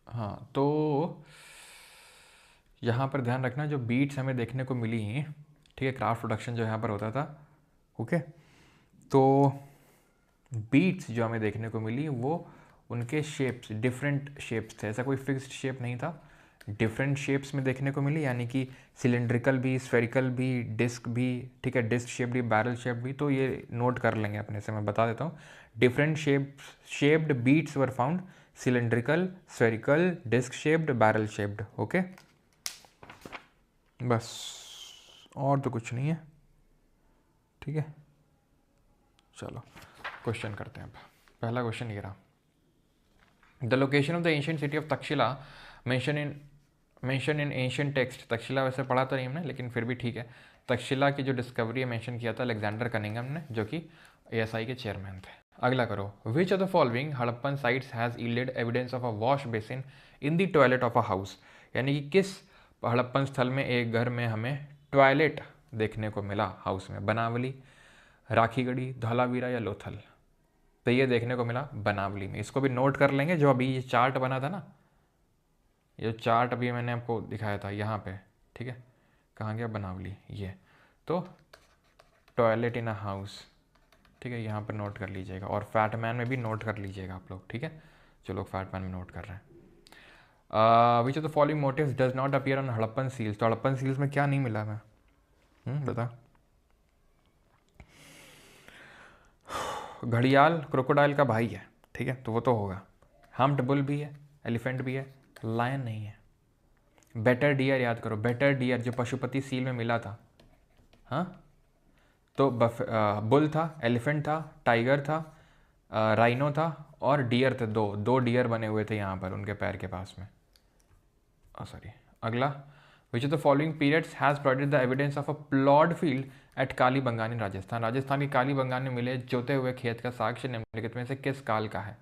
हाँ, तो यहाँ पर ध्यान रखना, जो बीट्स हमें देखने को मिली हैं, ठीक है, क्राफ्ट प्रोडक्शन जो यहाँ पर होता था, ओके, तो बीट्स जो हमें देखने को मिली वो उनके शेप्स, डिफरेंट शेप्स थे, ऐसा कोई फिक्स्ड शेप नहीं था, डिफरेंट शेप्स में देखने को मिली, यानी कि सिलेंड्रिकल भी, स्फेरिकल भी, डिस्क भी, ठीक है, डिस्क शेप भी, बैरल शेप भी। तो ये नोट कर लेंगे अपने से, मैं बता देता हूँ। Different shaped beads were found, cylindrical, spherical, disc shaped, barrel shaped. Okay, बस, और तो कुछ नहीं है, ठीक है। चलो क्वेश्चन करते हैं। अब पहला क्वेश्चन ये रहा, the location of the ancient city of Takshashila mention in ancient text. Takshashila वैसे पढ़ा तो नहीं हमने, लेकिन फिर भी ठीक है। तक्षशिला की जो डिस्कवरी है मेंशन किया था अलेक्जेंडर कनिंघम ने, जो कि एएसआई के चेयरमैन थे। अगला करो, विच of the following Harappan sites has yielded evidence of a wash basin in the toilet of a house. यानी कि किस हड़प्पन स्थल में एक घर में हमें टॉयलेट देखने को मिला हाउस में। बनावली, राखीगढ़ी, धौलावीरा या लोथल। तो ये देखने को मिला बनावली में। इसको भी नोट कर लेंगे, जो अभी ये चार्ट बना था ना, ये चार्ट अभी मैंने आपको दिखाया था यहाँ पे, ठीक है, कहाँ गया बनावली, ये। तो टॉयलेट इन अ हाउस, ठीक है, यहाँ पर नोट कर लीजिएगा। और फैटमैन में भी नोट कर लीजिएगा आप लोग, ठीक है, जो लोग फैटमैन में नोट कर रहे हैं। Which of the following motifs does not appear on Harappan seals. तो हड़प्पन सील्स में क्या नहीं मिला मैं, बता। घड़ियाल क्रोकोडाइल का भाई है, ठीक है, तो वो तो होगा। हम्प्ड बुल भी है, एलिफेंट भी है, लायन नहीं है। बेटर डियर याद करो, बेटर डियर जो पशुपति सील में मिला था, हाँ, तो बुल था, एलिफेंट था, टाइगर था, राइनो था और डियर थे। दो डियर बने हुए थे यहाँ पर उनके पैर के पास में। सॉरी, अगला, which of the following periods has provided the evidence of a ploughed field at Kalibangan in Rajasthan. Rajasthan की कालीबंगान में मिले जोते हुए खेत का साक्ष्य निम्नलिखित में से किस काल का है।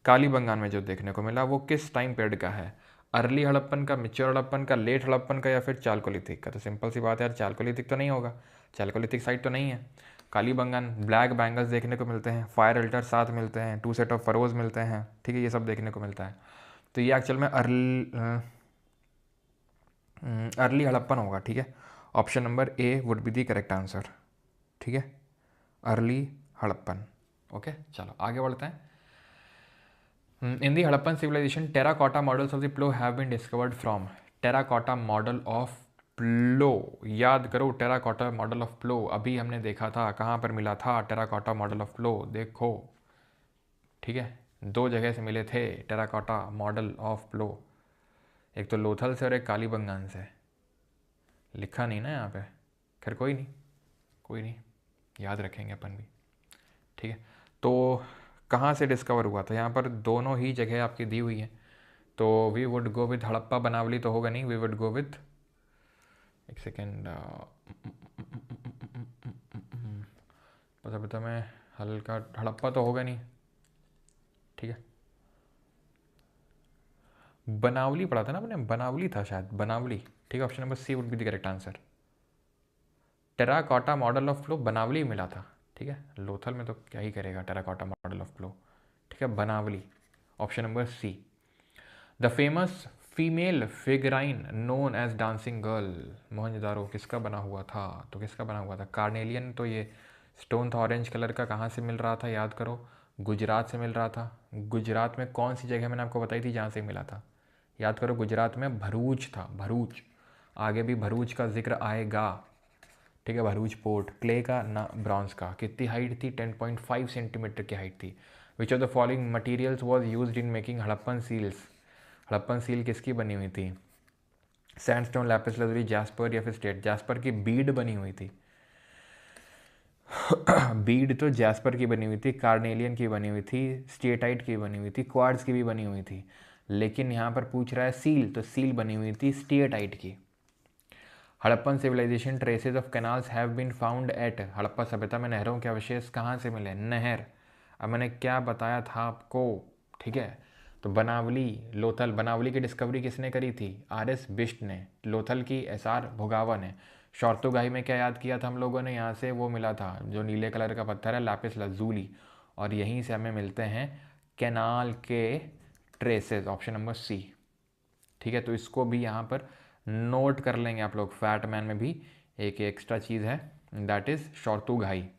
कालीबंगान में जो देखने को मिला वो किस टाइम पीरियड का है। अर्ली हड़प्पन का, मिच्योर हड़प्पन का, लेट हड़प्पन का, या फिर चालकोलिथिक का। तो सिंपल सी बात है यार, चालकोलिथिक तो नहीं होगा, चालकोलिथिक साइट तो नहीं है। कालीबंगान, ब्लैक बैंगल्स देखने को मिलते हैं, फायर अल्टर 7 मिलते हैं, 2 सेट ऑफ फरोज मिलते हैं, ठीक है, ये सब देखने को मिलता है। तो ये एक्चुअल में अर्ली हड़प्पन होगा, ठीक है। Option number A would be the correct answer, ठीक है, अर्ली हड़प्पन। ओके, चलो आगे बढ़ते हैं। In the Harappan civilization terracotta models of the plough have been discovered from. Terracotta model of plough, याद करो, टेराकोटा मॉडल ऑफ प्लो अभी हमने देखा था, कहाँ पर मिला था टेराकोटा मॉडल ऑफ प्लो, देखो, ठीक है, 2 जगह से मिले थे टेराकोटा मॉडल ऑफ प्लो। एक तो लोथल से और एक कालीबंगान से, लिखा नहीं ना यहाँ पे। खैर कोई नहीं, कोई नहीं, याद रखेंगे अपन भी, ठीक है। तो कहाँ से डिस्कवर हुआ था, यहाँ पर दोनों ही जगह आपकी दी हुई है, तो we would go with Harappa. Banawali तो होगा नहीं, वी वुड गो विथ, एक सेकेंड, पता मैं हल्का, हड़प्पा तो होगा नहीं, ठीक है। बनावली पढ़ा था ना अपने, बनावली था शायद, बनावली, ठीक है। Option number C would be the correct answer. Terracotta model of flow Banawali मिला था, ठीक है। लोथल में तो क्या ही करेगा टेराकोटा मॉडल ऑफ फ्लो, ठीक है। Banawali, option number C. The famous female figurine known as dancing girl, Mohenjodaro किसका बना हुआ था, तो किसका बना हुआ था, कार्नेलियन तो ये स्टोन था ऑरेंज कलर का, कहाँ से मिल रहा था याद करो, गुजरात से मिल रहा था। गुजरात में कौन सी जगह मैंने आपको बताई थी जहाँ से मिला था, याद करो, गुजरात में भरूच था, भरूच, आगे भी भरूच का जिक्र आएगा, ठीक है। भरूच पोर्ट, क्ले का ना ब्रॉन्ज का। कितनी हाइट थी, 10.5 सेंटीमीटर की हाइट थी। Which of the following materials was use in making Harappan seals, Harappan seal किसकी बनी हुई थी, सैंडस्टोन, लैपिस lazuli, जैस्पर या फिर स्टेट, जैस्पर की बीड बनी हुई थी। बीड तो जैस्पर की बनी हुई थी, कार्नेलियन की बनी हुई थी, स्टेटाइट की बनी हुई थी, क्वार्ट्ज की भी बनी हुई थी, लेकिन यहाँ पर पूछ रहा है सील, तो सील बनी हुई थी स्टेटाइट की। Harappan civilization traces of canals have been found at, Harappa सभ्यता में नहरों के अवशेष कहाँ से मिले, नहर, अब मैंने क्या बताया था आपको, ठीक है। तो बनावली, लोथल, बनावली की डिस्कवरी किसने करी थी, आर.एस. बिष्ट ने, लोथल की एस.आर. भुगावा ने। शॉर्तुगाई में क्या याद किया था हम लोगों ने, यहाँ से वो मिला था जो नीले कलर का पत्थर है, लैपिस lazuli, और यहीं से हमें मिलते हैं कैनाल के ट्रेसेस, ऑप्शन नंबर सी, ठीक है। तो इसको भी यहाँ पर नोट कर लेंगे आप लोग, फैट मैन में भी एक एक्स्ट्रा चीज़ है, दैट इज शॉर्तुगाई।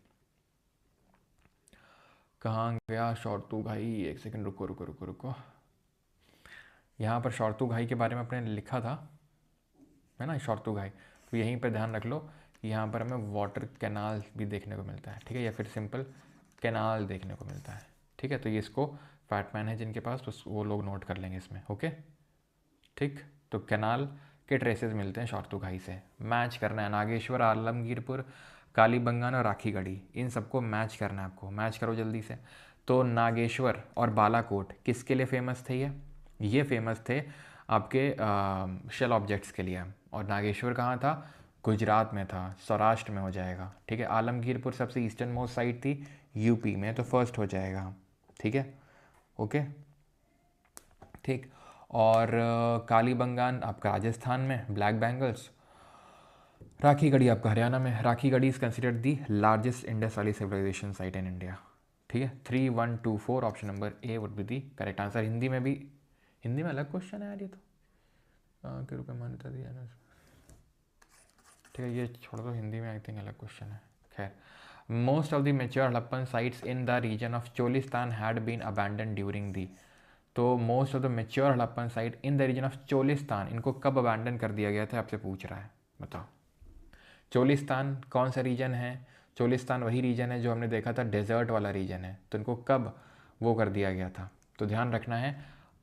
कहाँ गया शॉर्तुगाई, एक सेकंड, रुको रुको रुको रुको, यहाँ पर शॉर्तुगाई के बारे में अपने लिखा था, है ना, शॉर्तुगाई। तो यहीं पर ध्यान रख लो कि यहाँ पर हमें वाटर कैनाल भी देखने को मिलता है, ठीक है, या फिर सिंपल कैनाल देखने को मिलता है, ठीक है। तो ये इसको फैटमैन है जिनके पास, तो वो लोग नोट कर लेंगे इसमें, ओके, ठीक। तो कैनाल के ट्रेसेस मिलते हैं शॉर्तुगाई से। मैच करना है नागेश्वर, आलमगीरपुर, कालीबंगान और राखीगढ़ी, इन सबको मैच करना है आपको, मैच करो जल्दी से। तो नागेश्वर और बालाकोट किसके लिए फेमस थे, ये फेमस थे आपके शेल ऑब्जेक्ट्स के लिए, और नागेश्वर कहाँ था, गुजरात में था, सौराष्ट्र में हो जाएगा, ठीक है। आलमगीरपुर सबसे ईस्टर्न मोस्ट साइड थी, यूपी में, तो फर्स्ट हो जाएगा, ठीक है, ओके, ठीक। और कालीबंगान आपका राजस्थान में, ब्लैक बैंगल्स, राखीगढ़ी आपका हरियाणा में। Rakhigarhi is considered the largest Indus valley civilization site in India, ठीक है। 3124, option number A would be the correct answer. Hindi में भी, हिंदी में अलग क्वेश्चन है यार ये तो, के रूप में मान्यता दी है ना, ठीक है, ये छोड़ दो, हिंदी में आई थिंक अलग क्वेश्चन है, खैर। Most of the mature Harappan sites in the region of Cholistan had been abandon during the, तो most of the mature Harappan site in the region of Cholistan, इनको कब अबैंडन कर दिया गया था आपसे पूछ रहा है, बताओ। चोलिस्तान कौन सा रीजन है, चोलिस्तान वही रीजन है जो हमने देखा था डेजर्ट वाला रीजन है, तो इनको कब वो कर दिया गया था, तो ध्यान रखना है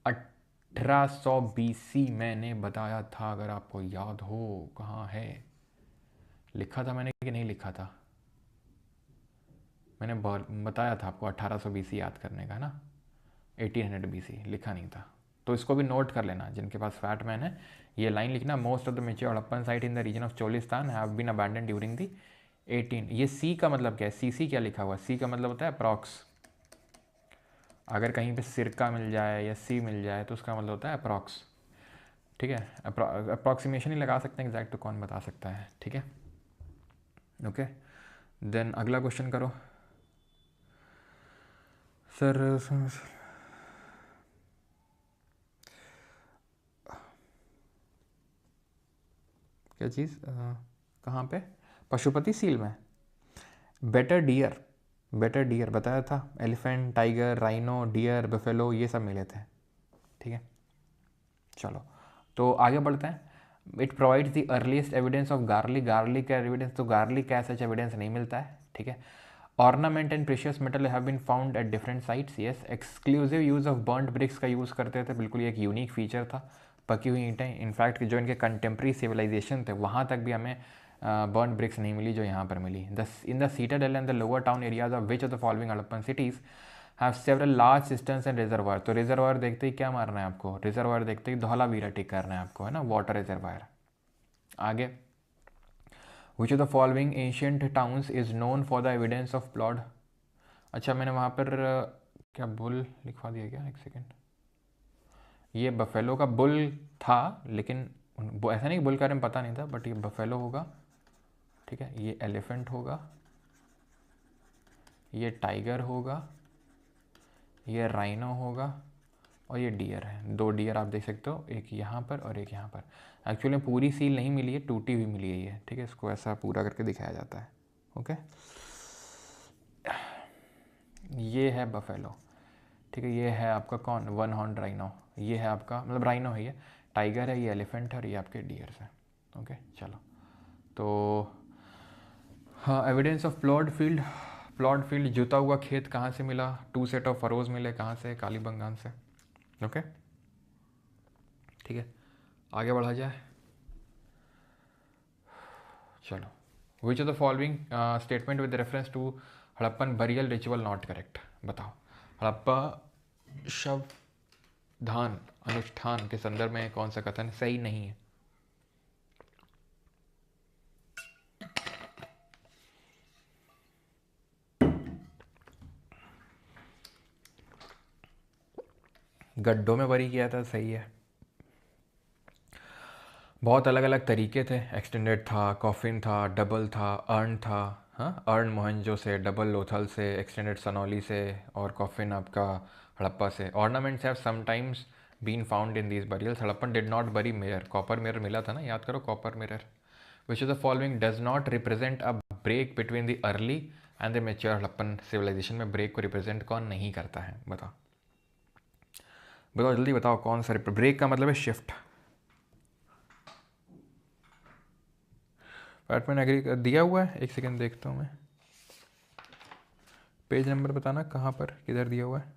1800 BC मैंने बताया था, अगर आपको याद हो, कहाँ है, लिखा था मैंने कि नहीं लिखा था, मैंने बताया था आपको 1800 BC याद करने का ना, 1800 BC लिखा नहीं था, तो इसको भी नोट कर लेना जिनके पास फैट मैन है, ये लाइन लिखना, most of the mature Harappan site in the region of Cholistan have been abandon during the 18, ये सी का मतलब क्या है, सी क्या लिखा हुआ है, सी का मतलब होता है अप्रॉक्स, अगर कहीं पे सिरका मिल जाए या सी मिल जाए तो उसका मतलब होता है अप्रॉक्स, ठीक है। अप्रॉक्सीमेशन ही लगा सकते हैं, एग्जैक्ट तो कौन बता सकता है, ठीक है, ओके। देन अगला क्वेश्चन करो सर, क्या चीज़, कहाँ पे, पशुपति सील में, बेटर डियर, बेटर डियर बताया था, elephant, tiger, rhino, deer, buffalo, ये सब मिले थे, ठीक है। चलो तो आगे बढ़ते हैं। It provides the earliest evidence of garlic, garlic का एविडेंस, तो गार्लिक का सच एविडेंस नहीं मिलता है, ठीक है। Ornament and precious metal have been found at different sites, yes. Exclusive use of burned bricks का यूज़ करते थे, बिल्कुल एक यूनिक फीचर था, पकी हुई ईंटें। इनफैक्ट जो इनके कंटेम्प्रेरी सिविलाइजेशन थे वहाँ तक भी हमें बर्न ब्रिक्स नहीं मिली जो यहाँ पर मिली। In the citadel and the lower town areas of which of the following Harappan cities have several large systems and reservoir. तो रिजर्वायर देखते ही क्या मारना है आपको, रिजर्वायर देखते ही धौलावीरा टिक करना है आपको, है ना, वाटर रिजर्वायर। आगे, विच of the following ancient towns is known for the evidence of plot. अच्छा मैंने वहाँ पर क्या बुल लिखवा दिया क्या, एक सेकेंड, ये बफेलो का बुल था लेकिन ऐसा नहीं बुल का बारे में पता नहीं था, बट ये बफेलो होगा, ठीक है, ये एलिफेंट होगा, ये टाइगर होगा, ये राइनो होगा और ये डियर है। 2 डियर आप देख सकते हो, एक यहाँ पर और एक यहाँ पर। एक्चुअली पूरी सील नहीं मिली है, टूटी हुई मिली है ये, ठीक है, इसको ऐसा पूरा करके दिखाया जाता है। ओके, ये है बफेलो, ठीक है, ये है आपका कौन, 1 हॉर्न राइनो, ये है आपका मतलब राइनो है, ये टाइगर है, ये एलिफेंट है और ये आपके डियर्स है। ओके चलो, तो हाँ, एविडेंस ऑफ प्लॉट फील्ड जुता हुआ खेत कहाँ से मिला, 2 सेट ऑफ फरोज मिले कहाँ से, कालीबंगान से। ओके ठीक है, आगे बढ़ा जाए। चलो, which of the following statement with reference to Harappan burial ritual not correct. बताओ, हड़प्पा शव दान अनुष्ठान के संदर्भ में कौन सा कथन सही नहीं है। गड्ढों में बरी किया था, सही है। बहुत अलग अलग तरीके थे, एक्सटेंडेड था, कॉफिन था, डबल था, अर्न था, हाँ, अर्न मोहनजो से, डबल लोथल से, एक्सटेंडेड सनौली से और कॉफिन आपका हड़प्पा से। Ornaments have sometimes been found in these burials. Harappan did not bury mirror, copper mirror मिला था ना, याद करो copper mirror. Which of the following does not represent a break between the early and the mature Harappan civilization में break को represent कौन नहीं करता है, बताओ बताओ जल्दी बताओ, कौन सा ब्रेक का मतलब है शिफ्ट। बैटमैन एग्री दिया हुआ है, एक सेकेंड देखता हूँ मैं, पेज नंबर बताना कहाँ पर किधर दिया हुआ है।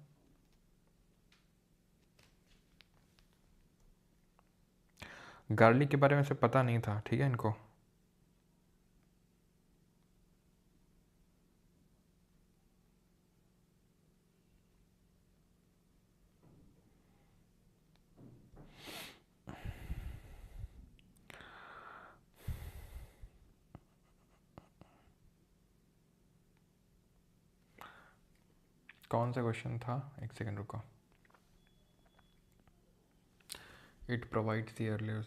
गार्लिक के बारे में से पता नहीं था, ठीक है इनको। कौन सा क्वेश्चन था, एक सेकेंड रुको। इट प्रोवाइड्स द अर्लियर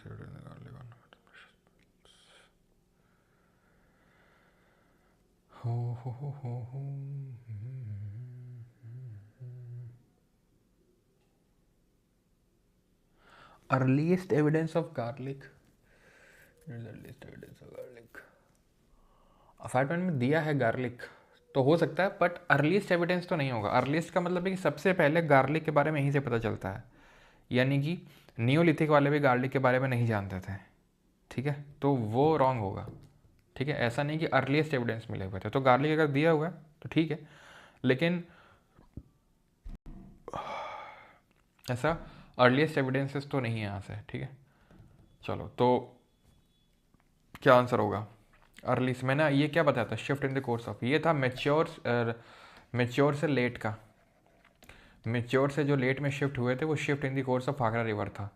हो। Earliest evidence of garlic, earliest evidence of garlic apartment में दिया है गार्लिक तो हो सकता है, बट अर्लीस्ट एविडेंस तो नहीं होगा। अर्लीस्ट का मतलब है कि सबसे पहले गार्लिक के बारे में यहीं से पता चलता है, यानी कि नियोलिथिक वाले भी गार्लिक के बारे में नहीं जानते थे, ठीक है, तो वो रॉन्ग होगा, ठीक है। ऐसा नहीं कि अर्लीस्ट एविडेंस मिले हुए थे, तो गार्लिक अगर दिया हुआ है तो ठीक है, लेकिन ऐसा अर्लीस्ट एविडेंसेस तो नहीं है यहाँ से, ठीक है। चलो, तो क्या आंसर होगा अर्ली से, मैंने ये क्या बताया था, shift in the course of, ये था मेच्योर से लेट का। मेच्योर से जो लेट में शिफ्ट हुए थे वो shift in the course of Ghaggar river था,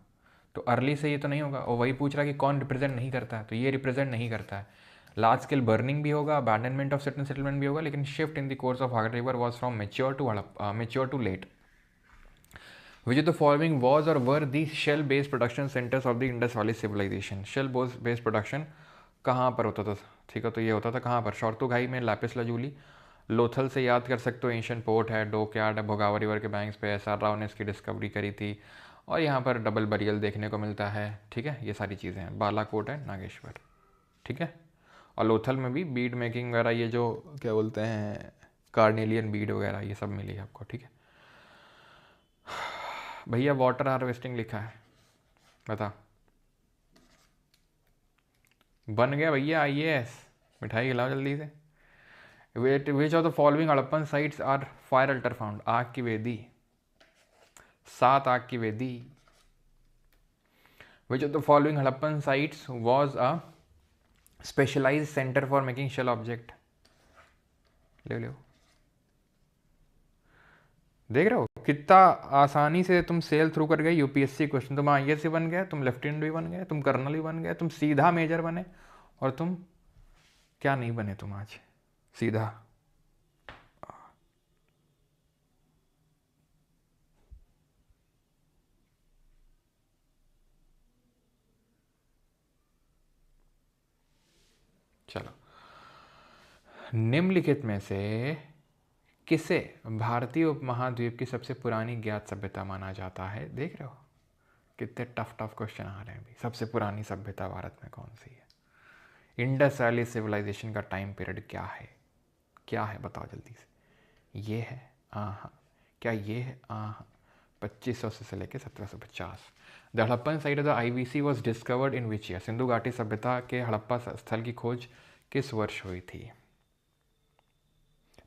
तो अर्ली से ये तो नहीं होगा। और वही पूछ रहा कि कौन रिप्रेजेंट नहीं करता है, तो ये रिप्रेजेंट नहीं करता है। लार्ज स्केल बर्निंग भी होगा, अबैंडनमेंट ऑफ सर्टेन सेटलमेंट भी होगा, लेकिन shift in the course of Ghaggar river was from mature to late. Which of the following was or were the shell based production centers of the Indus Valley civilization? shell based production कहाँ पर होता था, ठीक है, तो ये होता था कहाँ पर, शॉर्तुगाई में, लैपिस लाजुली, लोथल से याद कर सकते हो, एशियन पोर्ट है, डोकयार्ड है, भोगावा रिवर के बैंक्स पे एस आर राव ने इसकी डिस्कवरी करी थी, और यहाँ पर डबल बरियल देखने को मिलता है, ठीक है, ये सारी चीज़ें हैं। बालाकोट है, नागेश्वर, ठीक है, और लोथल में भी बीड मेकिंग वगैरह, ये जो क्या बोलते हैं कार्नेलियन बीड वगैरह, ये सब मिली आपको, ठीक है। भैया वाटर हार्वेस्टिंग लिखा है, बता, बन गया भैया IAS, मिठाई खिलाओ जल्दी से। Which of the following Harappan sites are fire altar found? आग की वेदी, 7 आग की वेदी, which of the following Harappan sites was a specialized centre for making shell object? ले लो, देख रहे हो कितना आसानी से तुम सेल थ्रू कर गए यूपीएससी क्वेश्चन। तुम आईएएस भी बन गए, तुम लेफ्टिनेंट भी बन गए, तुम कर्नल भी बन गए, तुम सीधा मेजर बने, और तुम क्या नहीं बने तुम आज सीधा। चलो, निम्नलिखित में से किसे भारतीय उपमहाद्वीप की सबसे पुरानी ज्ञात सभ्यता माना जाता है? देख रहे हो कितने टफ टफ क्वेश्चन आ रहे हैं अभी। सबसे पुरानी सभ्यता भारत में कौन सी है? इंडस वैली सिविलाइजेशन का टाइम पीरियड क्या है? क्या है बताओ जल्दी से। ये है हाँ, क्या ये है? हाँ, 2500 से लेकर 1750। The Harappan site of the IVC was discovered in which year? Sindhu घाटी सभ्यता के हड़प्पा स्थल की खोज किस वर्ष हुई थी?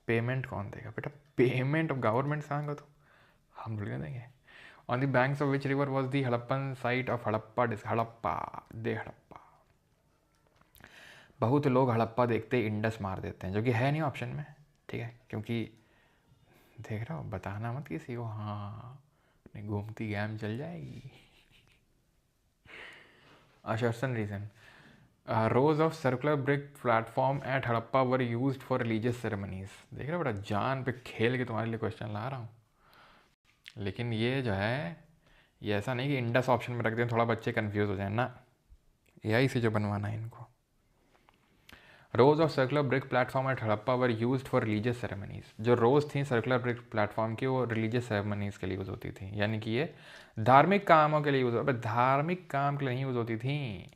पेमेंट कौन देगा बेटा? पेमेंट ऑफ गवर्नमेंट सांगा तो हम थोड़ी ना देंगे। On the banks of which river was the Harappan site of Harappa Harappa दे हड़प्पा? बहुत लोग हड़प्पा देखते ही इंडस मार देते हैं, जो कि है नहीं ऑप्शन में, ठीक है, क्योंकि देख रहा हो, बताना मत किसी को, हाँ नहीं घूमती गैम चल जाएगी। Assertion reason, rows of circular brick platform at Harappa were used for religious ceremonies. देख रहे हो बेटा, जान पे खेल के तुम्हारे लिए क्वेश्चन ला रहा हूँ। लेकिन ये जो है, ये ऐसा नहीं कि इंडस ऑप्शन में रख दें थोड़ा बच्चे कंफ्यूज हो जाए ना, यही से जो बनवाना है इनको। रोज of circular brick platform at Harappa were used for religious ceremonies. जो रोज थी सर्कुलर ब्रिक प्लेटफॉर्म की, वो रिलीजियस सेरेमनीज के लिए यूज़ होती थी, यानी कि ये धार्मिक कामों के लिए यूज़ होता, धार्मिक काम के लिए नहीं यूज़ होती थी।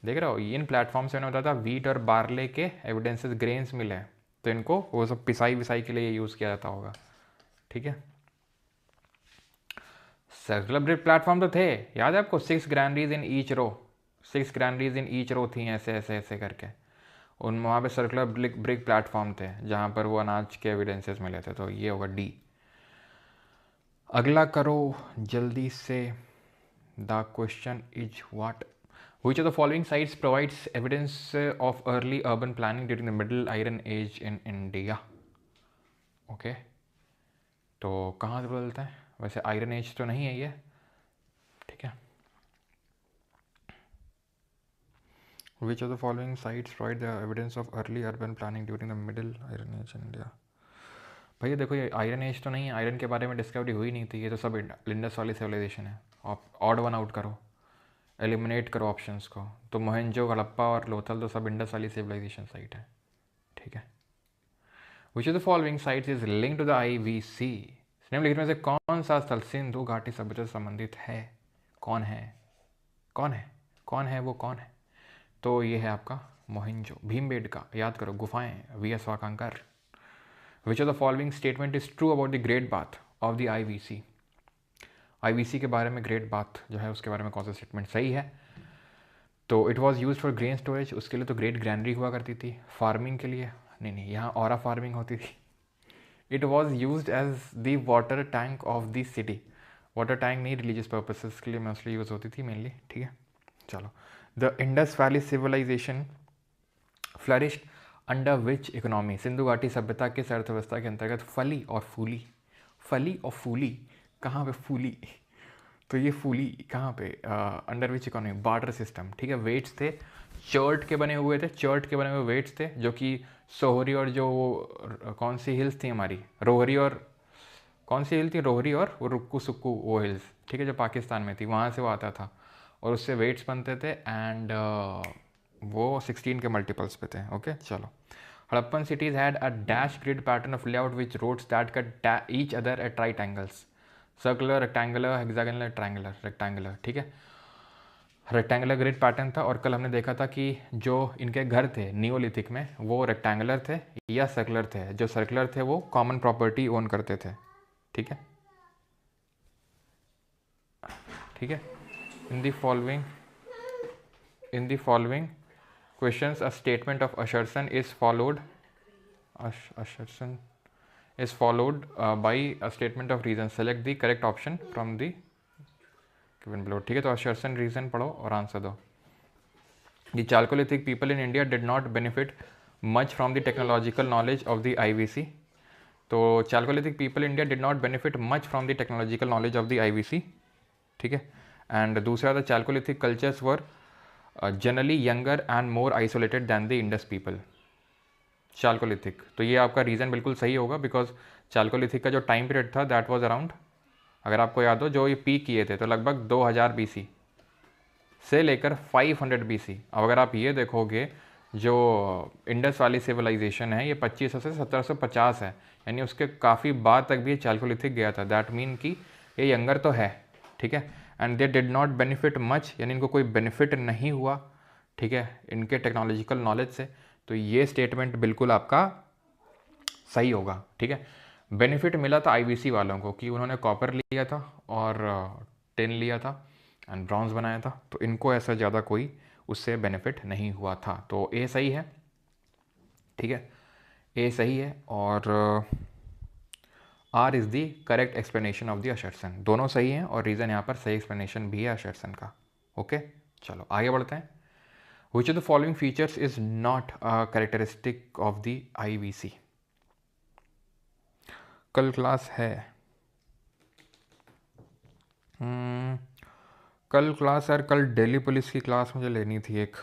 देख रहे हो, इन प्लेटफॉर्म से मैंने बताया था वीट और बार्ले के एविडेंसेस ग्रेन्स मिले, तो इनको वो सब पिसाई विसाई के लिए यूज़ किया जाता होगा, ठीक है। सर्कुलर ब्रिक प्लेटफॉर्म तो थे, याद है आपको, 6 ग्रैंडरीज in each row, 6 ग्रैंडरीज in each row थी, ऐसे ऐसे ऐसे करके। उन वहाँ पे सर्कुलर ब्रिक प्लेटफॉर्म थे जहाँ पर वो अनाज के एविडेंसेस मिले थे, तो ये होगा डी। अगला करो जल्दी से। The question is what? Which of the following sites provides evidence of early urban planning during the Middle Iron Age in India? Okay, तो कहाँ से बोलते हैं? वैसे आयरन एज तो नहीं है ये, ठीक है। Which of the following sites provide the evidence of early urban planning during the Middle Iron Age in India? भैया देखो, ये आयरन एज तो नहीं है, आयरन के बारे में डिस्कवरी हुई नहीं थी, ये तो सब इंडस वाली सिविलाइजेशन है। ऑड वन आउट करो, एलिमिनेट करो ऑप्शंस को, तो मोहनजो हड़प्पा और लोथल तो सब इंडस वाली सिविलाइजेशन साइट है, ठीक है। Which of the following sites is link to the IVC? निम्नलिखित में से कौन सा स्थल सिंधु घाटी सभ्यता से संबंधित है? कौन है? कौन है? कौन है वो? कौन है? तो ये है आपका मोहनजो भीमबेटका, याद करो, गुफाएं, VS. Wakankar. Which of the following statement is true about the great bath of the IVC? IVC के बारे में, ग्रेट बाथ जो है उसके बारे में कौन सा स्टेटमेंट सही है? तो it was use for grain storage, उसके लिए तो ग्रेट ग्रैंडरी हुआ करती थी। फार्मिंग के लिए नहीं, यहाँ ऑरा फार्मिंग होती थी। It was use as the water tank of the city. Water tank नहीं, रिलीजियस पर्पसेस के लिए मोस्टली यूज़ होती थी मेनली, ठीक है। चलो, the Indus valley civilization flourished under which economy? सिंधु घाटी सभ्यता किस अर्थव्यवस्था के अंतर्गत फली और फूली? फली और फूली, कहाँ पे फूली? तो ये फूली कहाँ पे? Under which economy? Barter system, ठीक है। वेट्स थे, चर्ट के बने हुए थे, चर्ट के बने हुए वेट्स थे, जो कि सोहरी और जो कौन सी हिल्स थी हमारी, रोहरी और कौन सी हिल थी, रोहरी और वो रुक्कू सुक्कू, वो हिल्स, ठीक है, जो पाकिस्तान में थी, वहाँ से वो आता था और उससे वेट्स बनते थे, एंड वो 16 के मल्टीपल्स पे थे। ओके चलो, Harappan cities had a dash grid pattern of layout which roads that cut each other at right angles. Circular, rectangular, hexagonal, triangular. Rectangular, ठीक है, रेक्टेंगुलर ग्रिड पैटर्न था। और कल हमने देखा था कि जो इनके घर थे नियोलिथिक में, वो रेक्टेंगुलर थे या सर्कुलर थे। जो सर्कुलर थे वो कॉमन प्रॉपर्टी ओन करते थे, ठीक है, ठीक है। In the following questions a statement of assertion is followed, assertion is followed by a statement of reason. Select the correct option from the given below, ठीक है। तो असर्शन रीजन पढ़ो और आंसर दो। The Chalcolithic people in India did not benefit much from the technological knowledge of the IVC. तो Chalcolithic people in India did not benefit much from the technological knowledge of the IVC, ठीक है। And दूसरा था Chalcolithic cultures were generally younger and more isolated than the Indus people. Chalcolithic, तो ये आपका reason बिल्कुल सही होगा, बिकॉज Chalcolithic का जो टाइम पीरियड था दैट वाज अराउंड, अगर आपको याद हो, जो ये पीक किए थे तो लगभग 2000 BC से लेकर 500 BC। अब अगर आप ये देखोगे, जो इंडस वाली सिविलाइजेशन है ये 2500 से 1750 है, यानी उसके काफ़ी बाद तक भी ये चाल्कोलिथिक गया था। दैट मीन कि ये यंगर तो है, ठीक है। And they did not benefit much, यानी इनको कोई बेनिफिट नहीं हुआ, ठीक है, इनके टेक्नोलॉजिकल नॉलेज से। तो ये स्टेटमेंट बिल्कुल आपका सही होगा, ठीक है। बेनिफिट मिला था आईवीसी वालों को कि उन्होंने कॉपर लिया था और टिन लिया था एंड ब्रॉन्ज बनाया था, तो इनको ऐसा ज़्यादा कोई उससे बेनिफिट नहीं हुआ था। तो ए सही है, ठीक है, ए सही है। और R is the correct explanation of the assertion. दोनों सही हैं और रीज़न यहाँ पर सही एक्सप्लेनेशन भी है असर्शन का। ओके, चलो आगे बढ़ते हैं। Which of the following features is not a characteristic of the IVC. कल क्लास है, कल क्लास यार, कल दिल्ली पुलिस की क्लास मुझे लेनी थी एक।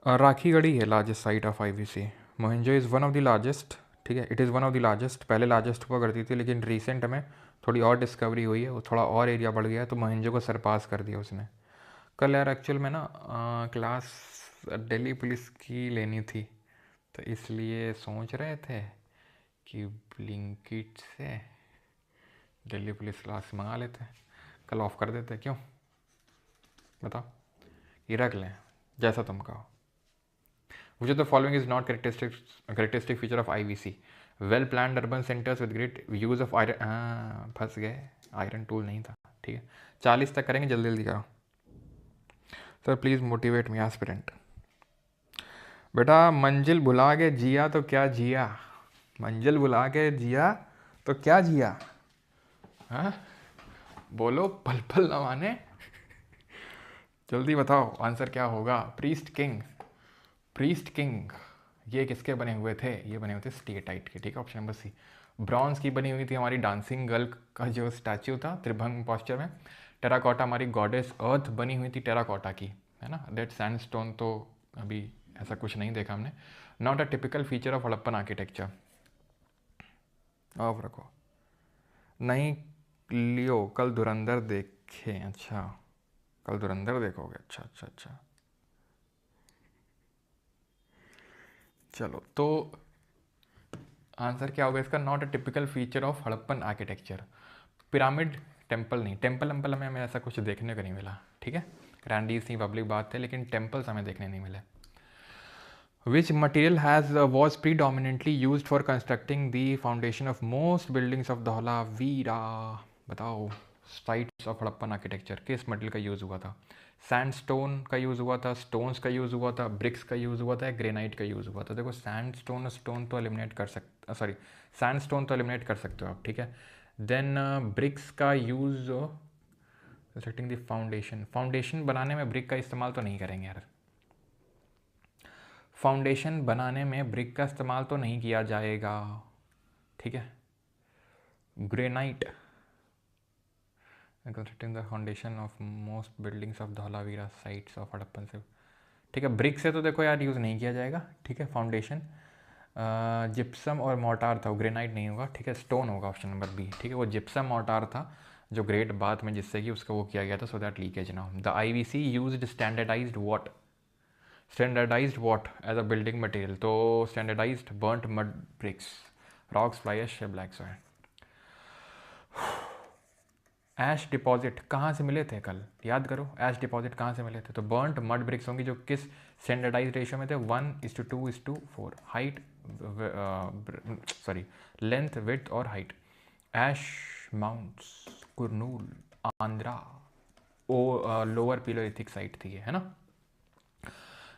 राखीगढ़ी है largest site of IVC. Mohenjo is one of the largest, ठीक है, it is one of the largest. पहले लार्जेस्ट हुआ करती थी, लेकिन रिसेंट में थोड़ी और डिस्कवरी हुई है, वो थोड़ा और एरिया बढ़ गया है, तो मोहनजो को सरपास कर दिया उसने। कल यार एक्चुअल में ना क्लास दिल्ली पुलिस की लेनी थी, तो इसलिए सोच रहे थे कि ब्लिंकिट से दिल्ली पुलिस क्लास मंगा लेते हैं, कल ऑफ कर देते, क्यों बताओ, ये रख लें जैसा तुम कहो। Which of the following is not characteristic feature of IVC? Well planned urban centers with great use of iron, फंस गए, आयरन टूल नहीं था, ठीक है। 40 तक करेंगे, जल्दी जल्दी करो sir, please motivate me aspirant. बेटा मंजिल भुला के जिया तो क्या जिया, मंजिल भुला के जिया तो क्या जिया, हाँ बोलो, पल पल न माने। जल्दी बताओ आंसर क्या होगा। प्रीस्ट किंग, प्रीस्ट किंग ये किसके बने हुए थे, ये बने हुए थे स्टेटाइट के, ठीक है। ऑप्शन नंबर सी। ब्रॉन्ज की बनी हुई थी हमारी डांसिंग गर्ल का जो स्टैच्यू था त्रिभंग पॉस्चर में। टेराकोटा हमारी गॉडेस अर्थ बनी हुई थी टेराकोटा की, है ना। रेड सैंडस्टोन तो अभी ऐसा कुछ नहीं देखा हमने। Not a typical feature of Harappan architecture. Of रखो, नहीं लियो, कल धुरंधर देखें, अच्छा कल धुरंधर देखोगे, अच्छा अच्छा अच्छा, चलो। तो आंसर क्या होगा इसका, not a typical feature of Harappan architecture. Pyramid temple नहीं, टेम्पल एम्पल हमें ऐसा कुछ देखने को नहीं मिला, ठीक है। ग्रैंडीज थी, पब्लिक बात थे, लेकिन टेम्पल्स हमें देखने नहीं मिले। विच material has was predominantly use for constructing the foundation of most buildings of Dholavira. बताओ साइट्स ऑफ हड़प्पन आर्किटेक्चर किस मटेरियल का यूज़ हुआ था। सैंडस्टोन का यूज़ हुआ था, स्टोन्स का यूज़ हुआ था, ब्रिक्स का यूज़ हुआ था, ग्रेनाइट का यूज़ हुआ था। देखो सैंडस्टोन और स्टोन तो एलिमिनेट कर सकते, सॉरी सैंडस्टोन तो एलिमिनेट कर सकते हो आप, ठीक है। देन ब्रिक्स का use constructing the foundation, foundation बनाने में ब्रिक का इस्तेमाल तो नहीं करेंगे यार, फाउंडेशन बनाने में ब्रिक का इस्तेमाल तो नहीं किया जाएगा, ठीक है। Granite constructing the foundation of most buildings of Dholavira sites of Harappan से, ठीक है। ब्रिक से तो देखो यार यूज़ नहीं किया जाएगा, ठीक है। फाउंडेशन जिप्सम और मोर्टार था, वो ग्रेनाइट नहीं होगा, ठीक है। स्टोन होगा ऑप्शन नंबर बी, ठीक है। वो जिप्सम मोर्टार था जो ग्रेट बात में जिससे कि उसका वो किया गया था, सो दैट लीकेज ना हो। The IVC used standardized what, standardized what as a building material, तो standardized burnt mud bricks, rocks fly ash black soil. Ash deposit कहाँ से मिले थे कल, याद करो, ऐश डिपॉजिट कहाँ से मिले थे। तो बर्न्ट मड ब्रिक्स होंगी जो किस स्टैंडर्डाइज रेशियो में थे, 1:2:4, हाइट सॉरी लेंथ विड्थ और हाइट। ऐश माउंट्स कुरनूल आंध्रा, ओ लोअर पिलोलिथिक साइट थी ये, है ना।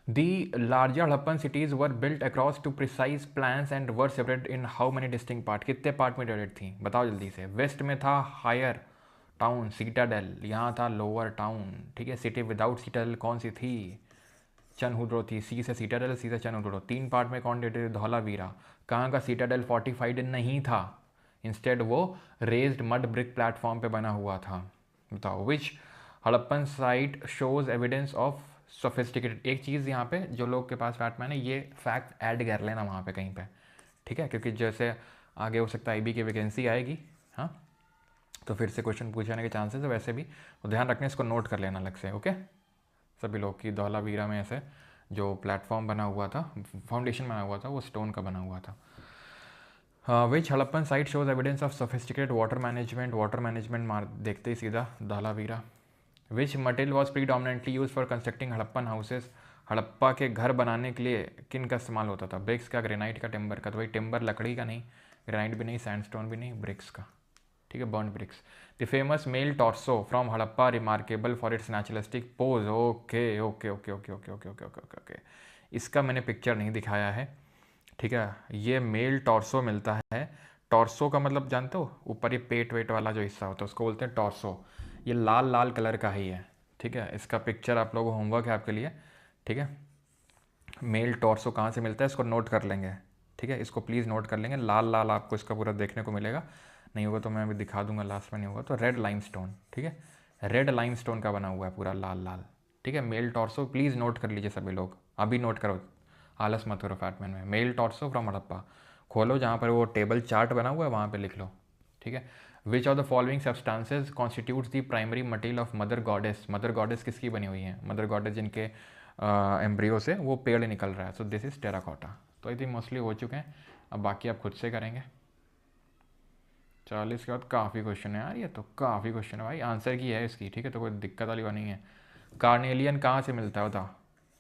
The larger Harappan cities were built across to precise plans and were separated in how many distinct part? कितने पार्ट में डिवाइडेड थी बताओ जल्दी से. वेस्ट में था हायर टाउन सीटाडेल, यहाँ था लोअर टाउन. ठीक है. सिटी विदाउट सीटाडेल कौन सी थी? चनहुड्रो थी. सी से सीटाडेल, सी से चनहुड्रो. 3 पार्ट में कौन डिवाइडेड? धौलावीरा. कहाँ का सीटाडेल फोर्टिफाइड नहीं था, इंस्टेड वो रेज्ड मड ब्रिक प्लेटफॉर्म पे बना हुआ था. बताओ which Harappan site shows evidence of sophisticated. एक चीज़ यहाँ पे जो लोग के पास फैक्टमैन है, ये फैक्ट ऐड कर लेना वहाँ पे कहीं पे. ठीक है, क्योंकि जैसे आगे हो सकता है IB की वैकेंसी आएगी, हाँ, तो फिर से क्वेश्चन पूछने के चांसेस है. वैसे भी तो ध्यान रखना, इसको नोट कर लेना अलग से. ओके सभी लोग की धौलावीरा में ऐसे जो प्लेटफॉर्म बना हुआ था, फाउंडेशन बना हुआ था, वो स्टोन का बना हुआ था. Which Harappan site shows evidence of sophisticated water management. Water management देखते ही सीधा Dholavira. Which material was predominantly use for constructing Harappan houses. Harappa के घर बनाने के लिए किन का इस्तेमाल होता था? ब्रिक्स का, ग्रेनाइट का, टिम्बर का. तो भाई टिम्बर लकड़ी का नहीं, ग्रेनाइट भी नहीं, सैंडस्टोन भी नहीं, ब्रिक्स का. ठीक है, burn bricks. The famous male torso from Harappa remarkable for its naturalistic pose. Okay okay okay okay okay okay okay okay okay. इसका मैंने पिक्चर नहीं दिखाया है. ठीक है, ये मेल टॉर्सो मिलता है. टॉर्सो का मतलब जानते हो? ऊपर ये पेट वेट वाला जो हिस्सा होता है उसको बोलते हैं टॉर्सो. ये लाल लाल कलर का ही है. ठीक है, इसका पिक्चर आप लोगों को होमवर्क है आपके लिए. ठीक है, मेल टॉर्सो कहाँ से मिलता है इसको नोट कर लेंगे. ठीक है, इसको प्लीज़ नोट कर लेंगे. लाल लाल आपको इसका पूरा देखने को मिलेगा. नहीं होगा तो मैं अभी दिखा दूंगा लास्ट में. नहीं होगा तो रेड लाइमस्टोन. ठीक है, रेड लाइमस्टोन का बना हुआ है पूरा लाल लाल. ठीक है, मेल टॉर्सो प्लीज़ नोट कर लीजिए सभी लोग, अभी नोट करो, आलस मत करो फैटमैन में. Mail torso from Harappa. खोलो जहाँ पर वो टेबल चार्ट बना हुआ है वहाँ पे लिख लो. ठीक है. Which of the following substances constitutes the primary material of mother goddess. Mother goddess किसकी बनी हुई है? मदर गॉडेस जिनके एम्ब्रियो से वो पेड़ निकल रहा है. So this is terracotta. तो आई थिंक मोस्टली हो चुके हैं, अब बाकी आप खुद से करेंगे. 40 के बाद काफ़ी क्वेश्चन है यार, ये तो काफ़ी क्वेश्चन है भाई. आंसर की है इसकी. ठीक है, तो कोई दिक्कत वाली बात नहीं है. कार्नेलियन कहाँ से मिलता है बताओ?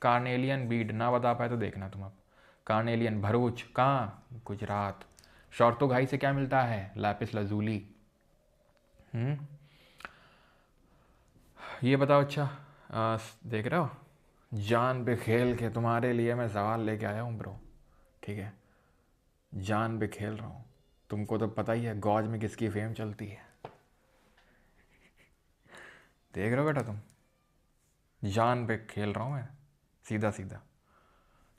कार्नेलियन बीड ना बता पाए तो देखना तुम अब. कार्नेलियन भरूच कहाँ? गुजरात. शॉर्तोघाई से क्या मिलता है? Lapis lazuli. ये बताओ. अच्छा देख रहे हो, जान पे खेल के तुम्हारे लिए मैं सवाल लेके आया हूँ ब्रो. ठीक है, जान पे खेल रहा हूँ. तुमको तो पता ही है गॉज में किसकी फेम चलती है. देख रहे हो बेटा तुम, जान पे खेल रहा हूँ मैं सीधा सीधा.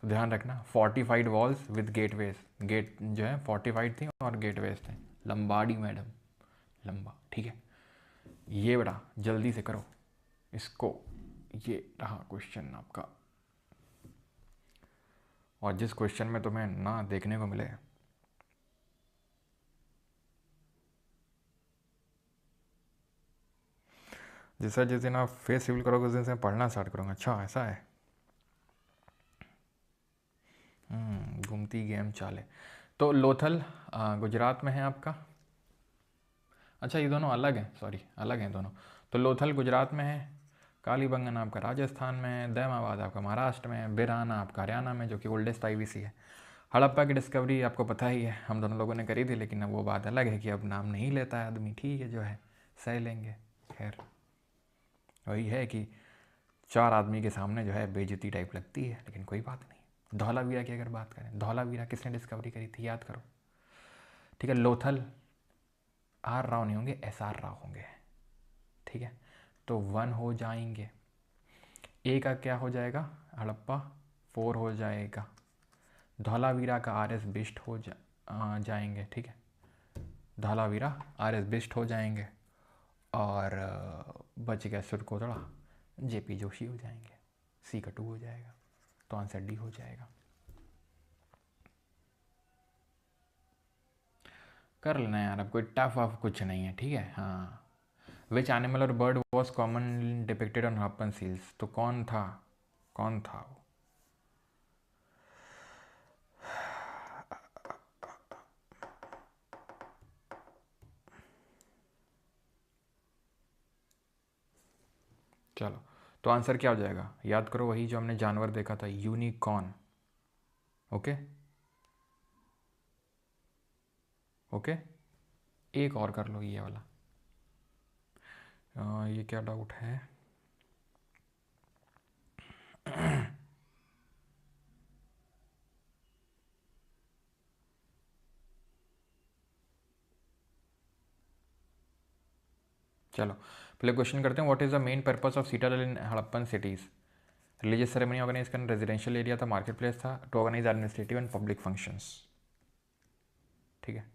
तो ध्यान रखना, fortified walls with gateways. Gate जो है फोर्टिफाइड थी और गेटवेज थे. लंबाड़ी मैडम, लंबा. ठीक है, ये बेटा जल्दी से करो इसको. ये रहा क्वेश्चन आपका, और जिस क्वेश्चन में तुम्हें ना देखने को मिले. जिस दिन आप फेस रिवील करोगे उस दिन से पढ़ना स्टार्ट करूँगा. अच्छा ऐसा है. घूमती गेम चाले. तो लोथल गुजरात में है आपका. अच्छा ये दोनों अलग हैं, सॉरी अलग हैं दोनों. तो लोथल गुजरात में है, कालीबंगन आपका राजस्थान में है, दैमाबाद आपका महाराष्ट्र में है, बिराना आपका हरियाणा में जो कि ओल्डेस्ट IBC है. हड़प्पा की डिस्कवरी आपको पता ही है, हम दोनों लोगों ने करी थी, लेकिन अब वो बात अलग है कि अब नाम नहीं लेता है आदमी. ठीक है, जो है सह लेंगे. खैर वही है कि 4 आदमी के सामने जो है बेइज्जती टाइप लगती है, लेकिन कोई बात नहीं. धौलावीरा की अगर बात करें, धौलावीरा किसने डिस्कवरी करी थी याद करो. ठीक है, लोथल R राव नहीं होंगे, SR राव होंगे. ठीक है, तो 1 हो जाएंगे. A का क्या हो जाएगा? हड़प्पा 4 हो जाएगा. धौलावीरा का RS बिस्ट हो जाएंगे. ठीक है, धौलावीरा RS बिस्ट हो जाएंगे. और बच गया सुरकोतड़ा, JP जोशी हो जाएंगे. C का 2 हो जाएगा. तो आंसर D हो जाएगा. कर लेना यार, अब कोई टफ ऑफ कुछ नहीं है. ठीक है, हाँ. Which animal or bird was common depicted on Harappan seals. तो कौन था, कौन था वो? चलो, तो आंसर क्या हो जाएगा याद करो, वही जो हमने जानवर देखा था, यूनिकॉर्न. ओके ओके, एक और कर लो ये वाला. ये क्या डाउट है? चलो पहले क्वेश्चन करते हैं, what is the main purpose of citadel in Harappan cities? Religious ceremony organize करना, रेजिडेंशियल एरिया था, मार्केट प्लेस था, to organize administrative and public functions. ठीक है,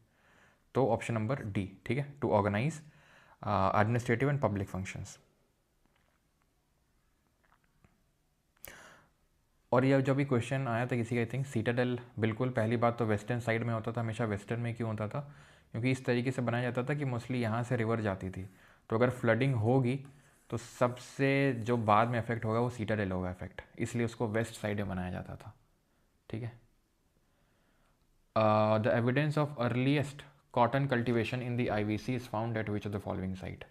तो ऑप्शन नंबर डी, ठीक है, to organize administrative and public functions. और ये जब भी क्वेश्चन आया था किसी का, आई थिंक सीटाडेल, बिल्कुल पहली बात तो वेस्टर्न साइड में होता था, हमेशा वेस्टर्न में क्यों होता था? क्योंकि इस तरीके से बनाया जाता था कि मोस्टली यहाँ से रिवर जाती थी, तो अगर फ्लडिंग होगी तो सबसे जो बाद में इफेक्ट होगा वो सीटाडेल होगा इफेक्ट, इसलिए उसको वेस्ट साइड में बनाया जाता था। ठीक है, the evidence of earliest cotton cultivation in the IVC is found at which of the following site?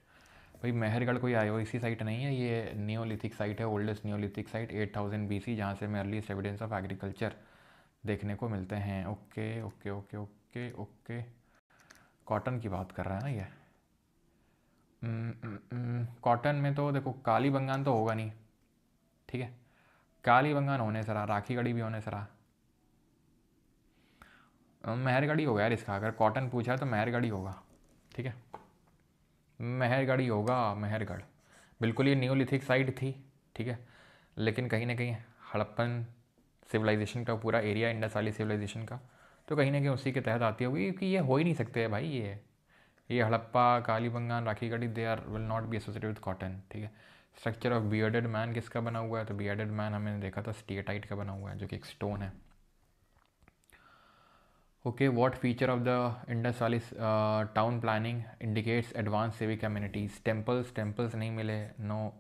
भाई मेहरगढ़ कोई IOC साइट नहीं है, ये नियोलिथिक साइट है, ओल्डेस्ट नियोलिथिक साइट 8000 BC, जहाँ से हमें अर्लीस्ट एविडेंस ऑफ एग्रीकल्चर देखने को मिलते हैं। Okay okay okay okay okay, cotton की बात कर रहा है ना ये। कॉटन में तो देखो कालीबंगान तो होगा नहीं, ठीक है, कालीबंगान होने सरा, राखीगढ़ी भी होने सरा, मेहरगढ़ी होगा यार इसका, अगर कॉटन पूछा है तो मेहरगढ़ी होगा। ठीक है, मेहरगढ़ ही होगा, मेहरगढ़। बिल्कुल ये नियोलिथिक साइट थी, ठीक है, लेकिन कहीं ना कहीं हड़प्पन सिविलाइजेशन का पूरा एरिया, इंडस वैली सिविलाइजेशन का, तो कहीं ना कहीं उसी के तहत आती होगी, क्योंकि ये हो ही नहीं सकते हैं भाई, ये Harappa, Kalibangan, Rakhigarhi, they are will not be associated with cotton. ठीक है, स्ट्रक्चर ऑफ बियर्डेड मैन किसका बना हुआ है? तो बियर्डेड मैन हमने देखा था स्टेटाइट का बना हुआ है, जो कि एक स्टोन है। Okay, what feature of the Indus valley town planning indicates advance civic communities? Temples नहीं मिले, नो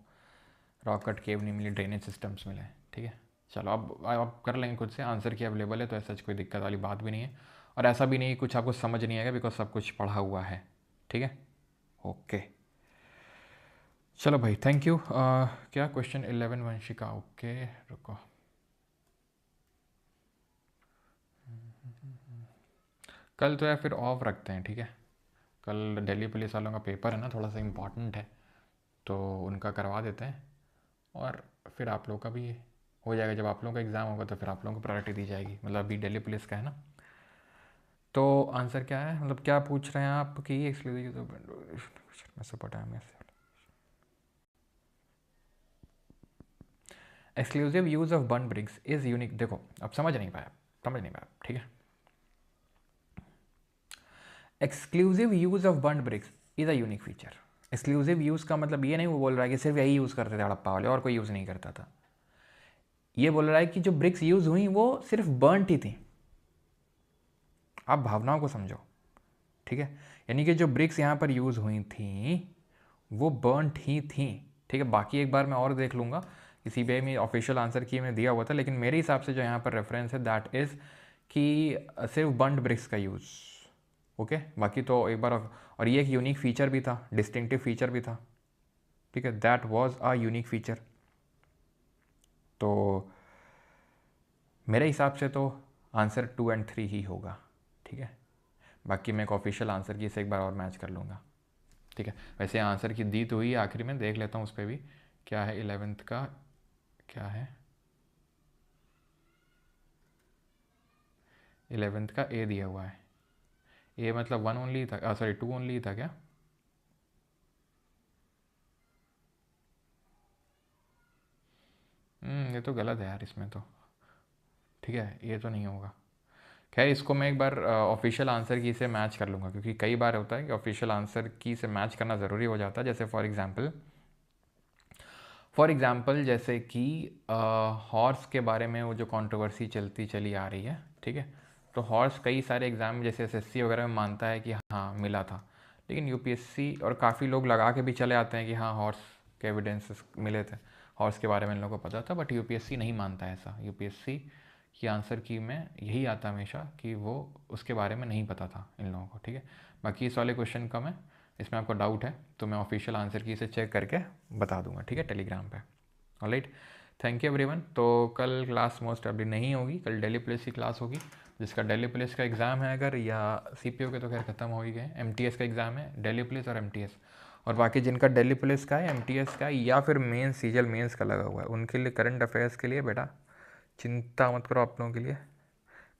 रॉक कट केव नहीं मिली, ड्रेनेज सिस्टम्स मिले। ठीक है, चलो अब आप कर लेंगे खुद से, आंसर की अवेलेबल है, तो ऐसा कोई दिक्कत वाली बात भी नहीं है, और ऐसा भी नहीं है कुछ आपको समझ नहीं आएगा, बिकॉज सब कुछ पढ़ा हुआ है। ठीक है, ओके, चलो भाई, थैंक यू। क्या क्वेश्चन 11 वंशिका? ओके रुको, कल तो या फिर ऑफ रखते हैं, ठीक है, कल दिल्ली पुलिस वालों का पेपर है ना, थोड़ा सा इम्पॉर्टेंट है, तो उनका करवा देते हैं, और फिर आप लोग का भी हो जाएगा, जब आप लोगों का एग्ज़ाम होगा तो फिर आप लोगों को प्रायोरिटी दी जाएगी, मतलब अभी दिल्ली पुलिस का है ना। तो आंसर क्या है, मतलब क्या पूछ रहे हैं आप कि exclusive use of burn bricks is unique? देखो अब समझ नहीं पाया, ठीक है, exclusive use of burn bricks is a unique feature. Exclusive use का मतलब ये नहीं वो बोल रहा है कि सिर्फ यही यूज़ करते थे हड़प्पा वाले, और कोई यूज़ नहीं करता था, ये बोल रहा है कि जो ब्रिक्स यूज़ हुई वो सिर्फ बर्नट ही थी। आप भावनाओं को समझो, ठीक है, यानी कि जो ब्रिक्स यहाँ पर यूज़ हुई थी वो बर्नट ही थी। ठीक है, बाकी एक बार मैं और देख लूँगा कि CBI में ऑफिशियल आंसर की में दिया हुआ था, लेकिन मेरे हिसाब से जो यहाँ पर रेफरेंस है दैट इज़ कि सिर्फ बर्नट ब्रिक्स का यूज़। ओके, बाकी तो एक बार और ये एक यूनिक फीचर भी था, डिस्टिंक्टिव फीचर भी था। ठीक है, that was a unique feature. तो मेरे हिसाब से तो आंसर 2 और 3 ही होगा। ठीक है, बाकी मैं एक ऑफिशियल आंसर की से एक बार और मैच कर लूँगा। ठीक है, वैसे आंसर की दी तो हुई है, आखिरी में देख लेता हूँ उस पर भी क्या है। 11th का क्या है, 11th का ए दिया हुआ है, ए मतलब 1 ओनली था, सॉरी 2 ओनली था क्या? ये तो गलत है यार इसमें तो। ठीक है, ये तो नहीं होगा। खैर इसको मैं एक बार ऑफिशियल आंसर की से मैच कर लूँगा, क्योंकि कई बार होता है कि ऑफिशियल आंसर की से मैच करना ज़रूरी हो जाता है। जैसे फॉर एग्ज़ाम्पल जैसे कि हॉर्स के बारे में वो जो कंट्रोवर्सी चलती चली आ रही है, ठीक है, तो हॉर्स कई सारे एग्ज़ाम जैसे SSC वगैरह में मानता है कि हाँ मिला था, लेकिन UPSC और काफ़ी लोग लगा के भी चले आते हैं कि हाँ हॉर्स के एविडेंसेस मिले थे, हॉर्स के बारे में इन लोगों को पता था, बट UPSC नहीं मानता ऐसा। UPSC की आंसर की में यही आता हमेशा कि वो उसके बारे में नहीं पता था इन लोगों को। ठीक है, बाकी इस वाले क्वेश्चन का मैं, इसमें आपको डाउट है तो मैं ऑफिशियल आंसर की से चेक करके बता दूंगा, ठीक है, टेलीग्राम पे। Alright, thank you everyone. तो कल क्लास मोस्ट अभी नहीं होगी, कल दिल्ली पुलिस की क्लास होगी, जिसका दिल्ली पुलिस का एग्ज़ाम है अगर, या CPO के तो खैर ख़त्म हो ही गए, MTS का एग्ज़ाम है, दिल्ली पुलिस और MTS, और बाकी जिनका दिल्ली पुलिस का है, MTS का या फिर मेंस सीजल मेंस का लगा हुआ है, उनके लिए करंट अफेयर्स के लिए बेटा चिंता मत करो आप लोगों के लिए।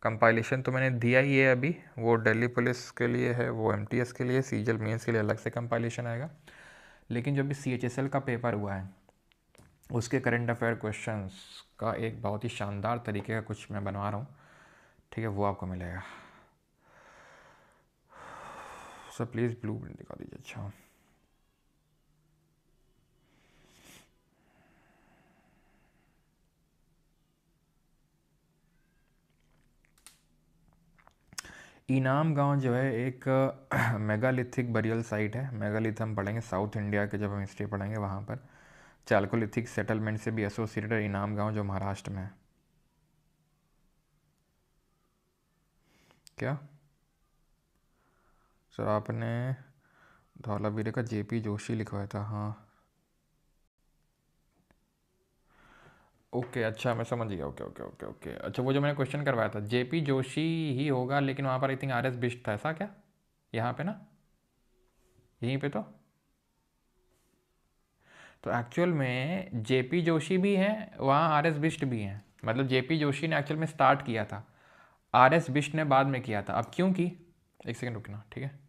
कंपाइलेशन तो मैंने दिया ही है अभी, वो दिल्ली पुलिस के लिए है, वो MTS के लिए, सीजल मेंस के लिए अलग से कंपाइलेशन आएगा। लेकिन जो भी CHSL का पेपर हुआ है उसके करंट अफेयर क्वेश्चंस का एक बहुत ही शानदार तरीके का कुछ मैं बनवा रहा हूँ, ठीक है, वो आपको मिलेगा। सर प्लीज़ ब्लू प्रिंट दिखा दीजिए। अच्छा, इनाम गांव जो है एक मेगालिथिक बरियल साइट है। मेगालिथ हम पढ़ेंगे साउथ इंडिया के, जब हम हिस्ट्री पढ़ेंगे वहाँ पर चालकोलिथिक सेटलमेंट से भी एसोसिएटेड इनाम गांव जो महाराष्ट्र में है। क्या सर आपने धौलावीरे का JP जोशी लिखवाया था? हाँ ओके, अच्छा मैं समझ गया। ओके ओके ओके ओके, अच्छा वो जो मैंने क्वेश्चन करवाया था JP जोशी ही होगा, लेकिन वहाँ पर आई थिंक RS बिष्ट था, ऐसा क्या? यहाँ पे ना, यहीं पे तो एक्चुअल में JP जोशी भी हैं वहाँ, RS बिष्ट भी हैं। मतलब JP जोशी ने एक्चुअल में स्टार्ट किया था, RS बिष्ट ने बाद में किया था। अब क्योंकि, एक सेकंड रुकना, ठीक है।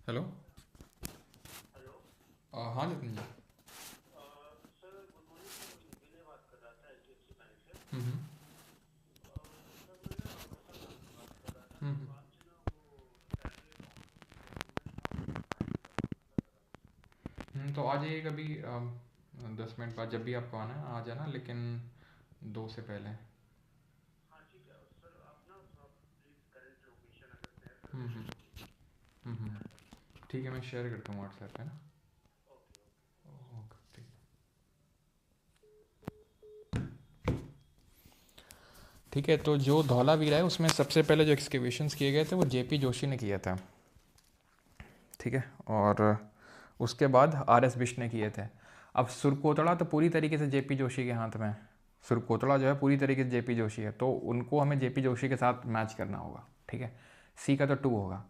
हेलो, हाँ नितिन जी। हम्म हम्म तो आ जाइए कभी 10 मिनट बाद, जब भी आपको आना है आ जाना, लेकिन 2 से पहले। हम्म हम्म ठीक है, मैं शेयर करता हूँ व्हाट्सएप पे ना। ओके ठीक। ठीक है, तो जो धौलावीरा है उसमें सबसे पहले जो एक्सकेवेशंस किए गए थे वो JP जोशी ने किया था, ठीक है, और उसके बाद RS बिष्ट ने किए थे। अब सुरकोतड़ा तो पूरी तरीके से JP जोशी के हाथ में है। सुरकोतड़ा जो है पूरी तरीके से JP जोशी है, तो उनको हमें JP जोशी के साथ मैच करना होगा, ठीक है। C का तो 2 होगा।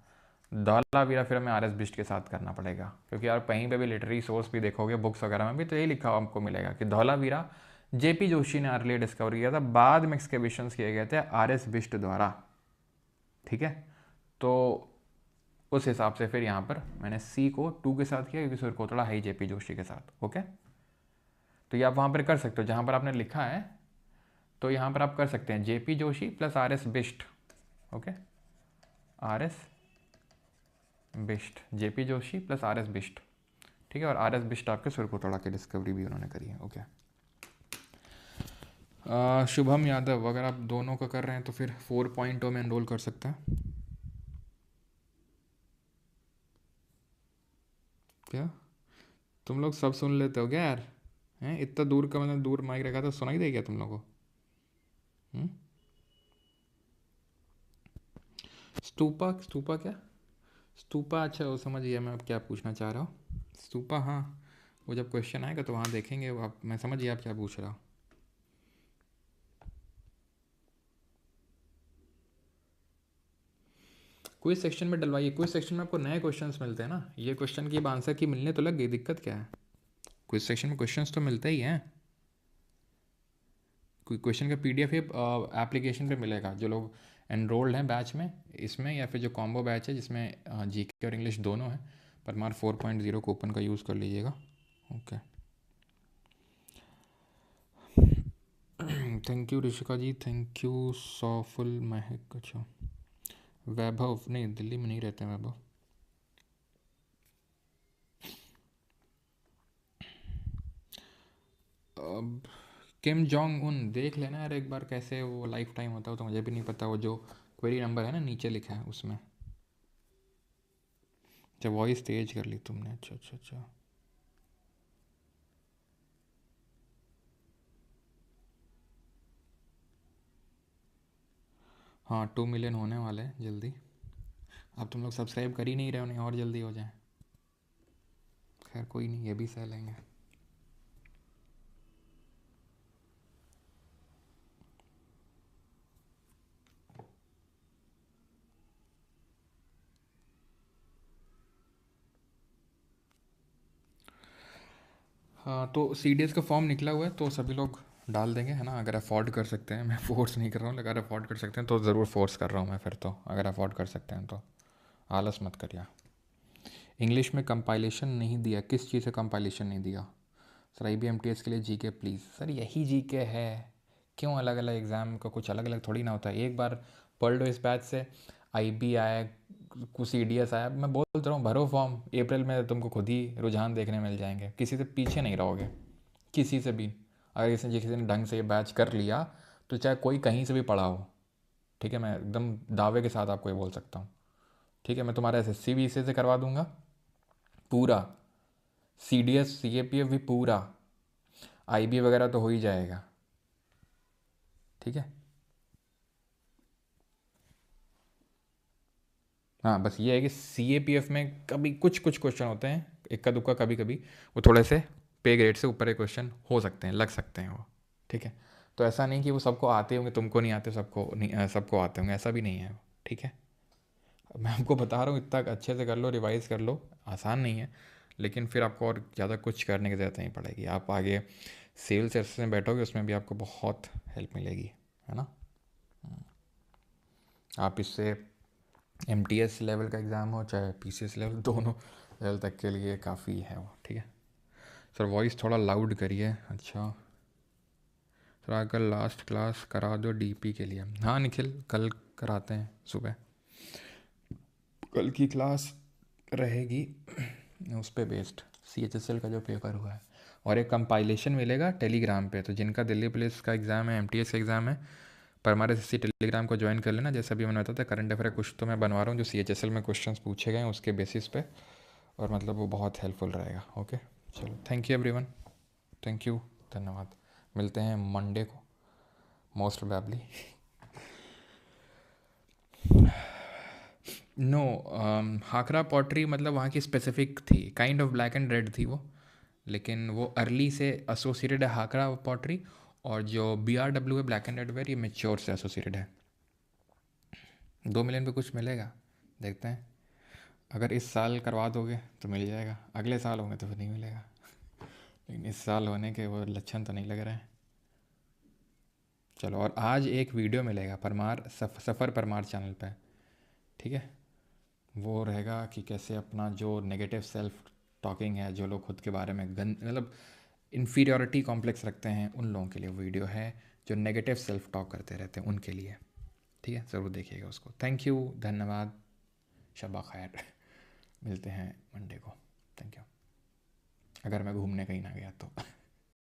धौलावीरा फिर हमें RS बिष्ट के साथ करना पड़ेगा, क्योंकि यार कहीं पे भी लिटरेरी सोर्स भी देखोगे, बुक्स वगैरह में भी तो यही लिखा हुआ आपको मिलेगा कि धौलावीरा JP जोशी ने अर्ली डिस्कवर किया था, बाद में एक्सकेवेशंस किए गए थे RS बिष्ट द्वारा, ठीक है। तो उस हिसाब से फिर यहाँ पर मैंने C को 2 के साथ किया, क्योंकि सुरकोतड़ा है ही JP जोशी के साथ। ओके, तो ये आप वहाँ पर कर सकते हो जहाँ पर आपने लिखा है, तो यहाँ पर आप कर सकते हैं JP Joshi plus RS Bisht. Okay, RS Bisht, JP Joshi plus RS Bisht, ठीक है। और RS बिष्ट आपके सुरकोतड़ा की डिस्कवरी भी उन्होंने करी है। ओके, शुभम यादव, अगर आप दोनों का कर रहे हैं तो फिर 4.0 में एनरोल कर सकते हैं। क्या तुम लोग सब सुन लेते हो क्या यार? हैं, इतना दूर का, मतलब दूर माइक रखा तो सुनाई दे गया तुम लोगों को? स्तूपा, स्तूपा क्या? स्तूपा, अच्छा वो समझ गया मैं अब क्या पूछना चाह रहा हूँ। स्तूपा, हाँ, वो जब क्वेश्चन आएगा तो वहाँ देखेंगे वो, आप, मैं समझ गया आप क्या पूछ रहा हो। क्विज सेक्शन में डलवाइए, क्विज सेक्शन में आपको नए क्वेश्चंस मिलते हैं ना। ये क्वेश्चन की अब आंसर की मिलने तो लग गई, दिक्कत क्या है? क्विज सेक्शन में क्वेश्चंस तो मिलते ही हैं। कोई क्वेश्चन का PDF ये एप्लीकेशन पे मिलेगा। जो लोग एनरोल्ड हैं बैच में इसमें, या फिर जो कॉम्बो बैच है जिसमें GK और इंग्लिश दोनों है, परमार 4.0 कूपन का यूज़ कर लीजिएगा। Okay, thank you Rishika ji, thank you सौफुल महक। अच्छा, वैभव, नहीं दिल्ली में नहीं रहते हैं वैभव। अब किम जोंग उन देख लेना यार एक बार, कैसे वो लाइफ टाइम होता है तो मुझे भी नहीं पता। वो जो क्वेरी नंबर है ना नीचे लिखा है उसमें। अच्छा, वॉइस तेज कर ली तुमने, अच्छा अच्छा अच्छा। हाँ 2 मिलियन होने वाले हैं जल्दी। अब तुम लोग सब्सक्राइब कर ही नहीं रहे हो, नहीं और जल्दी हो जाए। खैर कोई नहीं, ये भी सह लेंगे। हाँ, तो CDS का फॉर्म निकला हुआ है, तो सभी लोग डाल देंगे, है ना, अगर अफोर्ड कर सकते हैं। मैं फोर्स नहीं कर रहा हूँ, लेकिन अगर अफोर्ड कर सकते हैं तो ज़रूर फोर्स कर रहा हूँ मैं फिर तो, अगर अफोर्ड कर सकते हैं तो आलस मत करिए। इंग्लिश में कंपाइलेशन नहीं दिया, किस चीज़ से कंपाइलेशन नहीं दिया? सर IBMTS के लिए जीके प्लीज़। सर यही जीके है, क्यों अलग अलग एग्ज़ाम का कुछ अलग अलग थोड़ी ना होता है। एक बार पढ़ लो इस बैच से, IB आया, कुछ CDS आया, मैं बोल रहा हूँ भरो फॉर्म, अप्रैल में तुमको खुद ही रुझान देखने मिल जाएंगे, किसी से पीछे नहीं रहोगे, किसी से भी। अगर किसी ने ढंग से ये बैच कर लिया तो चाहे कोई कहीं से भी पढ़ा हो, ठीक है, मैं एकदम दावे के साथ आपको ये बोल सकता हूँ। ठीक है, मैं तुम्हारा SSC भी इसी से करवा दूंगा पूरा, CDS CAPF भी पूरा, IB वगैरह तो हो ही जाएगा। ठीक है, हाँ बस ये है कि CAPF में कभी कुछ कुछ क्वेश्चन होते हैं, इक्का दुक्का कभी कभी, वो थोड़े से पे ग्रेड से ऊपर के क्वेश्चन हो सकते हैं, लग सकते हैं वो। ठीक है, तो ऐसा नहीं कि वो सबको आते होंगे, तुमको नहीं आते, सबको नहीं, सबको आते होंगे, ऐसा भी नहीं है। ठीक है, मैं आपको बता रहा हूँ इतना अच्छे से कर लो, रिवाइज़ कर लो, आसान नहीं है, लेकिन फिर आपको और ज़्यादा कुछ करने की ज़रूरत नहीं पड़ेगी। आप आगे सिविल सर्विस में बैठोगे, उसमें भी आपको बहुत हेल्प मिलेगी, है ना। आप इससे MTS लेवल का एग्ज़ाम हो चाहे PCS लेवल, दोनों लेवल तक के लिए काफ़ी है वो। ठीक है सर, वॉइस थोड़ा लाउड करिए। अच्छा सर, अगर लास्ट क्लास करा दो DP के लिए। हाँ निखिल, कल कराते हैं सुबह, कल की क्लास रहेगी उस पर बेस्ड, CHSL का जो पेपर हुआ है, और एक कंपाइलेशन मिलेगा टेलीग्राम पे। तो जिनका दिल्ली पुलिस का एग्ज़ाम है, MTS का एग्ज़ाम है, पर हमारे SSC टेलीग्राम को ज्वाइन कर लेना। जैसा भी मैंने बताया था, करंट अफेयर कुछ तो मैं बनवा रहा हूँ जो CHSL में क्वेश्चंस पूछे गए हैं उसके बेसिस पे, और मतलब वो बहुत हेल्पफुल रहेगा। ओके चलो, thank you everyone, thank you, धन्यवाद। मिलते हैं मंडे को मोस्ट प्रोबेबली। नो, हाकरा पॉटरी मतलब वहाँ की स्पेसिफिक थी, kind of black and red थी वो, लेकिन वो अर्ली से एसोसिएटेड है हाकरा पॉटरी, और जो BRW है ब्लैक एंड रेड वेयर, ये मेच्योर से एसोसिएटेड है। 2 मिलियन पे कुछ मिलेगा, देखते हैं। अगर इस साल करवा दोगे तो मिल जाएगा, अगले साल होंगे तो फिर नहीं मिलेगा, लेकिन इस साल होने के वो लक्षण तो नहीं लग रहे हैं। चलो, और आज एक वीडियो मिलेगा परमार सफ़र परमार चैनल पे, ठीक है, वो रहेगा कि कैसे अपना जो नेगेटिव सेल्फ टॉकिंग है, जो लोग खुद के बारे में मतलब इन्फीरियोरिटी कॉम्प्लेक्स रखते हैं, उन लोगों के लिए वीडियो है, जो नेगेटिव सेल्फ टॉक करते रहते हैं उनके लिए। ठीक है, ज़रूर देखिएगा उसको। थैंक यू, धन्यवाद, शबा खैर। मिलते हैं मंडे को, थैंक यू, अगर मैं घूमने कहीं ना गया तो।